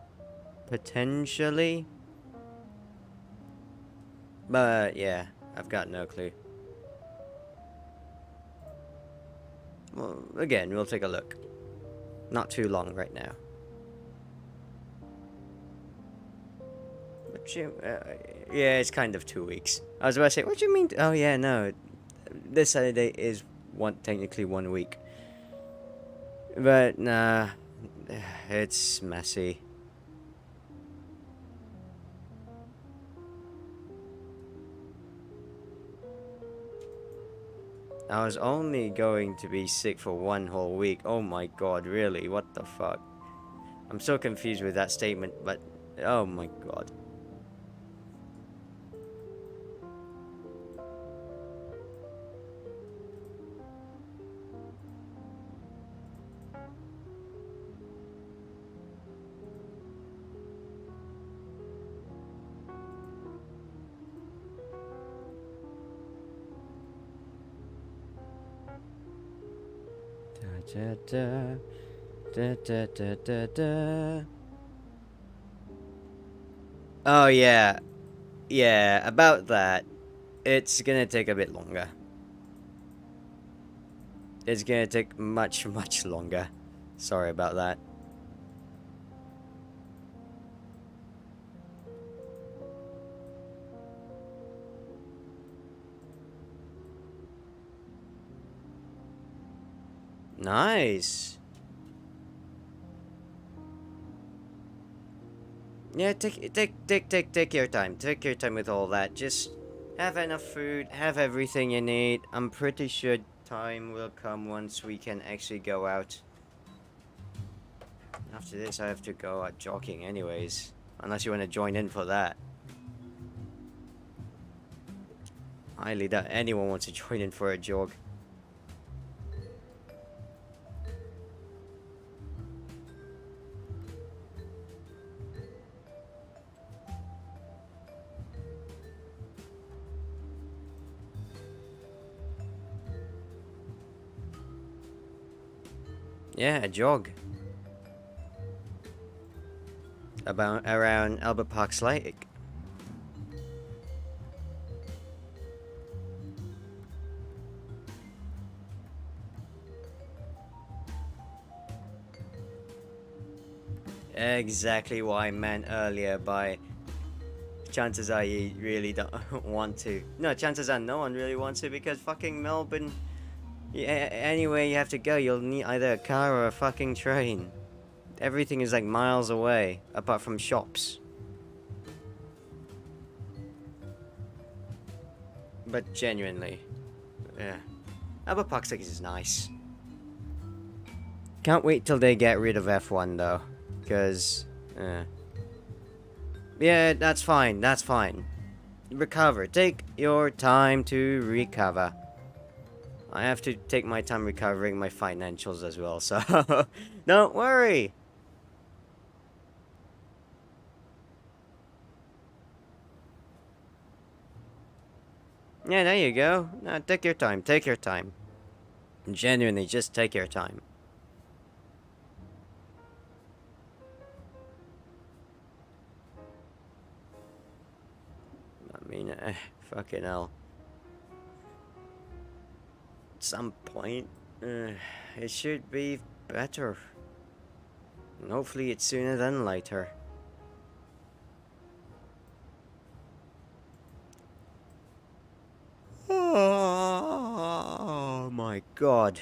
potentially. But yeah, I've got no clue. Well, again, we'll take a look. Not too long right now. But yeah, it's kind of 2 weeks. I was about to say, what do you mean? Oh yeah, no. This Saturday is technically 1 week. But nah, it's messy. I was only going to be sick for 1 whole week. Oh my god, really? What the fuck? I'm so confused with that statement, but oh my god. Da, da, da, da, da, da, da. Oh yeah, about that. It's gonna take a bit longer. It's gonna take much longer. Sorry about that. Nice. Yeah, take your time. Take your time with all that. Just have enough food, have everything you need. I'm pretty sure time will come once we can actually go out. After this, I have to go out jogging anyways. Unless you want to join in for that. Highly doubt anyone wants to join in for a jog. Yeah, a jog. About around Albert Park Lake. Exactly what I meant earlier by chances are you really don't want to. No, chances are no one really wants to because fucking Melbourne. Yeah, anywhere you have to go, you'll need either a car or a fucking train. Everything is like miles away, apart from shops. But genuinely, yeah. Albert Park is nice. Can't wait till they get rid of F1 though, because, yeah, that's fine, that's fine. Recover, take your time to recover. I have to take my time recovering my financials as well, so don't worry. Yeah, there you go. No, take your time, take your time. Genuinely, just take your time. I mean, fucking hell. At some point, it should be better. And hopefully it's sooner than later. Oh my god.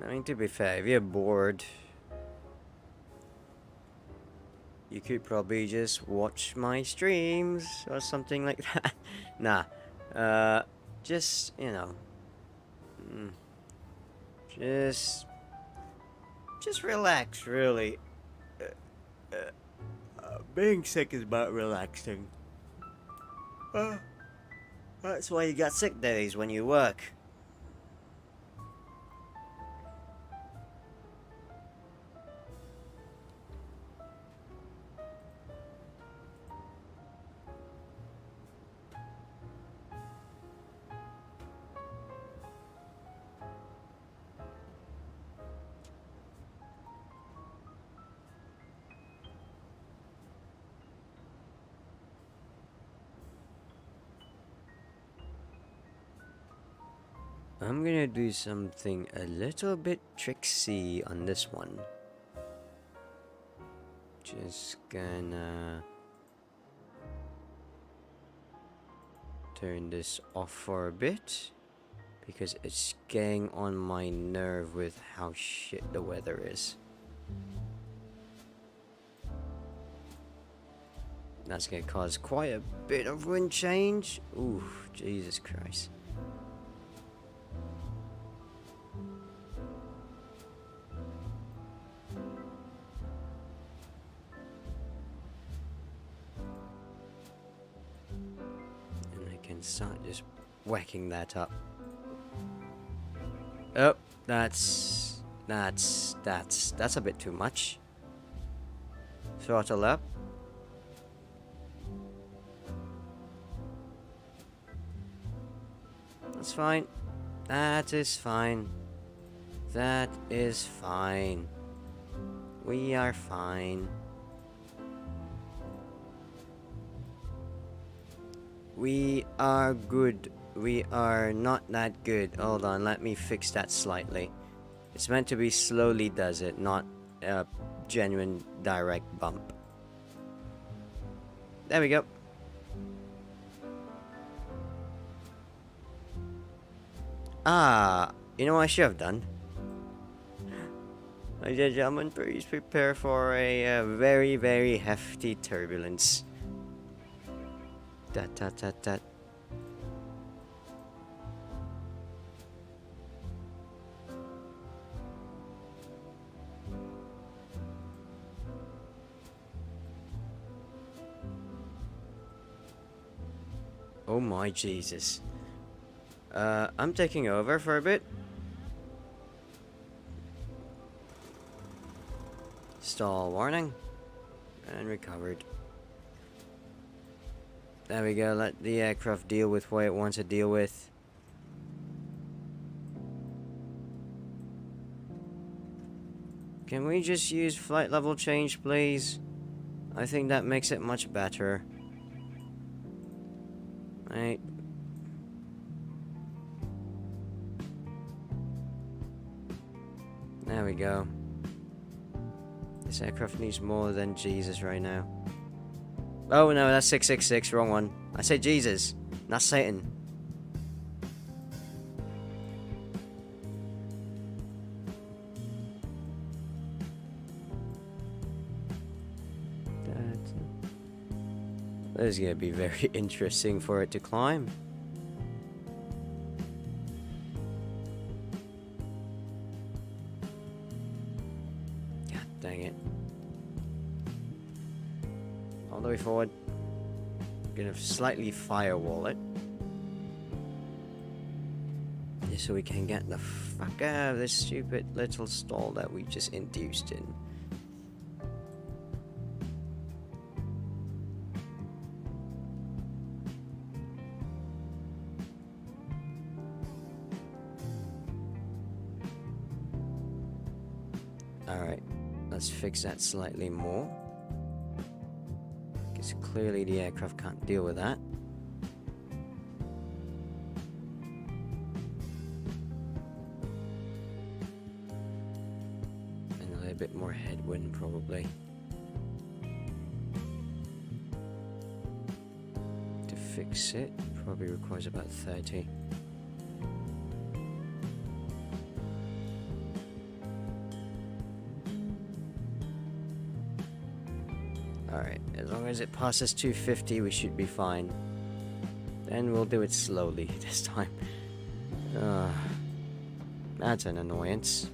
I mean, to be fair, if you're bored, you could probably just watch my streams or something like that. Nah, just, you know, just relax, really. Being sick is about relaxing. That's why you got sick days when you work. I'm gonna do something a little bit tricksy on this one. Just gonna turn this off for a bit because it's getting on my nerve with how shit the weather is. That's gonna cause quite a bit of wind change. Ooh, Jesus Christ. Start just whacking that up. Oh, that's a bit too much. Throttle up. That's fine. That is fine. That is fine. We are fine. We are good. We are not that good. Hold on, let me fix that slightly. It's meant to be slowly does it, not a genuine direct bump. There we go. You know what I should have done? Ladies and gentlemen, please prepare for a very, very hefty turbulence. Dat. Oh my Jesus. I'm taking over for a bit. Stall warning. And recovered. There we go, let the aircraft deal with what it wants to deal with. Can we just use flight level change, please? I think that makes it much better. Right. There we go. This aircraft needs more than Jesus right now. Oh no, that's 666, wrong one. I said Jesus, not Satan. That is gonna be very interesting for it to climb. God dang it. All the way forward. Gonna slightly firewall it. Just so we can get the fuck out of this stupid little stall that we just induced in. Alright, let's fix that slightly more. Because clearly the aircraft can't deal with that. And a little bit more headwind probably. To fix it, probably requires about 30. Alright, as long as it passes 250 we should be fine. Then we'll do it slowly this time. That's an annoyance.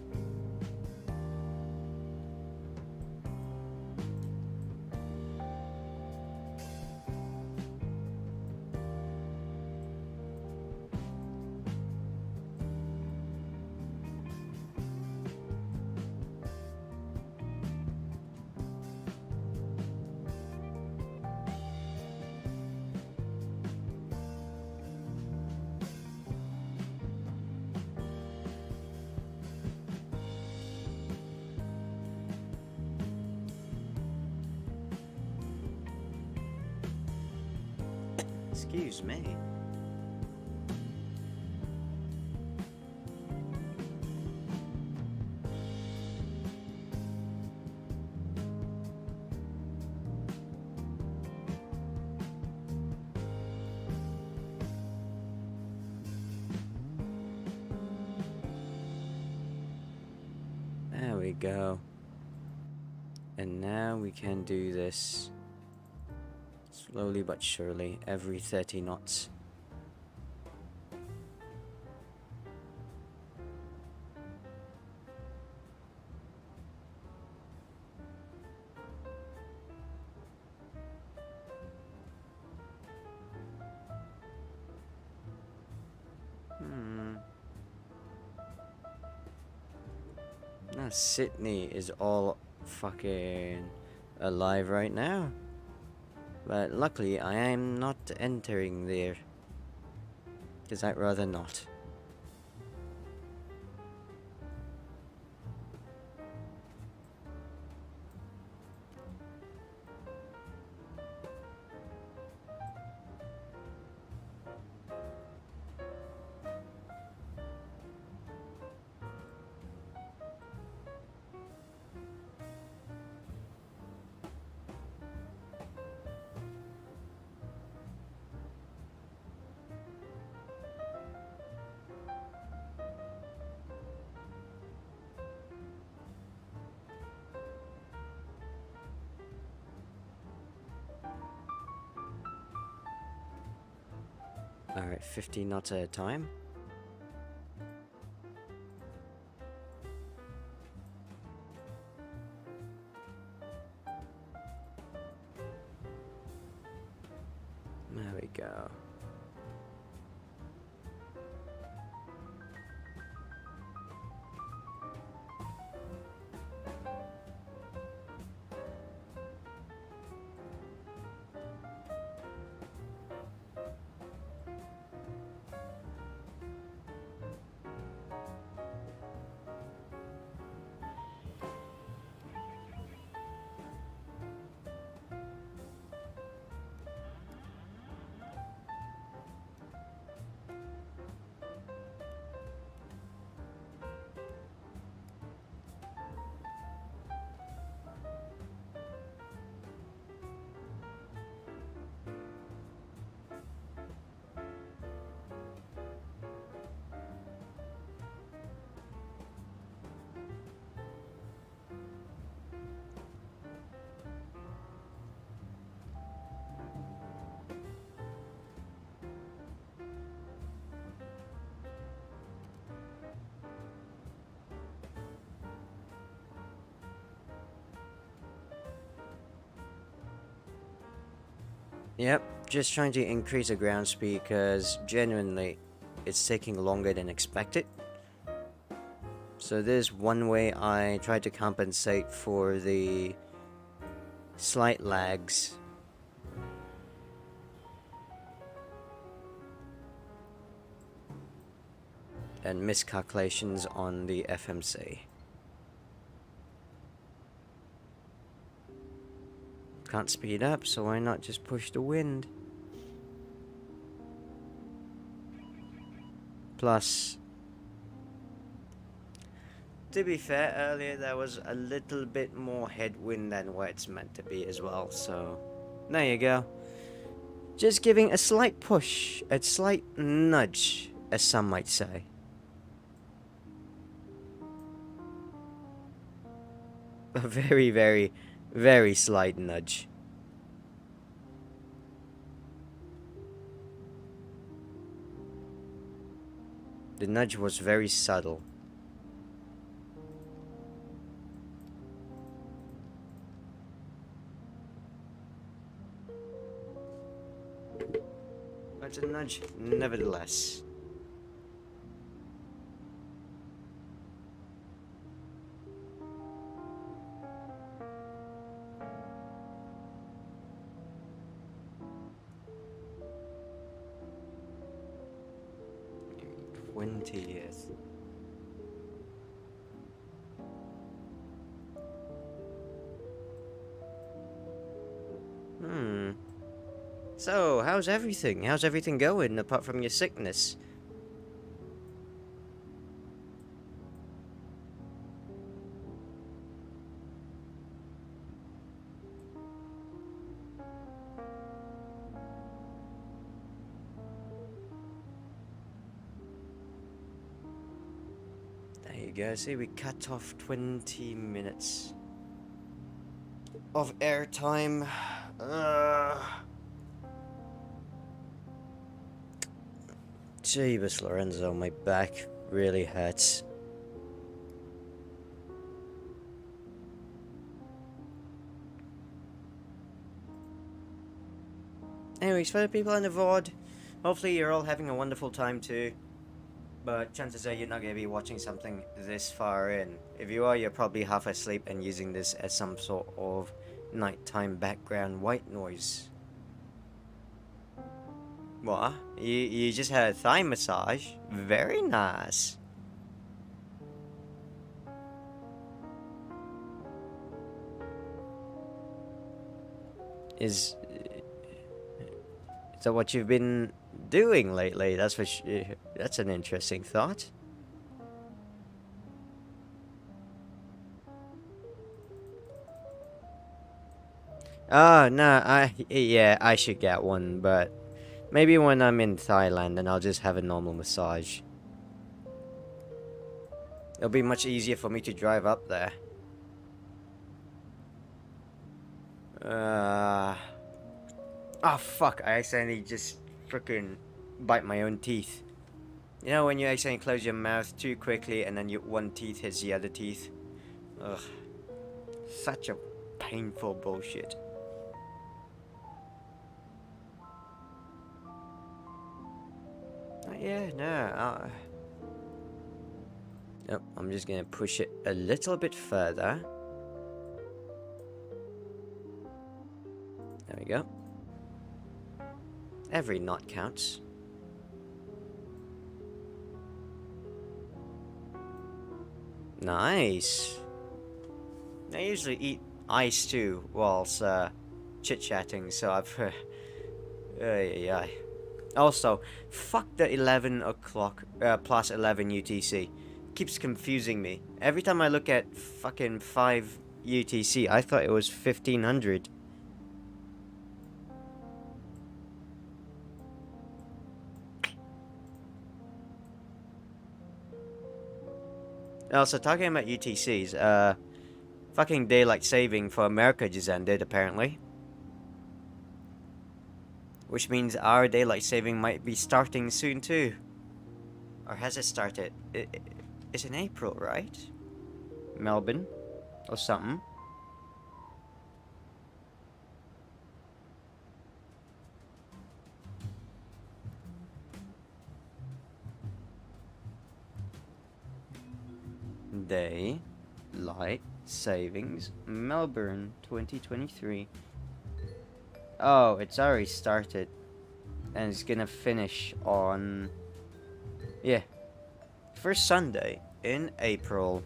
Excuse me. There we go. And now we can do this slowly but surely, every 30 knots. Now Sydney is all fucking alive right now. But luckily I am not entering there. Because I'd rather not. Alright, 50 knots at a time. There we go. Yep, just trying to increase the ground speed because genuinely it's taking longer than expected. So there's one way I try to compensate for the slight lags. And miscalculations on the FMC. Can't speed up, so why not just push the wind? Plus, to be fair, earlier there was a little bit more headwind than what it's meant to be as well, so there you go. Just giving a slight push, a slight nudge, as some might say. A very, very, very slight nudge. The nudge was very subtle. But a nudge, nevertheless. Yes. So, how's everything? How's everything going apart from your sickness? There you go. See, we cut off 20 minutes of airtime. Jeebus Lorenzo, my back really hurts. Anyways, for the people on the VOD, hopefully you're all having a wonderful time too. But chances are you're not going to be watching something this far in. If you are, you're probably half asleep and using this as some sort of nighttime background white noise. What? You just had a thigh massage? Very nice. Is that what you've been doing lately? That's for that's an interesting thought. Oh no, I should get one, but maybe when I'm in Thailand and I'll just have a normal massage. It'll be much easier for me to drive up there. Oh fuck, I accidentally just freaking bite my own teeth. You know when you accidentally close your mouth too quickly and then one teeth hits the other teeth? Ugh. Such a painful bullshit. Yeah, no. Nope, I'm just gonna push it a little bit further. There we go. Every knot counts. Nice. I usually eat ice too whilst chit-chatting, so I've... Also, fuck the 11 o'clock plus 11 UTC. Keeps confusing me. Every time I look at fucking 5 UTC, I thought it was 1500. Also, talking about UTCs, fucking daylight saving for America just ended, apparently. Which means our daylight saving might be starting soon too. Or has it started? It's in April, right? Melbourne? Or something. Daylight Savings Melbourne 2023. Oh, it's already started. And it's gonna finish on... yeah. First Sunday in April.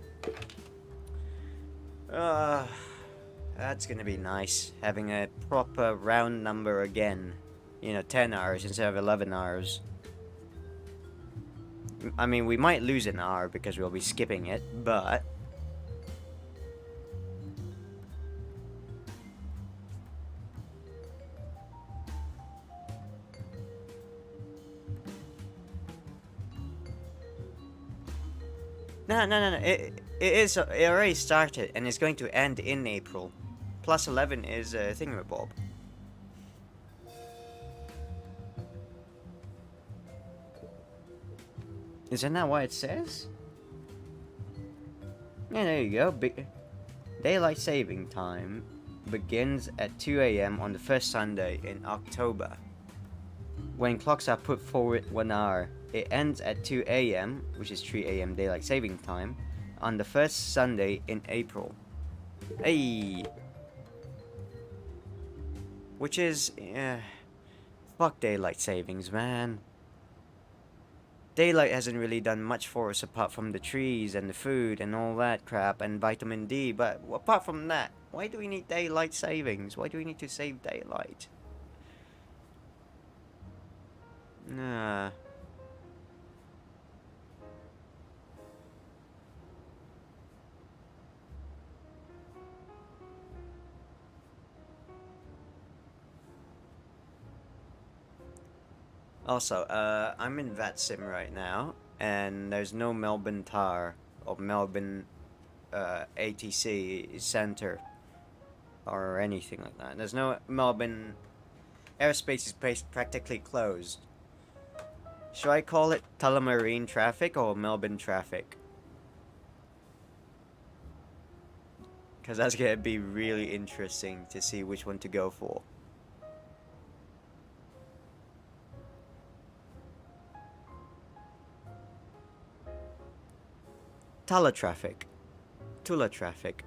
That's gonna be nice. Having a proper round number again. 10 hours instead of 11 hours. I mean, we might lose an hour because we'll be skipping it, but... No. It already started, and it's going to end in April. Plus 11 is a thingamabob. Isn't that what it says? Yeah, there you go. Daylight saving time begins at 2 a.m. on the first Sunday in October. When clocks are put forward 1 hour, it ends at 2 a.m., which is 3 a.m. daylight saving time, on the first Sunday in April. Hey! Which is... fuck daylight savings, man. Daylight hasn't really done much for us apart from the trees and the food and all that crap and vitamin D, but apart from that, why do we need daylight savings? Why do we need to save daylight? Nah. Also, I'm in vatsim right now, and there's no Melbourne Tower or Melbourne ATC Centre or anything like that. There's no Melbourne... airspace is practically closed. Should I call it Tullamarine traffic or Melbourne traffic? Because that's going to be really interesting to see which one to go for. Tulla traffic. Tulla traffic.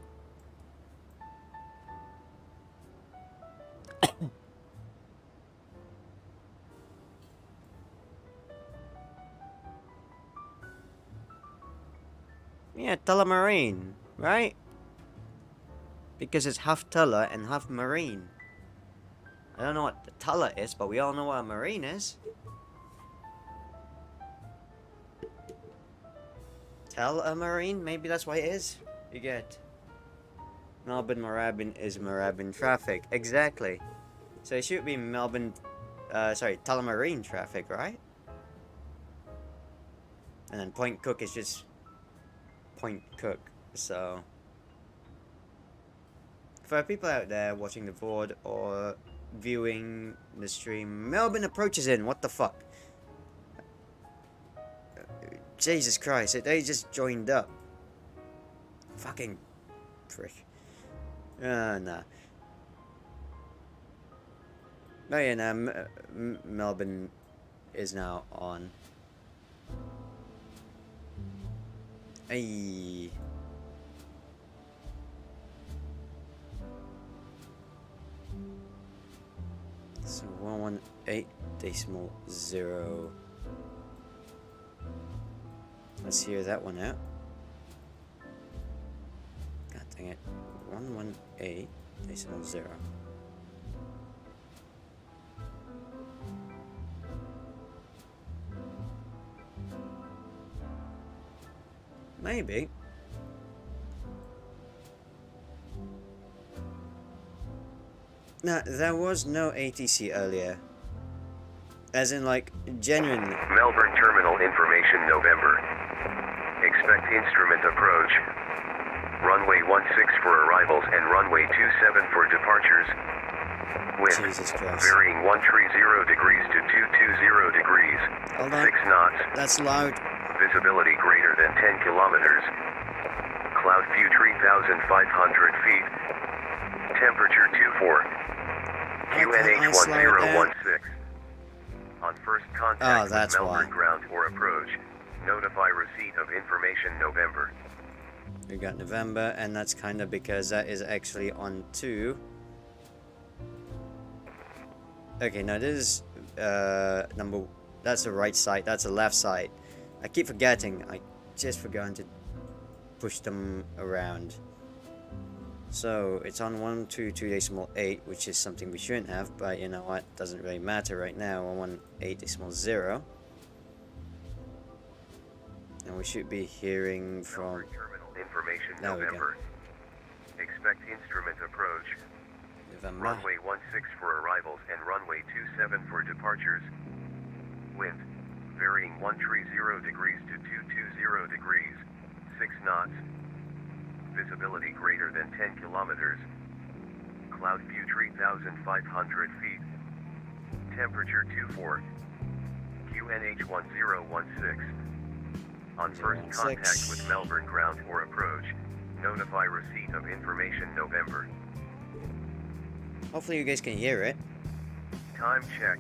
Yeah, Tullamarine, right? Because it's half Tulla and half marine. I don't know what the Tulla is, but we all know what a marine is. Tullamarine, maybe that's what it is. You get Melbourne Moorabbin is Moorabbin traffic. Exactly. So it should be Melbourne, Tullamarine traffic, right? And then Point Cook is just Point Cook. So for people out there watching the VOD or viewing the stream, Melbourne approaches in. What the fuck? Jesus Christ, they just joined up. Fucking prick. Nah. No, yeah, nah, Melbourne is now on. Ayy. So 118.0. Let's hear that one out. God dang it. 118.0. Maybe. Now, there was no ATC earlier. As in, like, genuinely. Melbourne Terminal Information November. Expect instrument approach. Runway 16 for arrivals and runway 27 for departures. Wind Jesus Christ. varying 130 degrees to 220 degrees. Hold on. 6 knots. That's loud. Visibility greater than 10 kilometers. Cloud view 3,500 feet. Temperature 24. QNH 1016. On first contact with that's Melbourne why. ground or approach, notify receipt of information November. We got November, and that's kind of because that is actually on 2. Okay, now this is that's the right side, that's the left side. I keep forgetting, I just forgot to push them around. So it's on 122.8, which is something we shouldn't have, but you know what, doesn't really matter right now. On 18.0. And we should be hearing from Melbourne terminal information There we go. November. Expect instrument approach. November. Runway 16 for arrivals and runway 27 for departures. Wind varying 130 degrees to 220 degrees, 6 knots. Visibility greater than 10 kilometers. Cloud view 3,500 feet. Temperature 24. QNH 1016. On first 016. contact with Melbourne ground or approach, notify receipt of information November. Hopefully you guys can hear it. Time check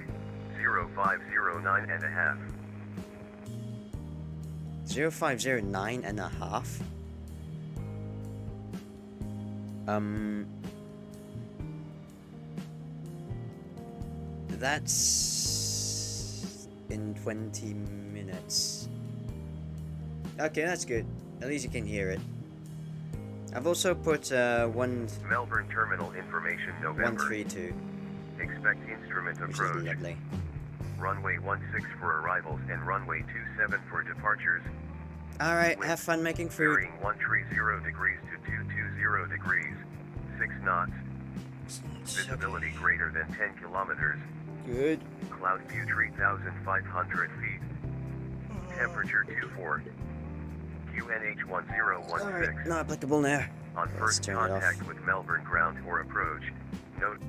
0509 and a half. 0509 and a half. That's in 20 minutes. Okay, that's good. At least you can hear it. I've also put Melbourne terminal information November. 132, Expect instrument which is approach. lovely. Runway 16 for arrivals and runway 27 for departures. Alright, have fun making food. Varying 130 degrees to 220 degrees, 6 knots. Visibility greater than 10 kilometers. Good. Cloud view 3,500 feet. Temperature 24. QNH 1016. Alright, not applicable now. On Let's first turn it off. contact with Melbourne ground or approach, note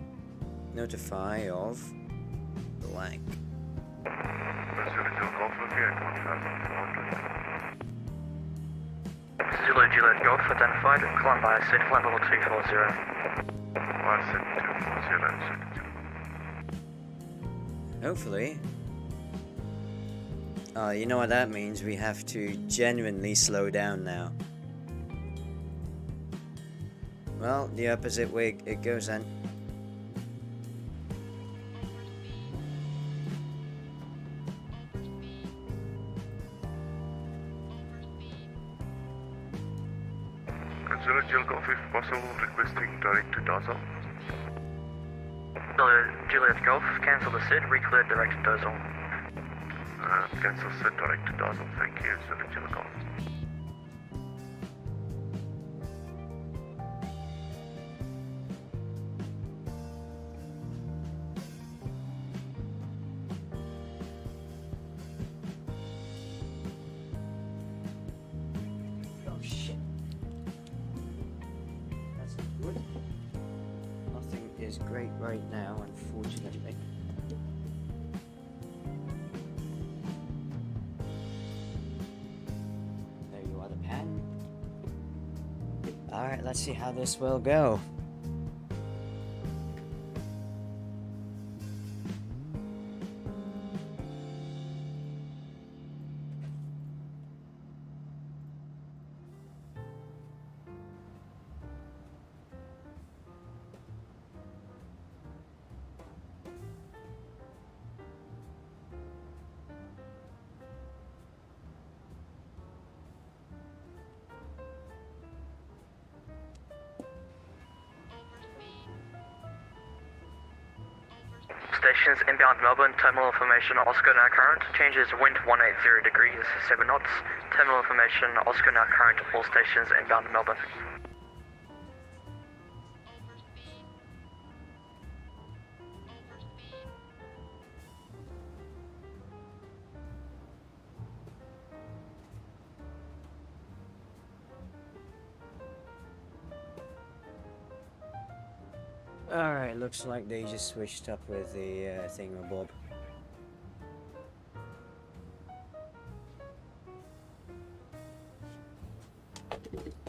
Notify of blank. Zulu Juliet Golf identified, climb by seat flight level 240. Hopefully. You know what that means? We have to genuinely slow down now. Well, the opposite way it goes then. Zulu Golf, if possible, requesting direct to Dazzle. Zulu Juliet Golf, cancel the SID, reclear direct to Dozal. Cancel set direct to Dazzle, thank you, Zulu Golf. Oh shit. That's good. Nothing is great right now, unfortunately. There you are, the pen. Alright, let's see how this will go. Stations inbound Melbourne, terminal information Oscar now current, changes wind 180 degrees, 7 knots, terminal information Oscar now current, all stations inbound Melbourne. Alright, looks like they just switched up with the thingamabob.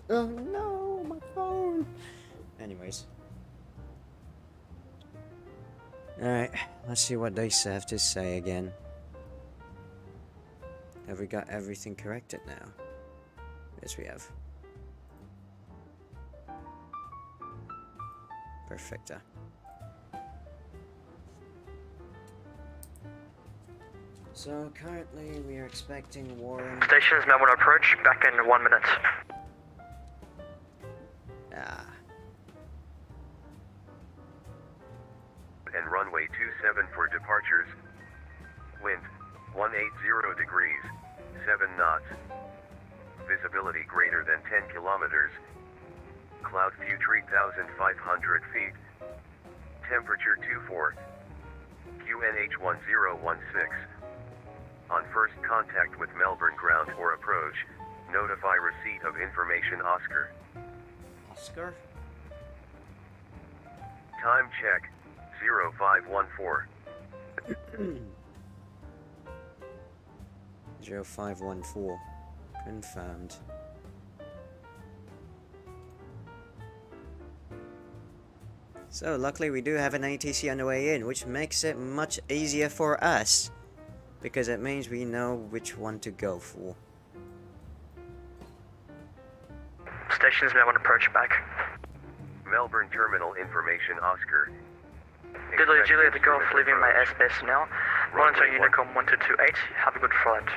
Oh no, my phone! Anyways. Alright, let's see what they have to say again. Have we got everything corrected now? Yes, we have. Perfecto. So currently we are expecting Warren. Stations Melbourne approach, back in 1 minute. Ah. And runway 27 for departures. Wind 180 degrees, 7 knots. Visibility greater than 10 kilometers. Cloud view 3,500 feet. Temperature 24. QNH 1016. On first contact with Melbourne ground or approach, notify receipt of information Oscar. Oscar? Time check 0514. 0514. Confirmed. So luckily we do have an ATC on the way in, which makes it much easier for us, because it means we know which one to go for. Stations Melbourne approach, back. Melbourne terminal information Oscar. Diddley Juliet Expect Golf, instrument leaving my approach. airspace now. Runway Monitor Unicom 1228, have a good flight.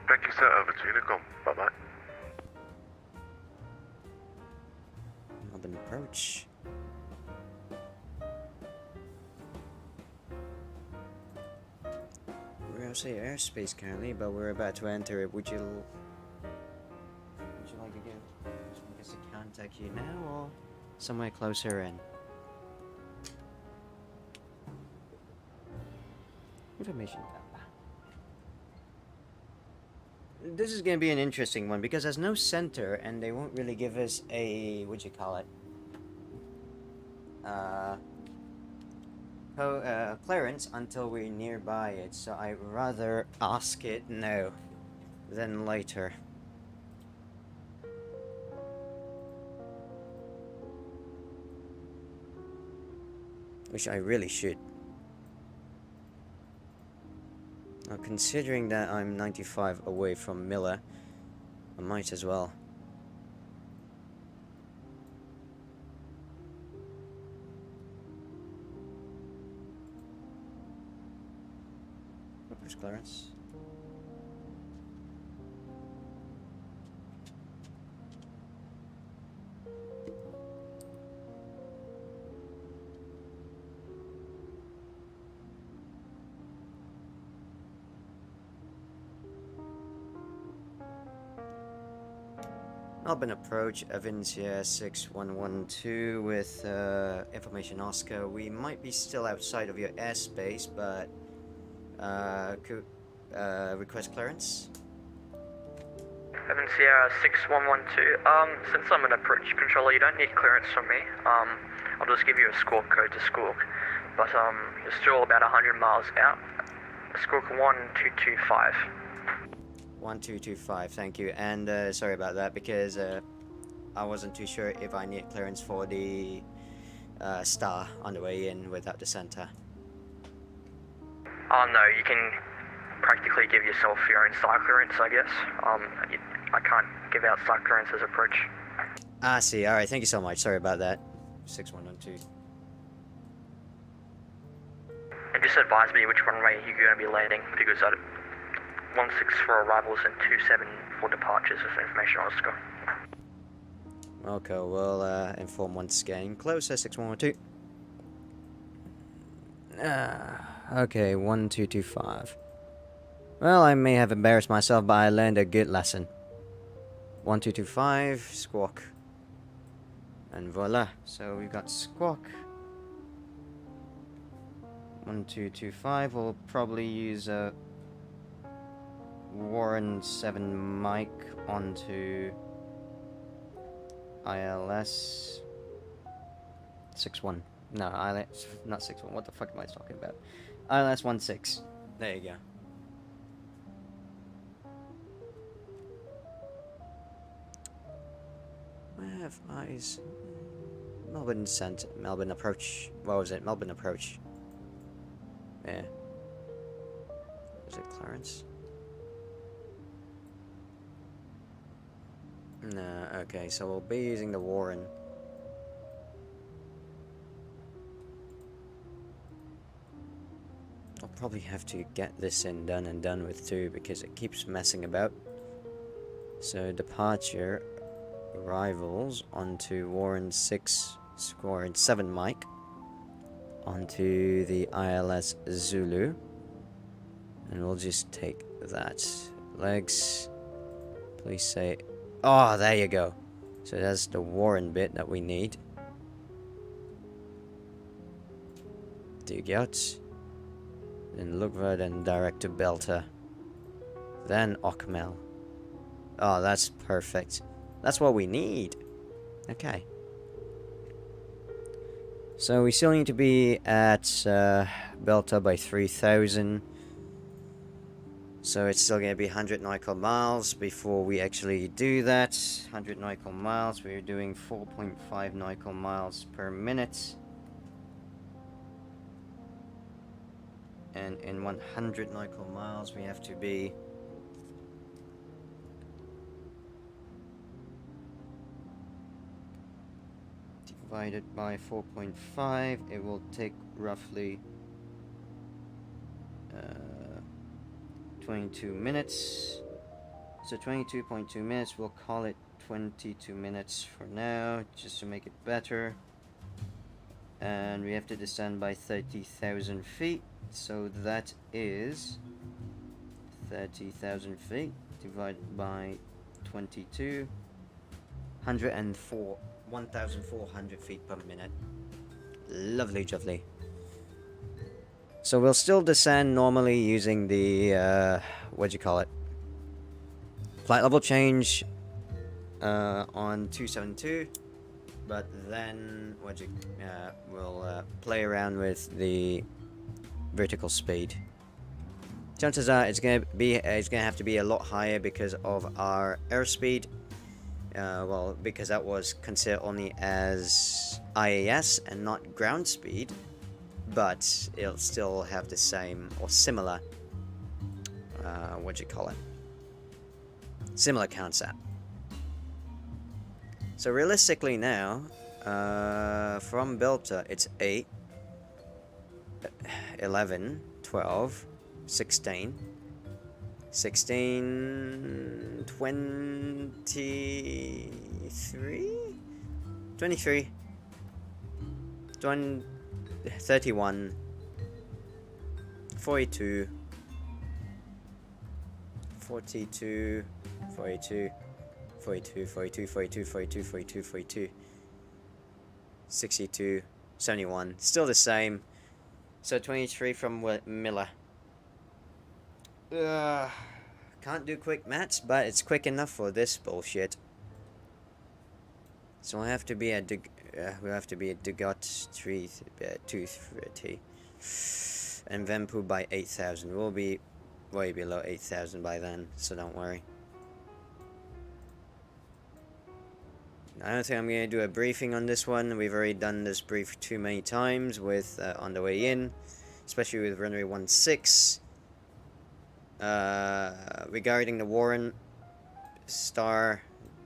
Thank you, sir. Over to Unicom. Bye-bye. Melbourne approach. We're outside airspace currently, but we're about to enter it. Would you like to give us to contact you now or somewhere closer in? Information dump. This is going to be an interesting one because there's no center and they won't really give us a, what'd you call it? Clearance until we're nearby it, so I'd rather ask it now than later. Which I really should. Now, considering that I'm 95 away from Miller, I might as well. Where's clearance? Melbourne approach, Avincia 6112 with information Oscar. We might be still outside of your airspace, but could request clearance. Avincia 6112, since I'm an approach controller, you don't need clearance from me. I'll just give you a squawk code to squawk, but you're still about 100 miles out. Squawk 1225. 1225, thank you. And sorry about that because I wasn't too sure if I need clearance for the star on the way in without the center. Oh no, you can practically give yourself your own star clearance, I guess. I can't give out star clearance as approach. I see, alright, thank you so much. Sorry about that. 6112. And just advise me which runway you're going to be landing, because I 16 for arrivals and 27 for departures with information on Oscar. Okay, we'll inform once again. Closer, 6112. Okay, 1225. Well, I may have embarrassed myself, but I learned a good lesson. 1225, squawk. And voila. So we've got squawk. 1225, we'll probably use a Warren 7 mic onto ILS 61. No, ILS, not 61. What the fuck am I talking about? ILS 16. There you go. Where have eyes? Melbourne sent. Melbourne approach. What was it? Melbourne approach. Yeah. Was it Clarence? No, okay, so we'll be using the Warren. I'll probably have to get this done and done with too, because it keeps messing about. So departure, arrivals onto Warren 6, Warren 7 Mike, onto the ILS Zulu, and we'll just take that. Legs, please say, oh, there you go. So that's the Warren bit that we need. Dig out. Then Lugva, then direct to Belter. Then YMML. Oh, that's perfect. That's what we need. Okay. So we still need to be at Belter by 3,000. So it's still going to be 100 nautical miles before we actually do that. 100 nautical miles. We're doing 4.5 nautical miles per minute. And in 100 nautical miles, we have to be divided by 4.5. It will take roughly 22 minutes. So 22.2 minutes. We'll call it 22 minutes for now, just to make it better. And we have to descend by 30,000 feet. So that is 30,000 feet divided by 22. 1,400 feet per minute. Lovely jubbly. So we'll still descend normally using the what do you call it? Flight level change on 272. But then we'll play around with the vertical speed. Chances are it's gonna have to be a lot higher because of our airspeed. Well, because that was considered only as IAS and not ground speed, but it'll still have the same or similar similar concept. So realistically now, from Belter, it's 8, 11, 12, 16, 16, 23, 23, 31, 42, 42, 42, 42, 42, 42, 42, 42, 42, 62, 71, still the same. So 23 from Miller. Can't do quick maths, but it's quick enough for this bullshit. So we'll have to be at Dugot 230 and Vempu by 8,000. We'll be way below 8,000 by then, so don't worry. I don't think I'm going to do a briefing on this one. We've already done this brief too many times with on the way in, especially with runway 16. Regarding the Warren star,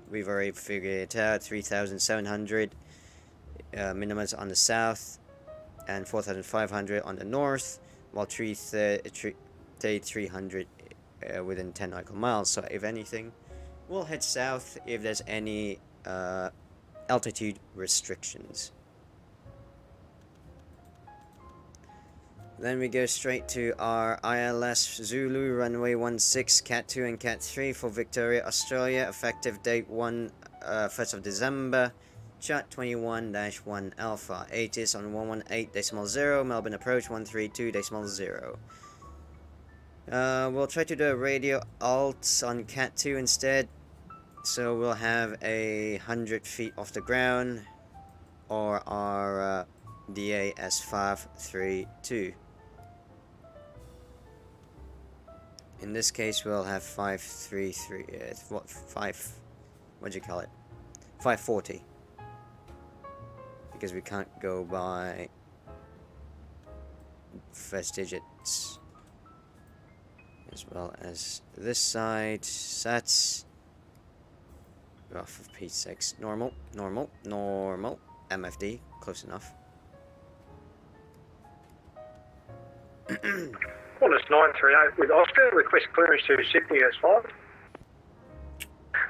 we've already figured it out. 3,700 minimums on the south and 4,500 on the north, while 3,300 within 10 nautical miles. So if anything, we'll head south if there's any altitude restrictions. Then we go straight to our ILS Zulu runway 16, Cat 2 and Cat 3 for Victoria, Australia. Effective date 1st of December. Chart 21-1 Alpha. ATIS on 118.0. Melbourne approach 132.0. We'll try to do a radio alt on Cat 2 instead. So we'll have 100 feet off the ground, or our DAS 532. In this case, we'll have 540. Because we can't go by first digits. As well as this side, SATs. Off of P6. Normal. MFD. Close enough. Qantas 938 with Oscar, request clearance to Sydney as 5.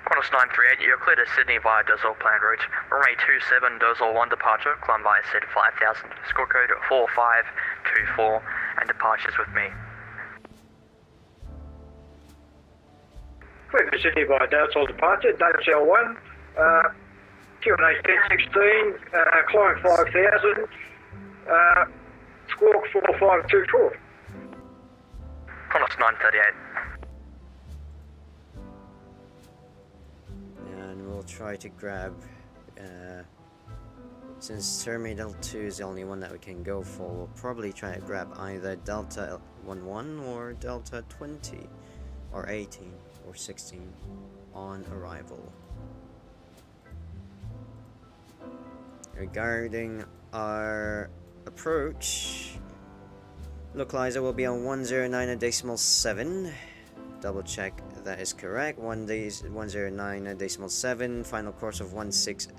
Qantas 938, you're clear to Sydney via Dozol planned route. Runway 27, Dozol 1 departure, climb via SID 5000, score code 4524, and departures with me. Clear to Sydney by Dowsall departure, Dowsall 1, Q&A 1016, climb 5000, squawk 4524. Qantas 938. And we'll try to grab, since Terminal 2 is the only one that we can go for, we'll probably try to grab either Delta 11 or Delta 20, or 18, or 16 on arrival. Regarding our approach, localizer will be on 109.7. Double check that is correct. 109.7. Final course of 160.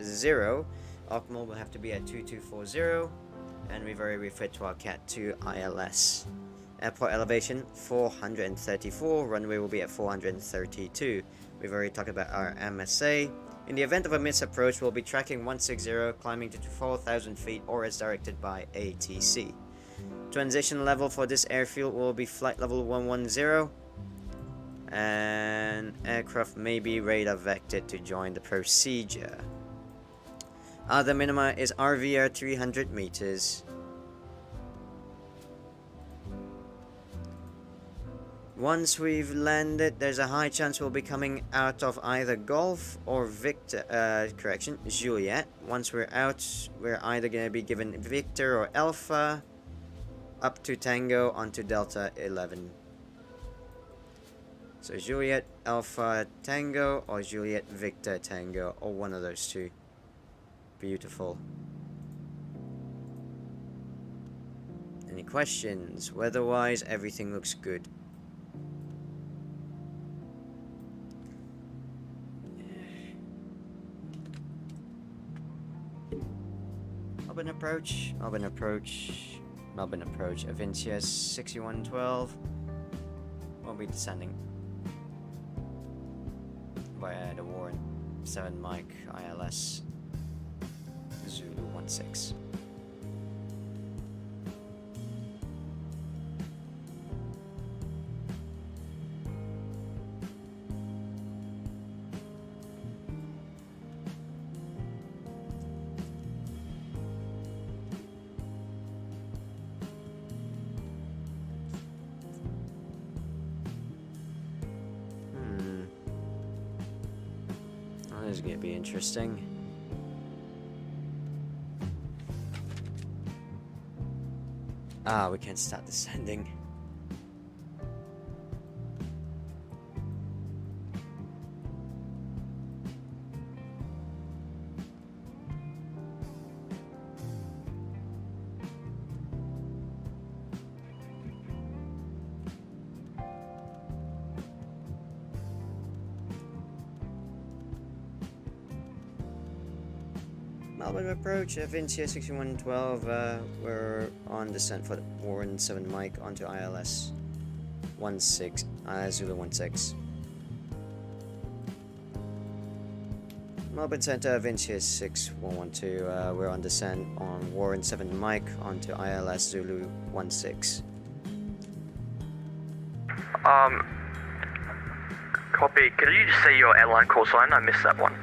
Auckland will have to be at 2240, and we've already refit to our Cat 2 ILS. Airport elevation 434. Runway will be at 432. We've already talked about our MSA. In the event of a misapproach, we'll be tracking 160, climbing to 4,000 feet, or as directed by ATC. Transition level for this airfield will be flight level 110, and aircraft may be radar vectored to join the procedure. The minima is RVR 300 meters. Once we've landed, there's a high chance we'll be coming out of either Golf or Juliet. Once we're out, we're either going to be given Victor or Alpha, up to Tango, onto Delta 11. So Juliet, Alpha, Tango, or Juliet, Victor, Tango, or one of those two. Beautiful. Any questions? Weather-wise, everything looks good. Melbourne approach, Melbourne approach, Melbourne approach, Avincia 6112. We'll be descending via the Warren 7 Mike ILS Zulu 16. This is going to be interesting. We can't start descending. Melbourne approach, Avincia 6112, we're on descent for the Warren 7 Mike onto ILS 16, Zulu 16. Melbourne Center, Avincia 6112, we're on descent on Warren 7 Mike onto ILS Zulu 16. Copy. Could you just say your airline call sign? I missed that one.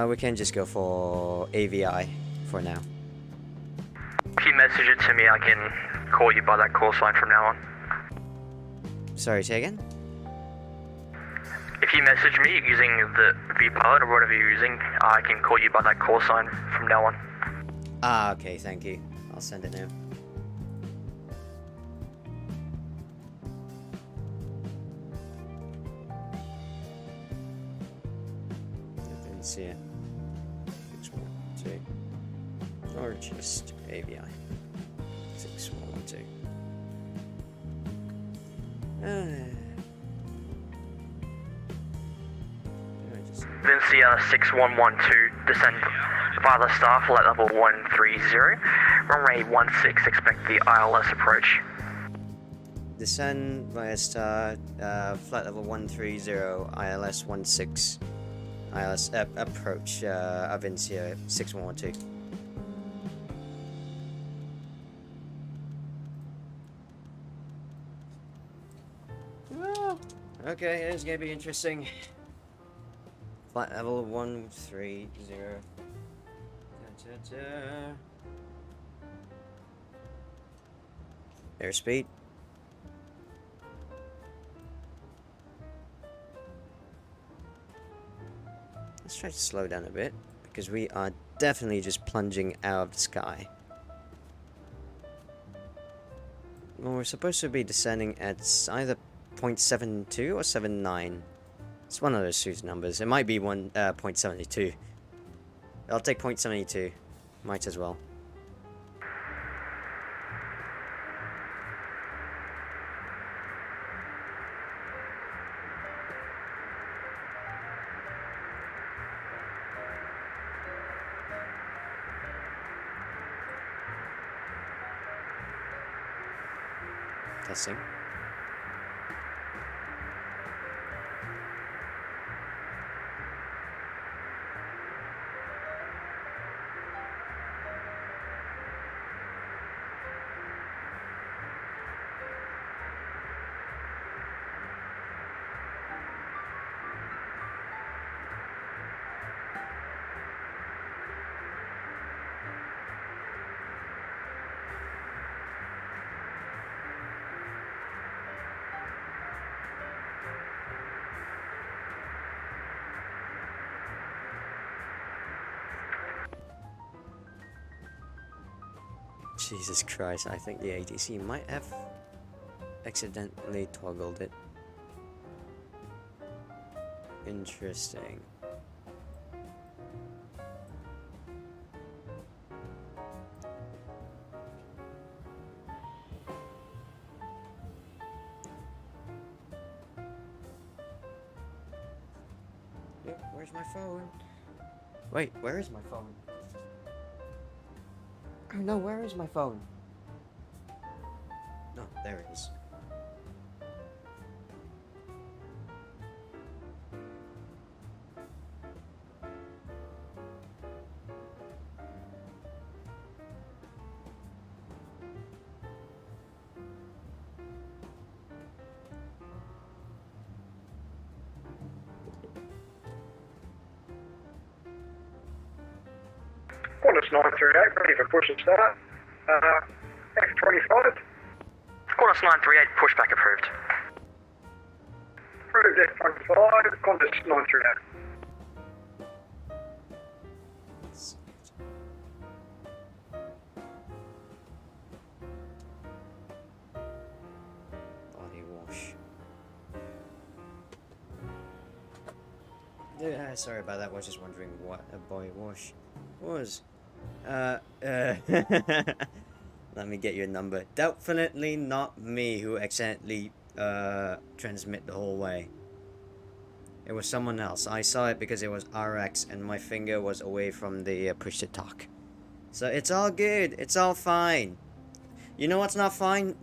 We can just go for AVI for now. If you message it to me, I can call you by that call sign from now on. Sorry, say again? If you message me using the VPilot or whatever you're using, I can call you by that call sign from now on. Okay, thank you. I'll send it now. See it. 6112. Or just AVI. 6112. Avincia 6112, descend via the star, flight level 130. Runway 16, expect the ILS approach. Descend via star, flight level 130, ILS 16, ILS approach, Avincia 6112. Okay, it's gonna be interesting. Flight level 130. Airspeed. Let's try to slow down a bit, because we are definitely just plunging out of the sky. Well, we're supposed to be descending at either 0.72 or 79. It's one of those two numbers. It might be 0.72. I'll take 0.72. Might as well. Testing. Jesus Christ, I think the ATC might have accidentally toggled it. Interesting. Yep, where's my phone? Wait, where is my phone? Oh no, where is my phone? No, there it is. Qantas 938, ready for push and start. F25. Qantas 938, pushback approved. Approved F25, Qantas 938. Body wash. Yeah, sorry about that. I was just wondering what a body wash was. Let me get your number. Definitely not me who accidentally transmit the whole way. It was someone else. I saw it because it was RX and my finger was away from the push to talk. So it's all good. It's all fine. You know what's not fine?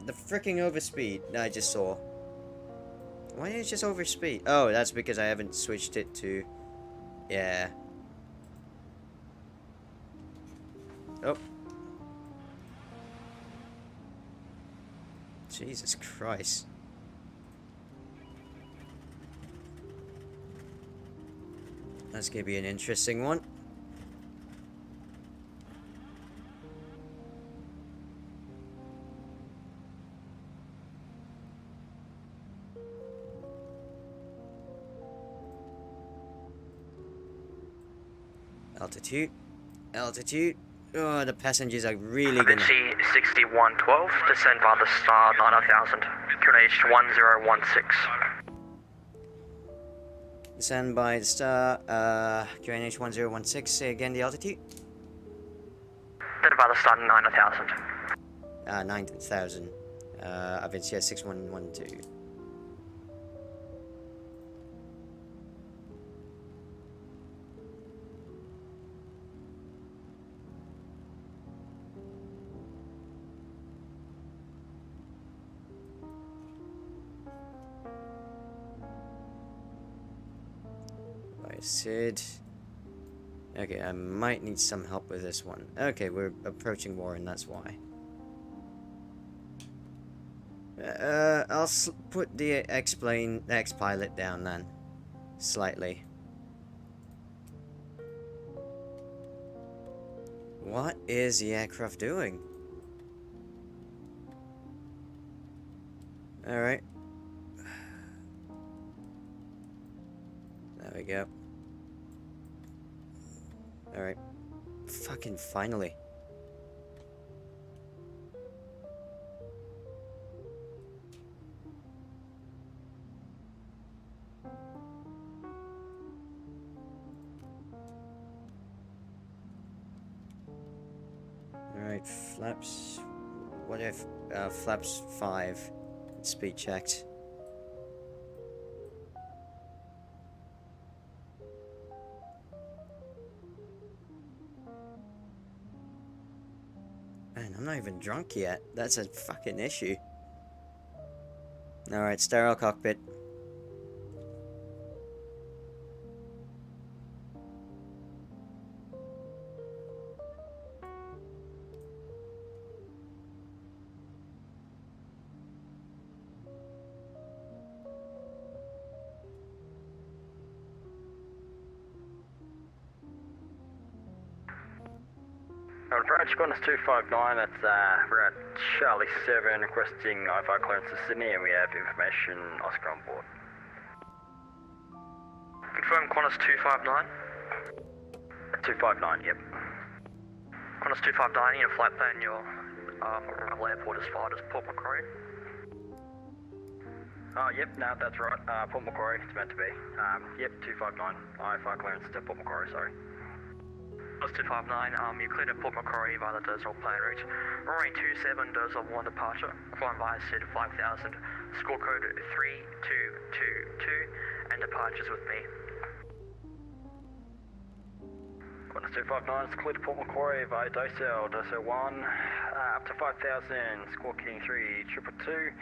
The freaking overspeed that I just saw. Why did it just overspeed? Oh, that's because I haven't switched it to... Yeah. Oh. Jesus Christ. That's gonna be an interesting one. Altitude. Altitude. Oh, the passengers are really gonna... Avincia 6112, descend via the star 9000, QNH 1016. Descend by the star, QNH 1016. Say again the altitude. Descend via the star 9000. 9,000. Avincia 6112. Alright, Sid. Okay, I might need some help with this one. Okay, we're approaching Warren, that's why. I'll put the X-pilot down then. Slightly. What is the aircraft doing? Alright. There we go. Alright. Fucking finally. Alright, flaps. What if flaps 5 speed checked? Man, I'm not even drunk yet. That's a fucking issue. Alright, sterile cockpit. Approach Qantas 259, that's we're at Charlie 7 requesting IFR clearance to Sydney and we have information Oscar on board. Confirm Qantas 259? 259, yep. Qantas 259, in a flight plan, your arrival airport is filed as Port Macquarie. Yep, no, that's right, Port Macquarie, it's meant to be. Yep, 259, IFR clearance to Port Macquarie, sorry. Plus 259, you cleared at Port Macquarie via the Dorsal plane route. Runway 27, Dorsal 1 departure. Flying via Sid 5000, score code 3222, and departures with me. Qantas 259, it's cleared to Port Macquarie via Dorsal 1, up to 5000, score king 3222,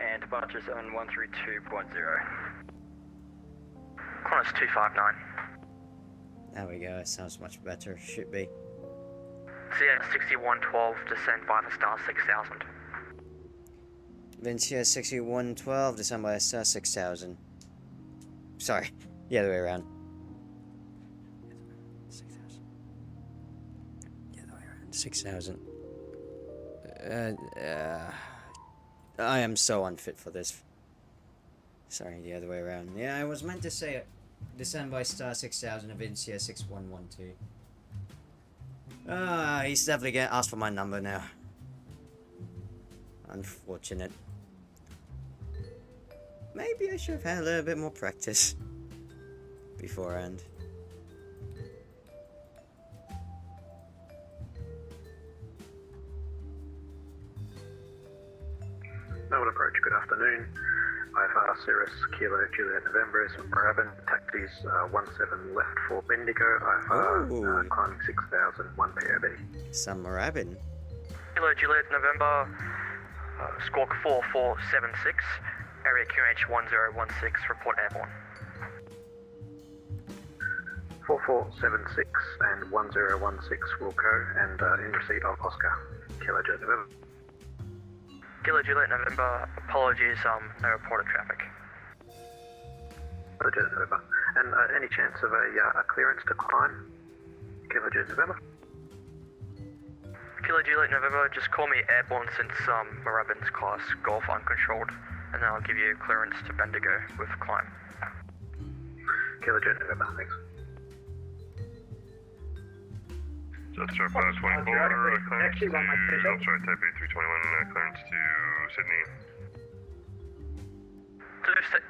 and departures on 132.0. Qantas 259. There we go, it sounds much better. Should be. CX 6112, descend by the star 6000. Avincia 6112, descend by star 6000. Sorry, the other way around. 6,000. The other way around. 6,000. I am so unfit for this. Sorry, the other way around. Yeah, I was meant to say it. Descend by star 6000, Avincia 6112. He's definitely gonna ask for my number now. Unfortunate. Maybe I should have had a little bit more practice beforehand. Melbourne approach, good afternoon. IFR Cirrus Kilo Juliet November is Moorabbin. Taxis 17 left for Bendigo. IFR climbing 6000, 1 POB. Some Moorabbin. Kilo Juliet November, squawk 4476, area QH 1016, report airborne. 4476 and 1016 will go, and in receipt of Oscar. Kilo Juliet November. Kilo Juliet November, apologies, no reported traffic. Kilo Juliet November. And any chance of a clearance to climb? Kilo Juliet November. Kilo Juliet November, just call me airborne since Moorabbin's class Golf uncontrolled, and then I'll give you clearance to Bendigo with climb. Kilo Juliet November, thanks. Just Star 524, clearance to, sorry, Type A321, clearance to Sydney.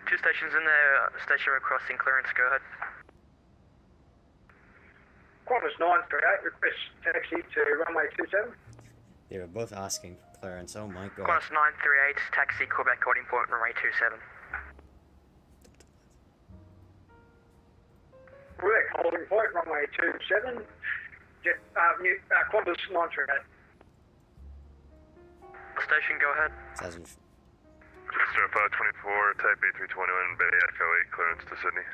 Two stations in there, station requesting clearance, go ahead. Qantas 938, request taxi to runway 27. They were both asking for clearance, oh my god. Qantas 938, taxi Quebec holding point, runway 27. Quebec holding point, runway 27. Qantas 938. Station, go ahead. Just Star 524, Type A321, Bay Echo 8, clearance to Sydney.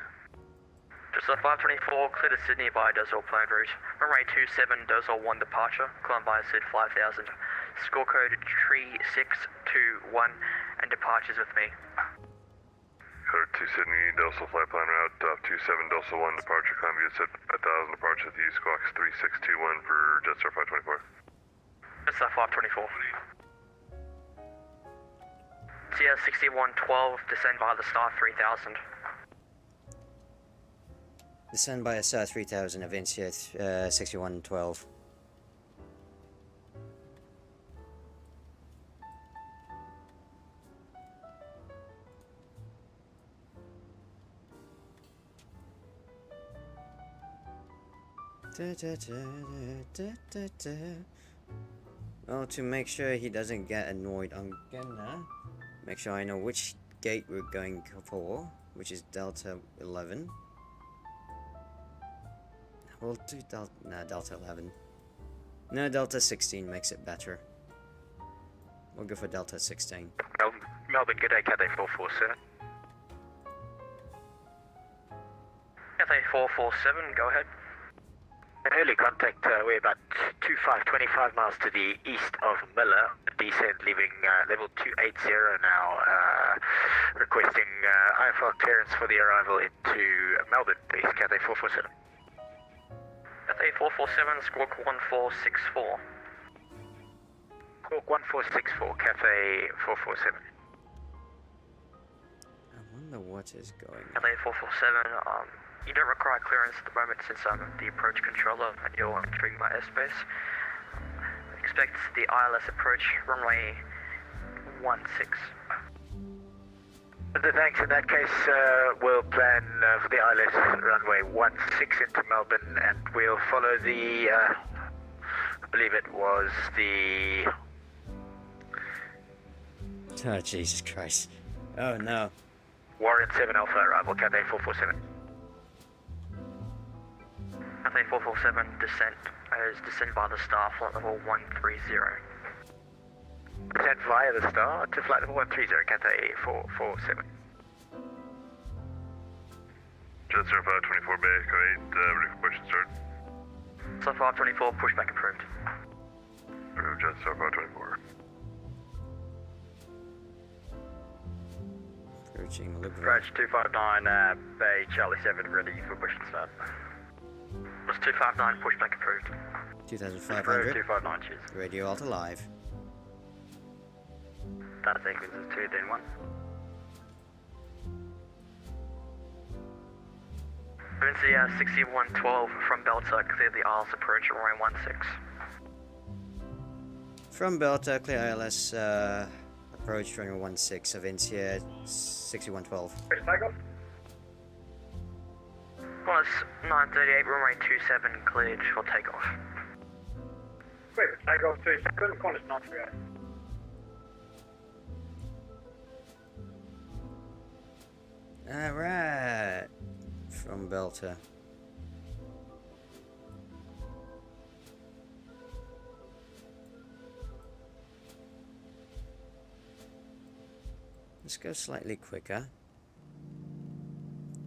Just a 524, clear to Sydney by Dozell planned route. Runway 27, Dozell 1 departure, climb by SID 5000. Score code 3621 and departures with me. Clear to Sydney, Dozell flight plan route, 27, Dozell 1 departure, climb via SID 5000, departure with you, squawks 3621 for Jetstar 524. Jetstar 524. CS 6112, descend by the star 3000. Descend by a Star 3000, Avincia 6112. Well, to make sure he doesn't get annoyed, I'm gonna make sure I know which gate we're going for, which is Delta 11. We'll do Delta 11. No, Delta 16 makes it better. We'll go for Delta 16. Melbourne, good day, Cathay 447. Cathay 447, go ahead. Early contact, we're about 25 miles to the east of Miller. Descent leaving level 280 now, requesting IFR clearance for the arrival into Melbourne, please, Cathay 447. Cathay 447, squawk 1464. Squawk 1464, Cathay 447. I wonder what is going on. Cathay 447, you don't require clearance at the moment since I'm the approach controller and you're entering my airspace. Expect the ILS approach, runway 16. Thanks. In that case, we'll plan for the ILS runway 16 into Melbourne, and we'll follow the, I believe it was the... Oh, Jesus Christ. Oh, no. Warren 7 Alpha arrival, Cathay 447. Cathay 447, descent. Descend by the star, flight level 130. Descent via the star to flight level 130, Cathay 447. Jetstar 524 Bay, Echo 8, ready for push and start. So 524, pushback approved. Approved, Jetstar 524. Approaching Liberal. Approach 259, Bay Charlie 7, ready for push and start. Was 259, pushback approved. 2500. 259, cheers. Radio Alta Live. Data sequence is 2, then 1. Avincia 6112 from Delta, clear the ILS approach at runway 16. From Delta, clear ILS approach runway 16, Avincia 6112. Takeoff. Was 938, runway 27, cleared for takeoff. Wait, takeoff 27, Qantas 938. Alright. From Delta. Let's go slightly quicker.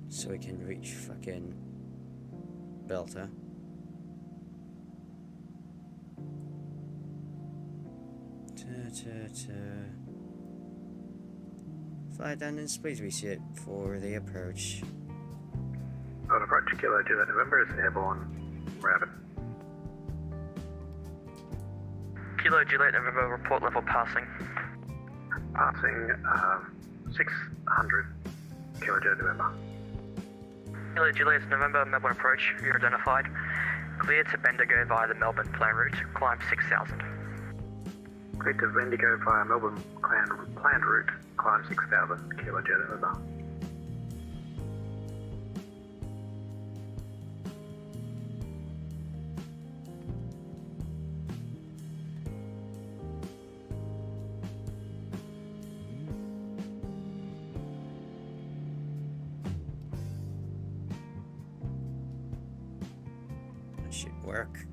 So we can reach fucking Delta. Flight attendants, please reset for the approach. On approach Kilo Juliet November is Airborne, Rabbit. Kilo Juliet November, report level passing. Passing 600 Kilo Juliet November. Kilo Juliet November, Melbourne approach, you're identified. Clear to Bendigo via the Melbourne plane route, climb 6000. Clear to Bendigo via Melbourne planned route, climb 6000 Kilo Juliet November. That should work.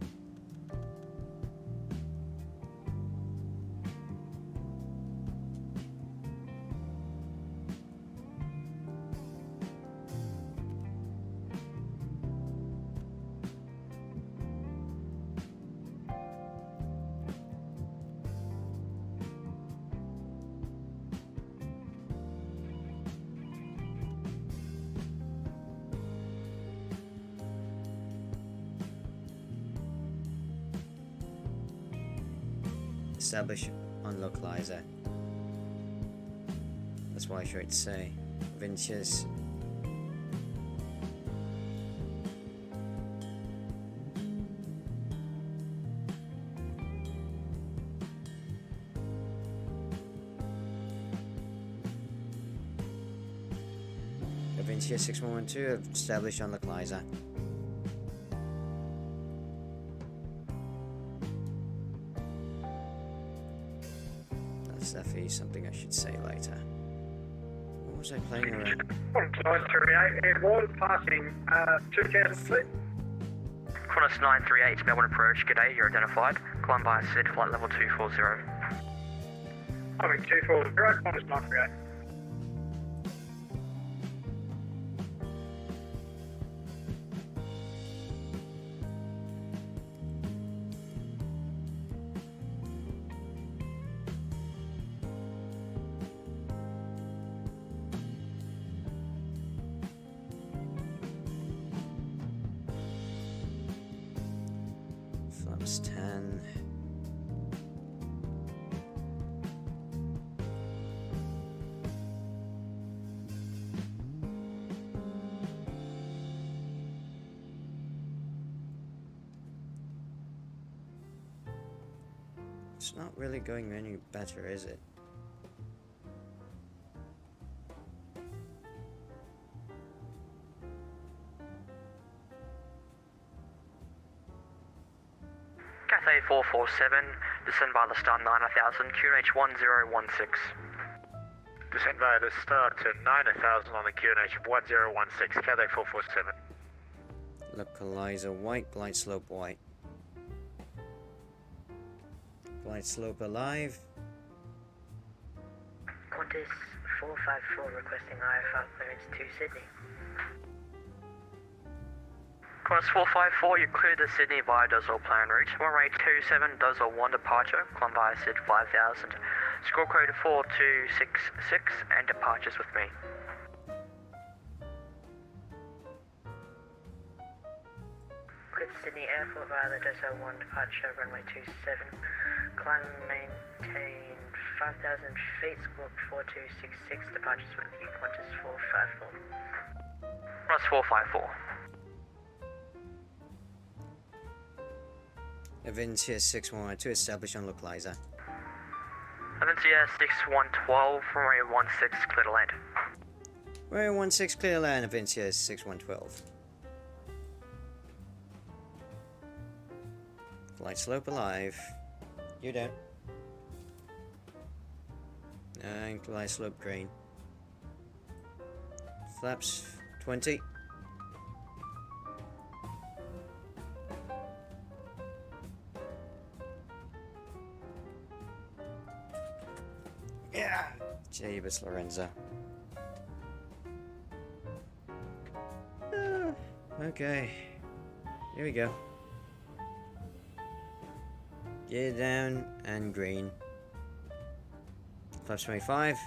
Establish on localizer. That's what I tried to say. Avincia's. Avincia 6112 established on localizer. That's definitely something I should say later. What was I playing around? 938 Airborne, passing 2,000 feet. Qantas 938, Melbourne approach. G'day, you're identified. Climb by SID, flight level 240. Coming 240, Qantas 938. Flaps 10. It's not really going any better, is it? Cathay 447, descend by the star 9000, QNH 1016. Descend via the star to 9000 on the QNH 1016, Cathay 447. Localizer white, glide slope white. Glide slope alive. Qantas 454 requesting IFR clearance to Sydney. Qantas 454, you cleared the Sydney via Dozel plan route. Runway 27, Dozel 1 departure, climb via SID 5000. Score code 4266 and departures with me. Cleared Sydney Airport via the Dozel 1 departure, runway 27. Climb maintain 5,000 feet, score 4266, departures with you, Qantas 454. Qantas 454. Avincia 6112 established on localizer. Avincia 6112, runway 16, clear to land. Runway 16 clear land, Avincia 6112. Flight slope alive. You don't. And glide slope green. Flaps 20. Yeah. Jeebus Lorenzo. Okay. Here we go. Gear down and green. Flaps 25.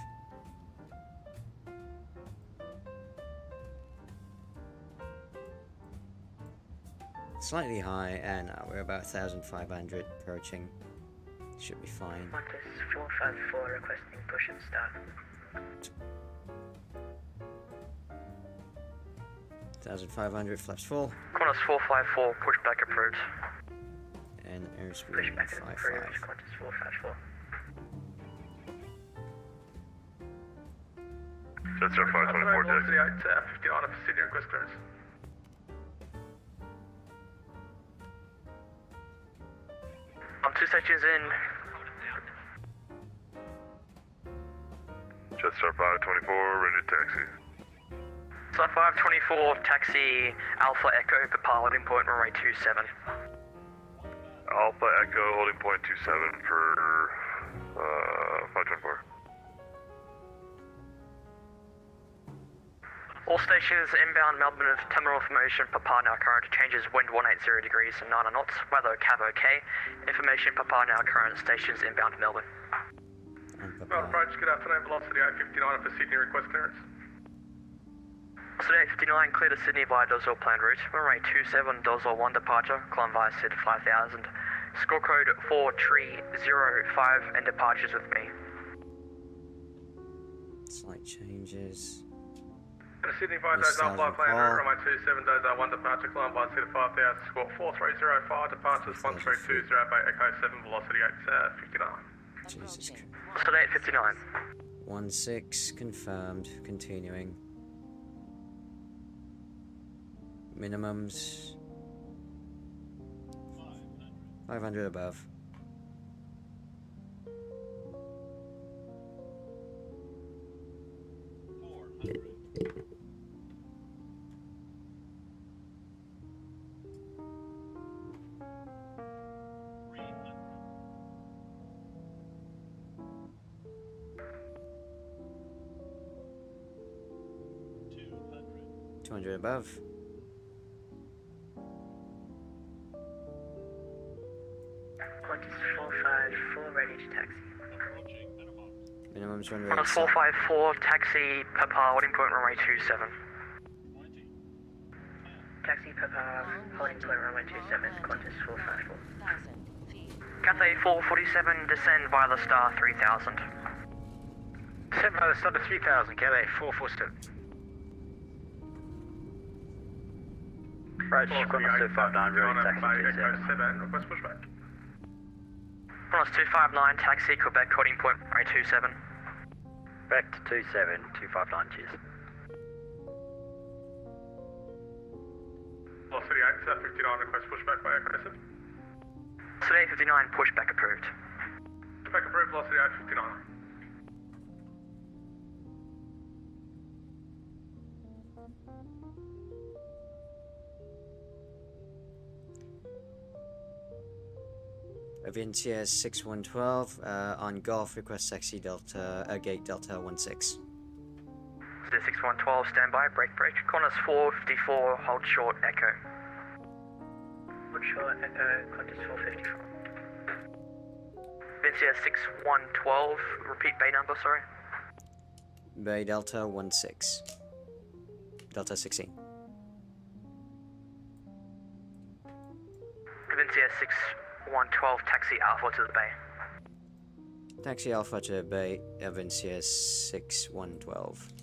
Slightly high, and we're about 1,500 approaching. Should be fine. Qantas 454 requesting push and start. 1,500 flaps full. Qantas 454, pushback approved. And airspeed Pushback is 55. approved, Qantas 454. Jetstar 524, taxi. 59 for Sydney request clearance. I'm 2 stations in. Jetstar 524, ready to taxi. Star 524, taxi Alpha Echo for piloting point, runway 27. Alpha Echo, holding point 27 for 524. All stations inbound Melbourne of terminal information, Papa now current, changes wind 180 degrees and 9 knots, weather cab OK, information Papa now current, stations inbound Melbourne. Melbourne approach, good afternoon, velocity 859 for Sydney request clearance. Velocity 859, clear to Sydney via Dozel plan route, runway 27, Dozel 1 departure, climb via SID 5000. Score code 4305 and departures with me. Slight changes. Sydney 5 This days on flight thousand plan, call. runway 27 days on 1 departure, climb by seat of 5,000, score 4305, departures 13208, Echo 7, velocity 859. Jesus Christ. Today at 59. 16 confirmed. Continuing. Minimums 500 above. $200 above. Qantas 454, ready to taxi. Minimums run rate. Qantas 454, taxi Papa, holding point runway 27. Taxi Papa, holding point runway 27, Qantas 454. 1,000 feet. Cathay 447, descend via the star 3000. Descend by the start of 3000, Cathay 447. Approach Qantas 259, ready to taxi Echo 27. 7, request pushback. Qantas 259, taxi Quebec, holding point runway 27. Back to 27, 259, cheers. Velocity 8, 59, request pushback by Echo 7. Today 59, pushback approved. Pushback approved, velocity 8, 59. Avincia 6112 on Golf, request taxi Delta, gate Delta 16. 6112, standby, break. Qantas 454, hold short, echo. Hold short, Echo, Qantas 454. Avincia 6112, repeat bay number, sorry. Bay Delta 16. Delta 16. Avincia 6112, taxi Alpha to the bay. Taxi Alpha to Bay Avincia 6112.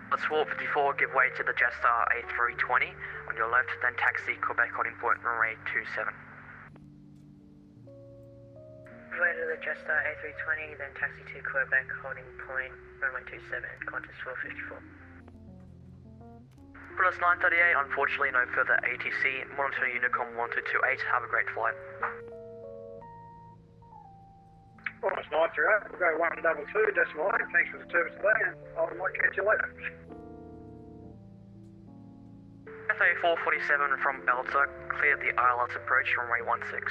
Qantas 454, give way to the Jetstar A320 on your left, then taxi Quebec holding point runway 27. Give way to the Jetstar A320, then taxi to Quebec, holding point runway 27, Qantas 454. Qantas 938, unfortunately no further ATC. Monitor Unicom 1228, have a great flight. Qantas 938, we'll go 122, decimal 8. Thanks for the service today, and I might catch you later. Cathay 447 from Belter, cleared the ILS approach runway 16.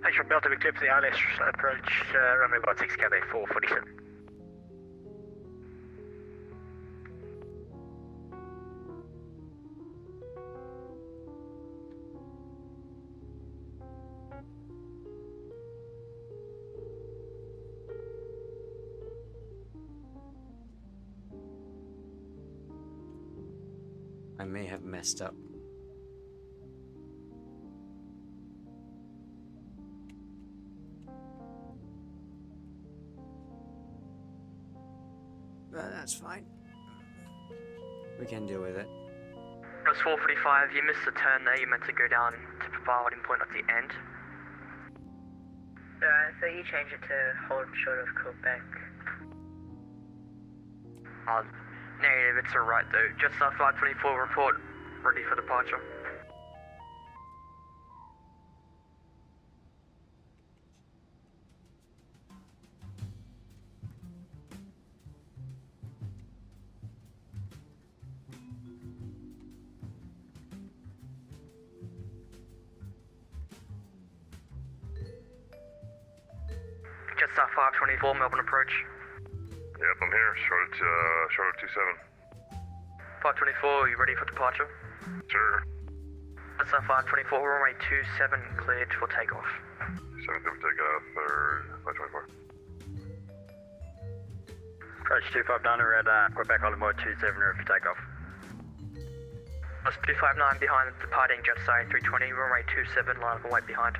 Thanks from Delta, we clear for the ILS approach, runway 16, Cathay 447. I may have messed up. But that's fine. We can deal with it. It was 445, you missed the turn there, you meant to go down to Papa holding point at the end. So you change it to hold short of Quebec. Negative, it's alright though. Jetstar 524 report, ready for departure. Jetstar 524, Melbourne approach. Yep, I'm here. Short of 27. 524, you ready for departure? Sure. Jetstar 524, runway 27, cleared for takeoff. 7 for takeoff, or 524. Approach 259, we're at Quebec, holding point 27, ready for takeoff. That's 259 behind the departing Jetstar A320, runway 27, line up and wait behind.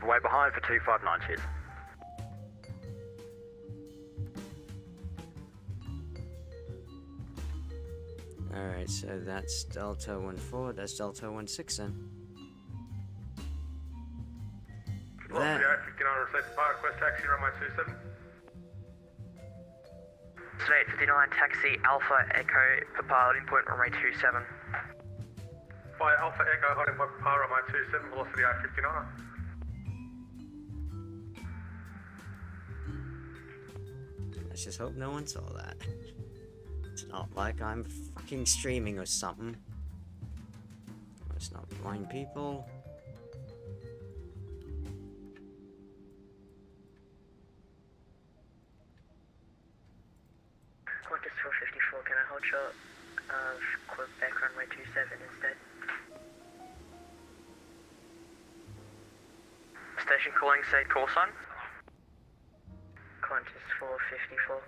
Way behind for 259, cheers. Alright, so that's Delta 14, that's Delta 16 then. That, Velocity 859, received depart, request taxi, runway 27. Today 59, taxi Alpha Echo for piloting point, runway 27. Via Alpha Echo, holding point for runway 27, velocity 859. let's just hope no one saw that. It's not like I'm fucking streaming or something. Let's not blind people. Qantas 454, can I hold short of Quebec runway 27 instead? Station calling, say call sign. Qantas 454.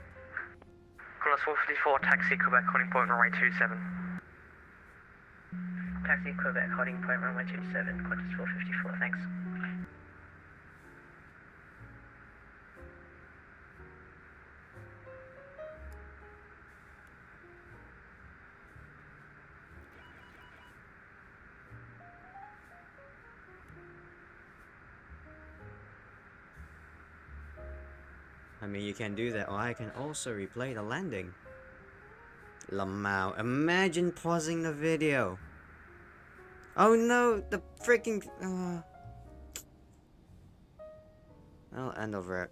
Qantas 454, taxi Quebec, holding point, runway 27. Taxi Quebec, holding point runway 27, Qantas 454, thanks. I mean, you can do that, or I can also replay the landing. Lamau, imagine pausing the video. Oh no, the freaking. I'll end over it.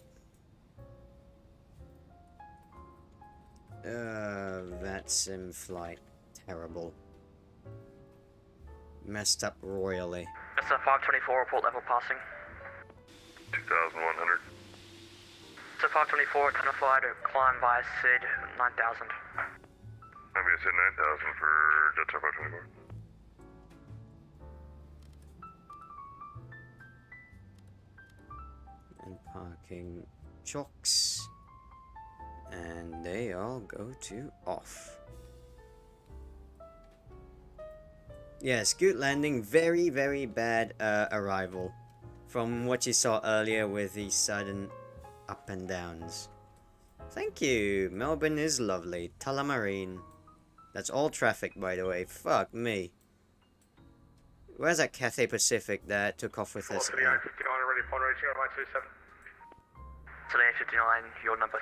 Vatsim flight. Terrible. Messed up royally. That's a 524, report level passing. 2,100. So 524, identify to climb via SID 9000. Maybe I said 9,000 for Jetstar 524. And parking chocks. And they all go to off. Yes, good landing, very, very bad arrival. From what you saw earlier with the sudden up and downs. Thank you. Melbourne is lovely. Tullamarine. That's all traffic, by the way. Fuck me. Where's that Cathay Pacific that took off with us? Velocity 859, already upon reaching runway 27. Today 59, you're number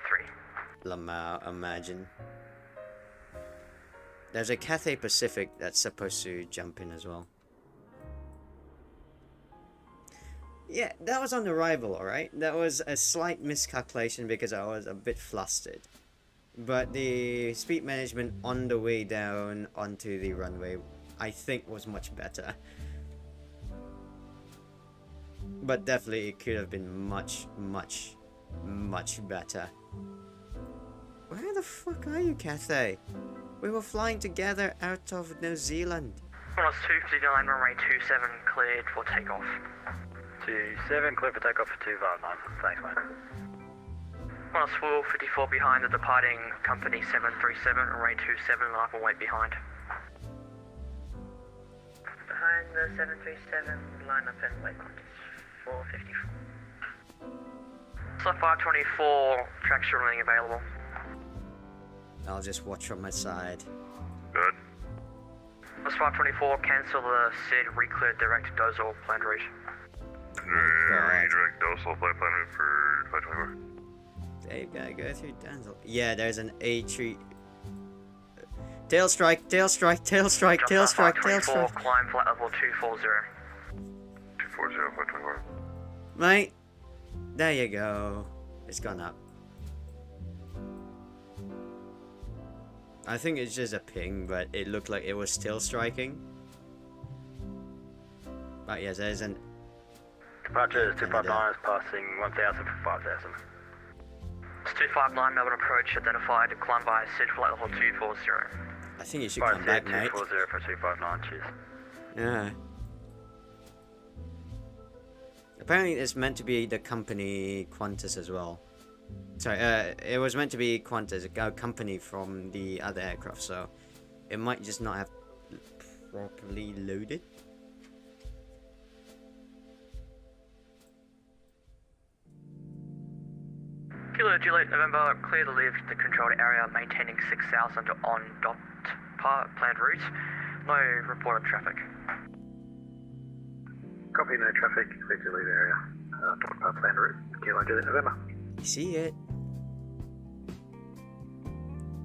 3. Lamau, imagine. There's a Cathay Pacific that's supposed to jump in as well. Yeah, that was on arrival, alright? That was a slight miscalculation because I was a bit flustered. But the speed management on the way down onto the runway, I think, was much better. But definitely it could have been much, much, much better. Where the fuck are you, Cathay? We were flying together out of New Zealand. Qantas 259, runway 27, cleared for takeoff. 27, clear for takeoff for 259. Thanks, mate. Qantas 454 behind the departing company 737, runway 27, line up and wait behind. Behind the 737, line up and wait, Qantas 454. So 524, traction running available. I'll just watch from my side. Good. Qantas 524, cancel the SID, reclear direct Dozor planned route. Redirect Dosal flight plan route for 524. They've got to go through Denzel. Yeah, there's an A3. Tail strike, tail strike, tail strike, tail strike, tail strike. Climb flight level 240. 240, 524. Mate, there you go. It's gone up. I think it's just a ping, but it looked like it was still striking. But yes, there's an. Departure 259 is passing 1,000 for 5,000. It's 259 Melbourne approach, identified to climb via SID flight level 240. I think you should come back, mate. 240 for 259, cheers. Yeah. Apparently it's meant to be the company Qantas as well. Sorry, it was meant to be Qantas, a company from the other aircraft, so it might just not have properly loaded. Kilo Juliet November, clear to leave the controlled area, maintaining 6,000 on dot planned route. No reported traffic. Copy, no traffic, clear to leave area. Planned route, Kilo Juliet November. See it.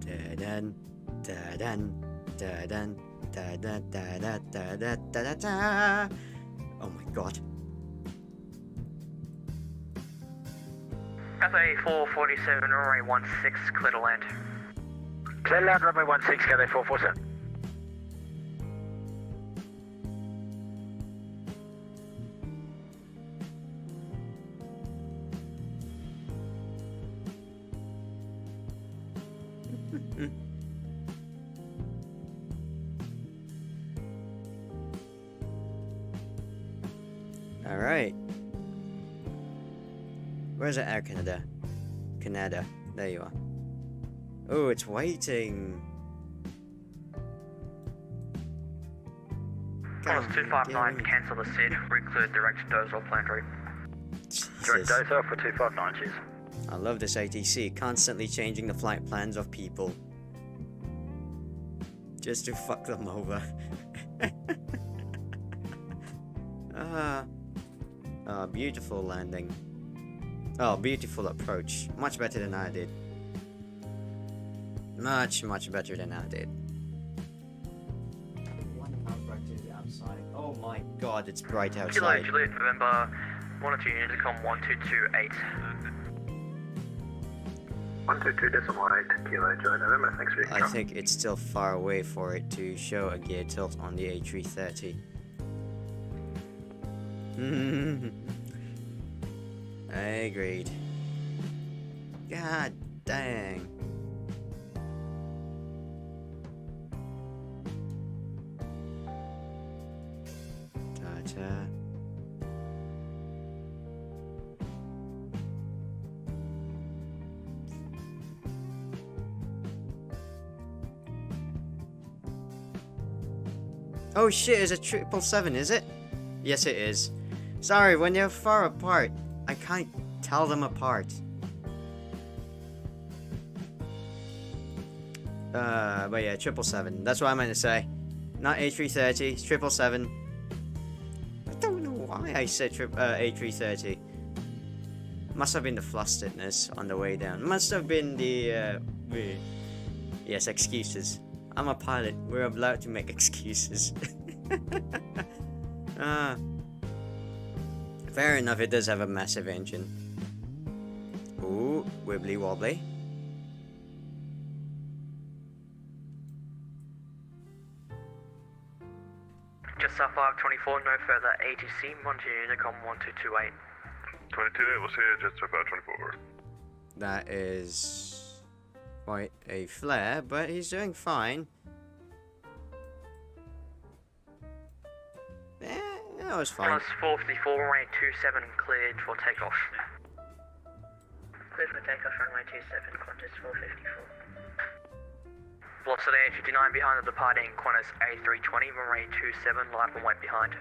Da-dun, da-dun, da-dun, da-dun, da-da, da-da, da-da-da. Oh my god. Cathay 447, runway 16, clear to land. Clear land, runway 16, Cathay 447. Alright. Where's it? Air Canada? Canada. There you are. Oh, it's waiting. Cross 259, cancel the SID, re-clear direct Dozer planned route. Jesus. Dozer for 259, cheers. I love this ATC, constantly changing the flight plans of people. Just to fuck them over. Beautiful landing. Oh, beautiful approach. Much better than I did. Much better than I did. Oh my god, it's bright Kilo outside. Juliet November, 102 Unicom 1228. 122.8, Kilo Juliet November, thanks for your I think it's still far away for it to show a gear tilt on the A330. I agreed. God dang. Ta-ta. Oh shit, it's a 777, is it? Yes, it is. Sorry, when they're far apart, I can't tell them apart. But yeah, 777. That's what I meant to say. Not A330, it's 777. I don't know why I said A330. Must have been the flusteredness on the way down. Must have been the, yes, excuses. I'm a pilot. We're allowed to make excuses. Fair enough, it does have a massive engine. Ooh, wibbly wobbly. Just south 524, no further ATC, Montana Unicom 1228. 22, we'll see you just about 24. That is quite a flare, but he's doing fine. That was fine. Plus 454, runway 27, cleared for takeoff. Cleared for takeoff, runway 27, Qantas 454. Velocity 859 behind the departing Qantas A320, runway 27, light and wait behind.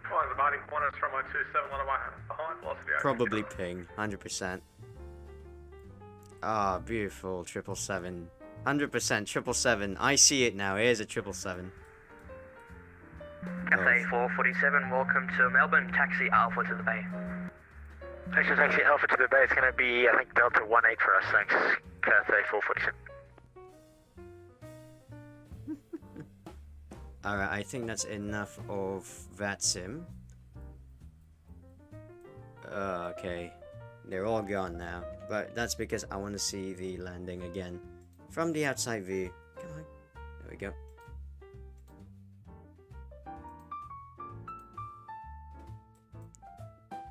Flying the departing Qantas, runway 27, line behind, velocity 859. Probably ping, 100%. Ah, beautiful, 777. 100% 777. I see it now, here's a 777. Cathay 447, welcome to Melbourne, taxi Alpha to the bay. Taxi Alpha to the bay, it's going to be, I think, Delta 18 for us, thanks. Cathay 447. Alright, I think that's enough of vatsim. Okay. They're all gone now. But that's because I want to see the landing again. From the outside view. Come on. There we go.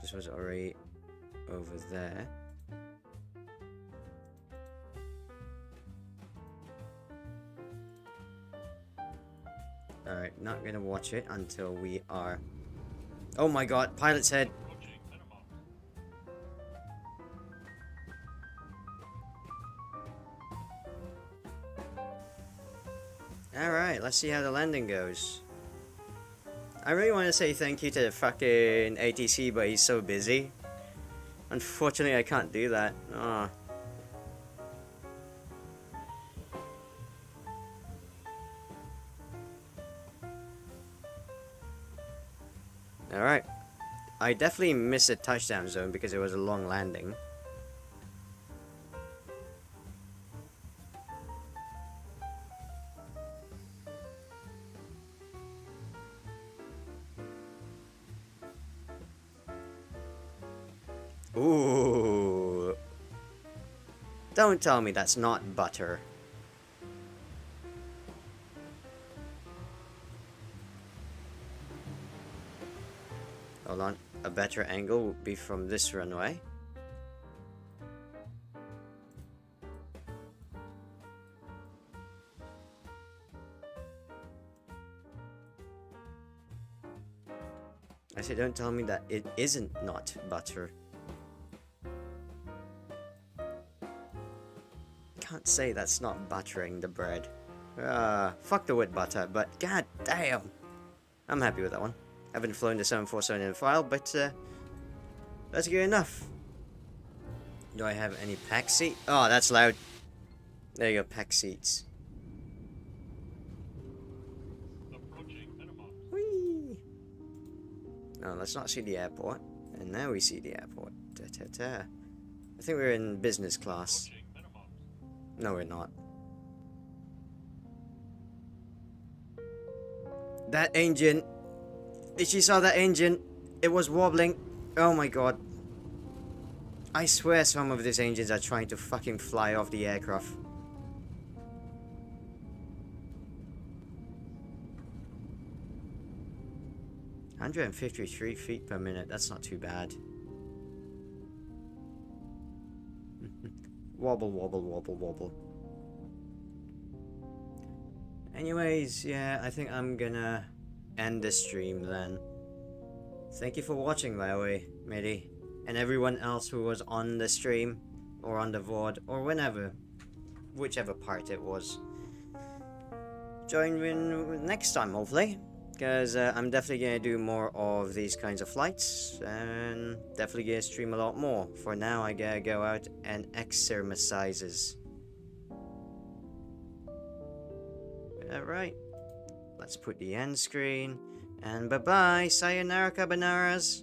This was already over there. Alright, not gonna watch it until we are... Oh my god, pilot's head! Alright, let's see how the landing goes. I really want to say thank you to the fucking ATC, but he's so busy. Unfortunately, I can't do that. Aw. Alright. I definitely missed the touchdown zone because it was a long landing. Ooh. Don't tell me that's not butter. Hold on. A better angle would be from this runway. I said, don't tell me that it isn't not butter. Can't say that's not buttering the bread. Fuck the word butter, but god damn. I'm happy with that one. I haven't flown the 747 in a while, but that's good enough. Do I have any pack seat? Oh, that's loud. There you go, pack seats. Whee! No, let's not see the airport. And now we see the airport. Ta-ta-ta. I think we're in business class. No, we're not. That engine. Did you saw that engine? It was wobbling. Oh my god. I swear some of these engines are trying to fucking fly off the aircraft. (153 feet per minute). That's not too bad. Wobble, wobble, wobble, wobble. Anyways, yeah, I think I'm gonna end this stream then. Thank you for watching, by the way, matey. And everyone else who was on the stream, or on the VOD, or whenever. Whichever part it was. Join me next time, hopefully. Because I'm definitely gonna do more of these kinds of flights. And definitely gonna stream a lot more. For now, I gotta go out and exercises. Alright. Let's put the end screen. And bye-bye. Sayonara, cabonaras.